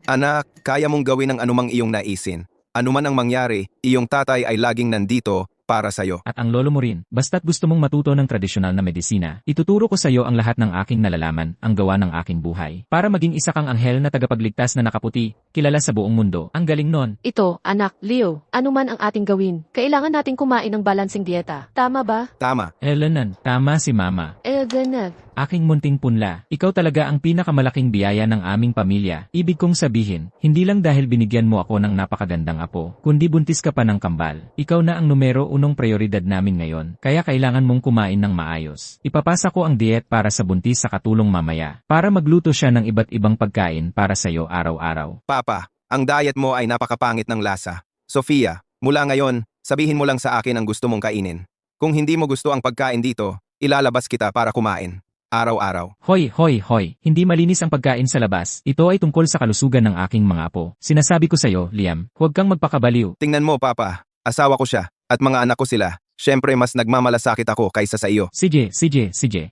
Anak, kaya mong gawin ang anumang iyong naisin. Anuman ang mangyari, iyong tatay ay laging nandito para sa'yo. At ang lolo mo rin, basta't gusto mong matuto ng tradisyonal na medisina, ituturo ko sa iyo ang lahat ng aking nalalaman, ang gawa ng aking buhay. Para maging isa kang anghel na tagapagligtas na nakaputi, kilala sa buong mundo. Ang galing nun. Ito, anak, Leo, ano man ang ating gawin, kailangan nating kumain ng balansing dieta. Tama ba? Tama. Elenan, tama si mama. Ganag. Aking munting punla, ikaw talaga ang pinakamalaking biyaya ng aming pamilya. Ibig kong sabihin, hindi lang dahil binigyan mo ako ng napakagandang apo, kundi buntis ka pa ng kambal. Ikaw na ang numero unong prioridad namin ngayon, kaya kailangan mong kumain ng maayos. Ipapasa ko ang diet para sa buntis sa katulong mamaya, para magluto siya ng iba't ibang pagkain para sa iyo araw-araw. Papa, ang diet mo ay napakapangit ng lasa. Sofia, mula ngayon, sabihin mo lang sa akin ang gusto mong kainin. Kung hindi mo gusto ang pagkain dito, ilalabas kita para kumain. Araw-araw. Hoy, hoy, hoy, hindi malinis ang pagkain sa labas. Ito ay tungkol sa kalusugan ng aking mga apo. Sinasabi ko sa iyo, Liam, huwag kang magpakabaliw. Tingnan mo, Papa. Asawa ko siya, at mga anak ko sila. Siyempre mas nagmamalasakit ako kaysa sa iyo. Sige,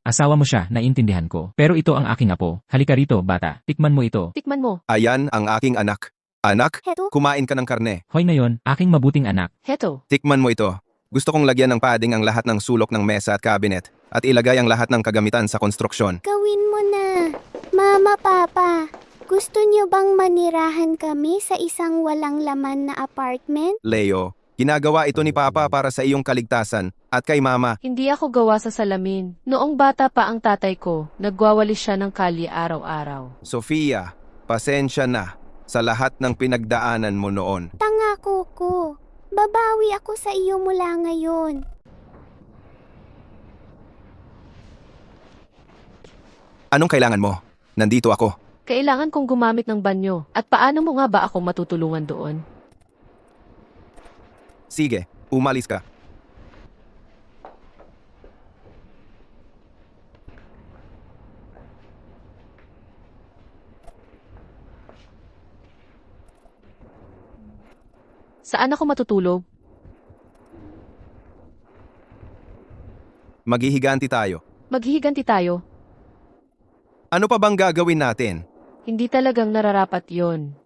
asawa mo siya, naiintindihan ko. Pero ito ang aking apo. Halika rito, bata. Tikman mo ito. Tikman mo. Ayan ang aking anak. Anak, Heto, kumain ka ng karne. Hoy ngayon, aking mabuting anak. Heto. Tikman mo ito. Gusto kong lagyan ng padding ang lahat ng sulok ng mesa at cabinet. at ilagay ang lahat ng kagamitan sa konstruksyon. Gawin mo na. Mama, Papa, gusto niyo bang manirahan kami sa isang walang laman na apartment? Leo, ginagawa ito ni Papa para sa iyong kaligtasan at kay Mama. Hindi ako gawa sa salamin. Noong bata pa ang tatay ko, nagwawalis siya ng kalye araw-araw. Sofia, pasensya na sa lahat ng pinagdaanan mo noon. Tanga, Coco. Babawi ako sa iyo mula ngayon. Anong kailangan mo? Nandito ako. Kailangan kong gumamit ng banyo. At paano mo nga ba ako matutulungan doon? Sige, umalis ka. Saan ako matutulog? Maghihiganti tayo. Maghihiganti tayo. Ano pa bang gagawin natin? Hindi talagang nararapat yon.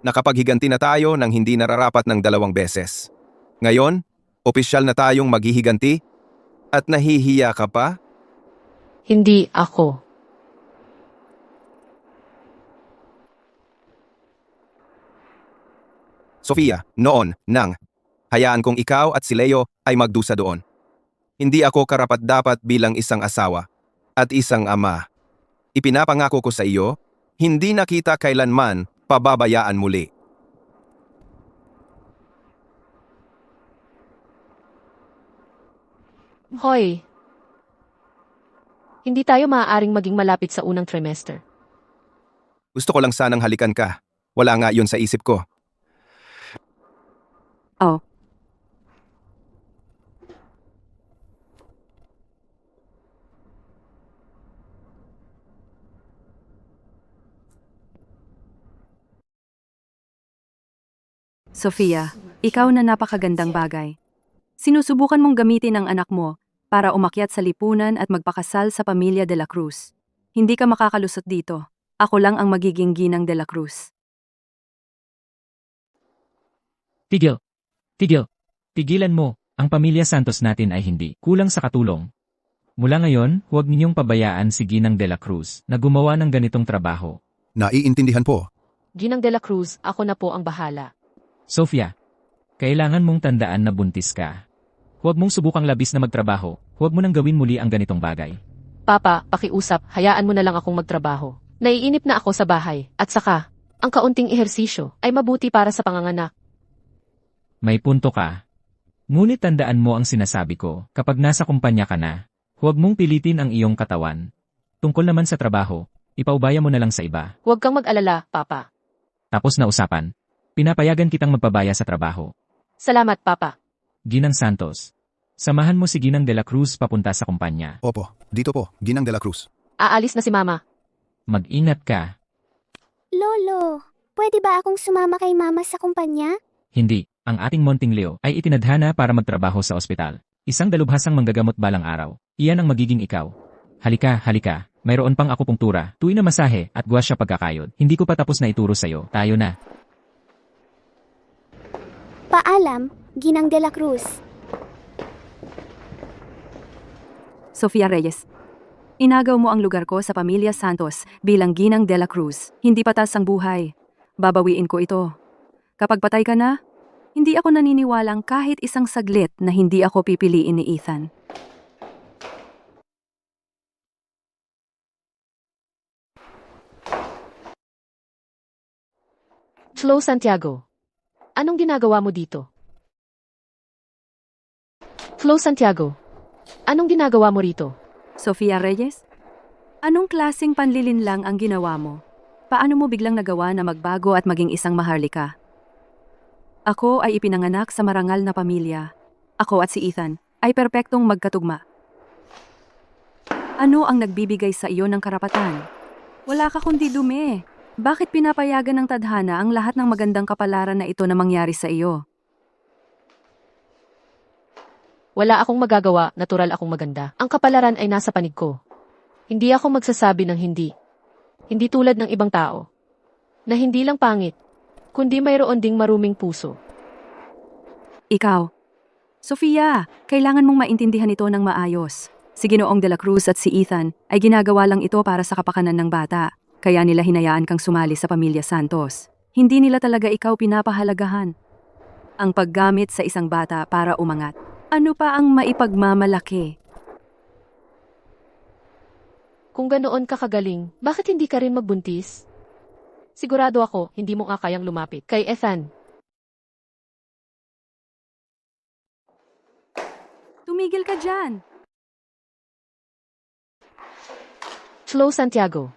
Nakapaghiganti na tayo ng hindi nararapat ng 2 beses. Ngayon, opisyal na tayong maghihiganti? At nahihiya ka pa? Hindi ako. Sofia, noon, hayaan kong ikaw at si Leo ay magdusa doon. Hindi ako karapat-dapat bilang isang asawa at isang ama. Ipinapangako ko sa iyo, hindi na kita kailanman pababayaan muli. Hoy! Hindi tayo maaaring maging malapit sa unang trimester. Gusto ko lang sanang halikan ka. Wala nga yun sa isip ko. Oh. Sofia, ikaw na napakagandang bagay. Sinusubukan mong gamitin ang anak mo para umakyat sa lipunan at magpakasal sa pamilya de la Cruz. Hindi ka makakalusot dito. Ako lang ang magiging ginang de la Cruz. Tigil. Tigil. Tigilan mo. Ang pamilya Santos natin ay hindi kulang sa katulong. Mula ngayon, huwag ninyong pabayaan si Ginang de la Cruz na gumawa ng ganitong trabaho. Naiintindihan po. Ginang de la Cruz, ako na po ang bahala. Sofia, kailangan mong tandaan na buntis ka. Huwag mong subukang labis na magtrabaho. Huwag mo nang gawin muli ang ganitong bagay. Papa, pakiusap, hayaan mo na lang akong magtrabaho. Naiinip na ako sa bahay. At saka, ang kaunting ehersisyo ay mabuti para sa panganganak. May punto ka. Ngunit tandaan mo ang sinasabi ko, kapag nasa kumpanya ka na, huwag mong pilitin ang iyong katawan. Tungkol naman sa trabaho, ipaubaya mo na lang sa iba. Huwag kang mag-alala, Papa. Tapos na usapan. Pinapayagan kitang magpabaya sa trabaho. Salamat, Papa. Ginang Santos. Samahan mo si Ginang de la Cruz papunta sa kumpanya. Opo, dito po, Ginang de la Cruz. Aalis na si Mama. Mag-ingat ka. Lolo, pwede ba akong sumama kay Mama sa kumpanya? Hindi, ang ating Monting Leo ay itinadhana para magtrabaho sa ospital. Isang dalubhasang manggagamot balang araw. Iyan ang magiging ikaw. Halika, halika. Mayroon pang akupunktura, tuwi na masahe at gwasya pagkakayod. Hindi ko pa tapos na ituro sa'yo. Tayo na. Paalam, Ginang de la Cruz. Sofia Reyes. Inagaw mo ang lugar ko sa pamilya Santos bilang Ginang de la Cruz. Hindi patas ang buhay. Babawiin ko ito. Kapag patay ka na, hindi ako naniniwalang kahit isang saglit na hindi ako pipiliin ni Ethan. Flo Santiago. Anong ginagawa mo dito? Flo Santiago. Anong ginagawa mo rito? Sofia Reyes? Anong klaseng panlilin lang ang ginawa mo? Paano mo biglang nagawa na magbago at maging isang maharlika? Ako ay ipinanganak sa marangal na pamilya. Ako at si Ethan ay perpektong magkatugma. Ano ang nagbibigay sa iyo ng karapatan? Wala ka kundi dumi. Bakit pinapayagan ng tadhana ang lahat ng magandang kapalaran na ito na mangyari sa iyo? Wala akong magagawa, natural akong maganda. Ang kapalaran ay nasa panig ko. Hindi ako magsasabi ng hindi. Hindi tulad ng ibang tao. Na hindi lang pangit, kundi mayroon ding maruming puso. Ikaw. Sofia, kailangan mong maintindihan ito ng maayos. Si Ginoong de la Cruz at si Ethan ay ginagawa lang ito para sa kapakanan ng bata, kaya nila hinayaan kang sumali sa pamilya Santos. Hindi nila talaga ikaw pinapahalagahan. Ang paggamit sa isang bata para umangat. Ano pa ang maipagmamalaki? Kung ganoon ka kagaling, bakit hindi ka rin magbuntis? Sigurado ako, hindi mo nga kayang lumapit kay Ethan. Tumigil ka dyan! Flo Santiago.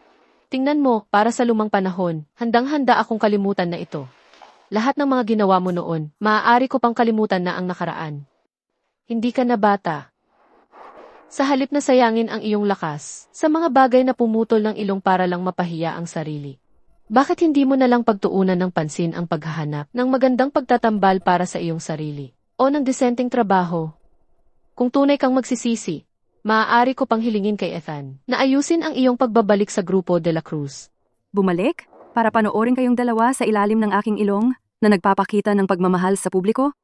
Tingnan mo, para sa lumang panahon, handang-handa akong kalimutan na ito. Lahat ng mga ginawa mo noon, maaari ko pang kalimutan na ang nakaraan. Hindi ka na bata. Sa halip na sayangin ang iyong lakas, sa mga bagay na pumutol ng ilong para lang mapahiya ang sarili. Bakit hindi mo na lang pagtuunan ng pansin ang paghahanap ng magandang pagtatambal para sa iyong sarili? O ng disenteng trabaho? Kung tunay kang magsisisi, maaari ko pang hilingin kay Ethan na ayusin ang iyong pagbabalik sa grupo de la Cruz. Bumalik? Para panoorin kayong dalawa sa ilalim ng aking ilong na nagpapakita ng pagmamahal sa publiko?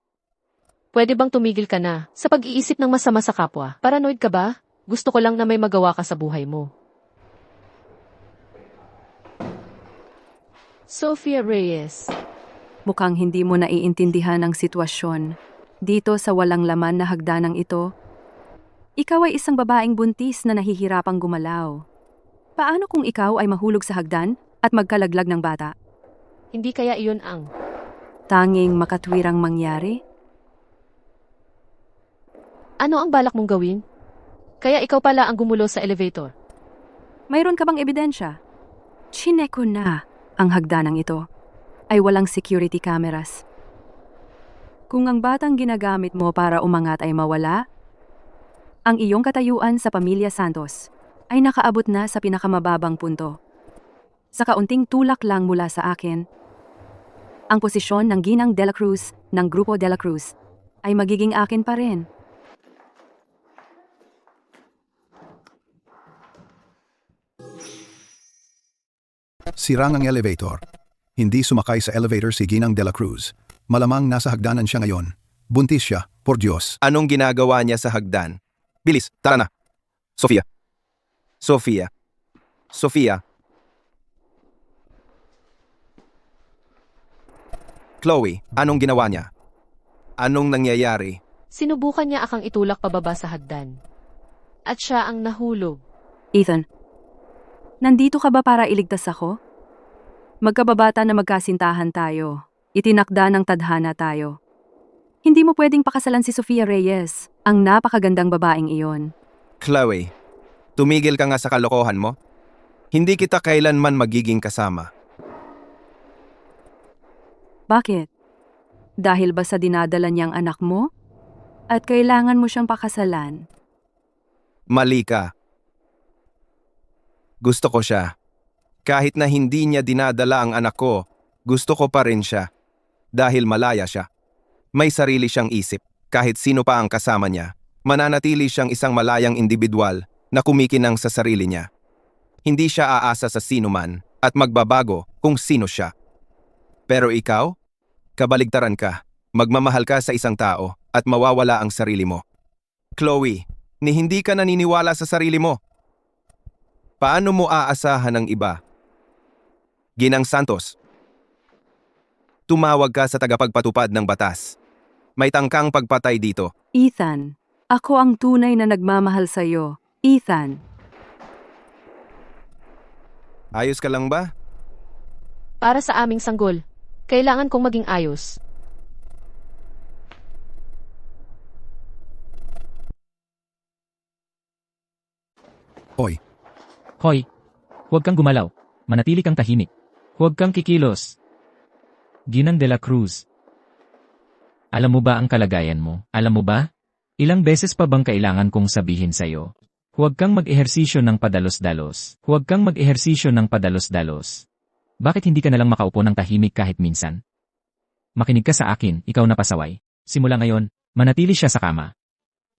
Pwede bang tumigil ka na sa pag-iisip ng masama sa kapwa? Paranoid ka ba? Gusto ko lang na may magawa ka sa buhay mo. Sophia Reyes. Mukhang hindi mo naiintindihan ang sitwasyon. Dito sa walang laman na hagdanang ito, ikaw ay isang babaeng buntis na nahihirapang gumalaw. Paano kung ikaw ay mahulog sa hagdan at magkalaglag ng bata? Hindi kaya iyon ang Tanging makatwirang mangyari? ano ang balak mong gawin? Kaya ikaw pala ang gumulo sa elevator. Mayroon ka bang ebidensya? Chineko na ang hagdanang ito ay walang security cameras. Kung ang batang ginagamit mo para umangat ay mawala, ang iyong katayuan sa Pamilya Santos ay nakaabot na sa pinakamababang punto. Sa kaunting tulak lang mula sa akin, ang posisyon ng Ginang de la Cruz ng Grupo de la Cruz ay magiging akin pa rin. Sirang ang elevator. Hindi sumakay sa elevator si Ginang de la Cruz. Malamang nasa hagdanan siya ngayon. Buntis siya, por Diyos. Anong ginagawa niya sa hagdan? Bilis, tara na. Sofia. Sofia. Sofia. Chloe, anong ginawa niya? Anong nangyayari? Sinubukan niya akang itulak pababa sa hagdan. At siya ang nahulog. Ethan, nandito ka ba para iligtas ako? Magkababata na magkasintahan tayo. Itinakda ng tadhana tayo. Hindi mo pwedeng pakasalan si Sophia Reyes, ang napakagandang babaeng iyon. Chloe, tumigil ka nga sa kalokohan mo. Hindi kita kailanman magiging kasama. Bakit? Dahil ba sa dinadala niyang anak mo? At kailangan mo siyang pakasalan? Mali ka. Gusto ko siya. Kahit na hindi niya dinadala ang anak ko, gusto ko pa rin siya. Dahil malaya siya. May sarili siyang isip. Kahit sino pa ang kasama niya, mananatili siyang isang malayang individual na kumikinang sa sarili niya. Hindi siya aasa sa sino man at magbabago kung sino siya. Pero ikaw, kabaligtaran ka. Magmamahal ka sa isang tao at mawawala ang sarili mo. Chloe, ni hindi ka naniniwala sa sarili mo. Paano mo aasahan ng iba? Ginang Santos, tumawag ka sa tagapagpatupad ng batas. May tangkang pagpatay dito. Ethan, ako ang tunay na nagmamahal sa iyo. Ethan. Ayos ka lang ba? Para sa aming sanggol, kailangan kong maging ayos. Hoy, Hoy, huwag kang gumalaw. Manatili kang tahimik. Huwag kang kikilos. Ginang de la Cruz. Alam mo ba ang kalagayan mo? Alam mo ba? Ilang beses pa bang kailangan kong sabihin sa'yo? Huwag kang mag-ehersisyo ng padalos-dalos. Huwag kang mag-ehersisyo ng padalos-dalos. Bakit hindi ka nalang makaupo ng tahimik kahit minsan? Makinig ka sa akin, ikaw na pasaway. Simula ngayon, manatili siya sa kama.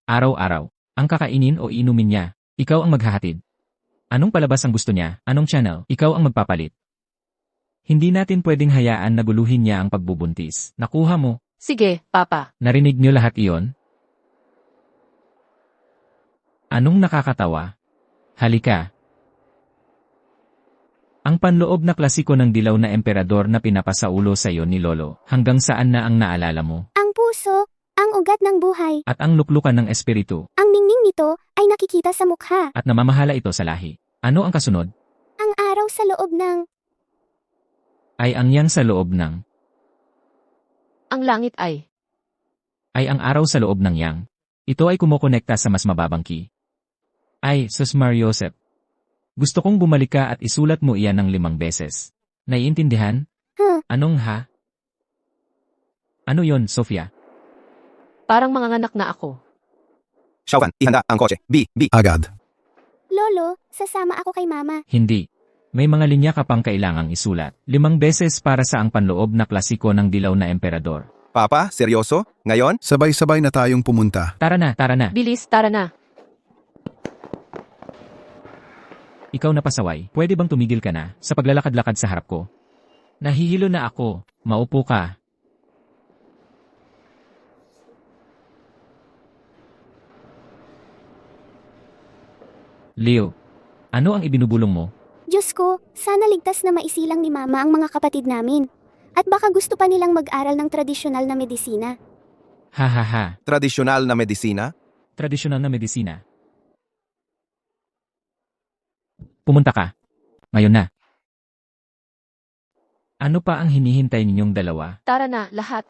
Araw-araw, ang kakainin o inumin niya, ikaw ang maghahatid. Anong palabas ang gusto niya? Anong channel? Ikaw ang magpapalit. Hindi natin pwedeng hayaan na guluhin niya ang pagbubuntis. Nakuha mo. Sige, Papa. Narinig niyo lahat iyon? Anong nakakatawa? Halika. Ang panloob na klasiko ng dilaw na emperador na pinapasaulo sa iyo ni Lolo, hanggang saan na ang naalala mo? Ang puso, ang ugat ng buhay, At ang luklukan ng espiritu, ang ningning nito ay nakikita sa mukha. at namamahala ito sa lahi. Ano ang kasunod? Ang araw sa loob ng Ay ang yang sa loob ng, Ang langit ay. ang araw sa loob ng yang. Ito ay kumokonekta sa mas mababang key. Ay, sus Mariosep. Gusto kong bumalik ka at isulat mo iyan ng 5 beses. Naiintindihan? Huh. Anong ha? Ano yon, Sofia? Parang manganganak na ako. Xiaohan, ihanda ang kotse. B. Agad. Lolo, sasama ako kay Mama. Hindi. May mga linya ka pang kailangang isulat. 5 beses para sa ang panloob na klasiko ng dilaw na emperador. Papa, seryoso? Ngayon? Sabay-sabay na tayong pumunta. Tara na, tara na. Bilis, tara na. Ikaw na pasaway, pwede bang tumigil ka na sa paglalakad-lakad sa harap ko? Nahihilo na ako. Maupo ka. Leo, ano ang ibinubulong mo? Diyos ko, sana ligtas na maisilang ni Mama ang mga kapatid namin. At baka gusto pa nilang mag-aral ng tradisyonal na medisina. Ha ha ha. Tradisyonal na medisina? Tradisyonal na medisina. Pumunta ka. Ngayon na. Ano pa ang hinihintay ninyong dalawa? Tara na, lahat.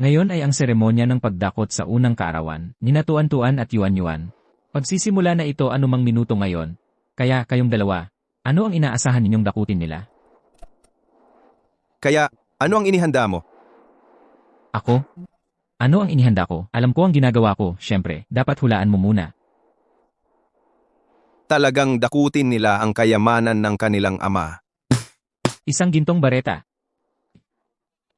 Ngayon ay ang seremonya ng pagdakot sa unang kaarawan, ni Natuan-tuan at Yuan-Yuan. Pagsisimula na ito anumang minuto ngayon. Kaya kayong dalawa, ano ang inaasahan ninyong dakutin nila? Kaya, ano ang inihanda mo? Ako? Ano ang inihanda ko? Alam ko ang ginagawa ko, syempre, dapat hulaan mo muna. Talagang dakutin nila ang kayamanan ng kanilang ama. Isang gintong bareta.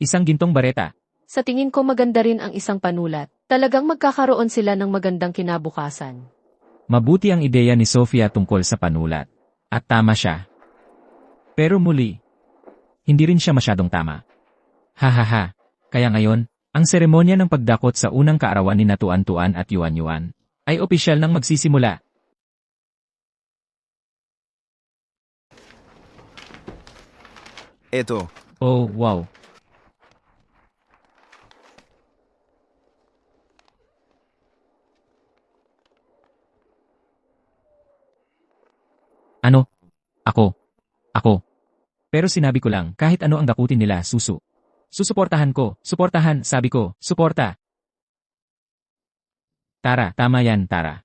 Isang gintong bareta. Sa tingin ko maganda rin ang isang panulat. Talagang magkakaroon sila ng magandang kinabukasan. Mabuti ang ideya ni Sofia tungkol sa panulat. At tama siya. Pero muli, hindi rin siya masyadong tama. Ha. Kaya ngayon, ang seremonya ng pagdakot sa unang kaarawan ni Natuan-tuan at Yuan-Yuan ay opisyal nang magsisimula. Eto, Oh, wow. Ano? Ako. Pero sinabi ko lang, kahit ano ang dakutin nila, susuportahan ko, suportahan, sabi ko, suporta. Tara, tama yan, Tara.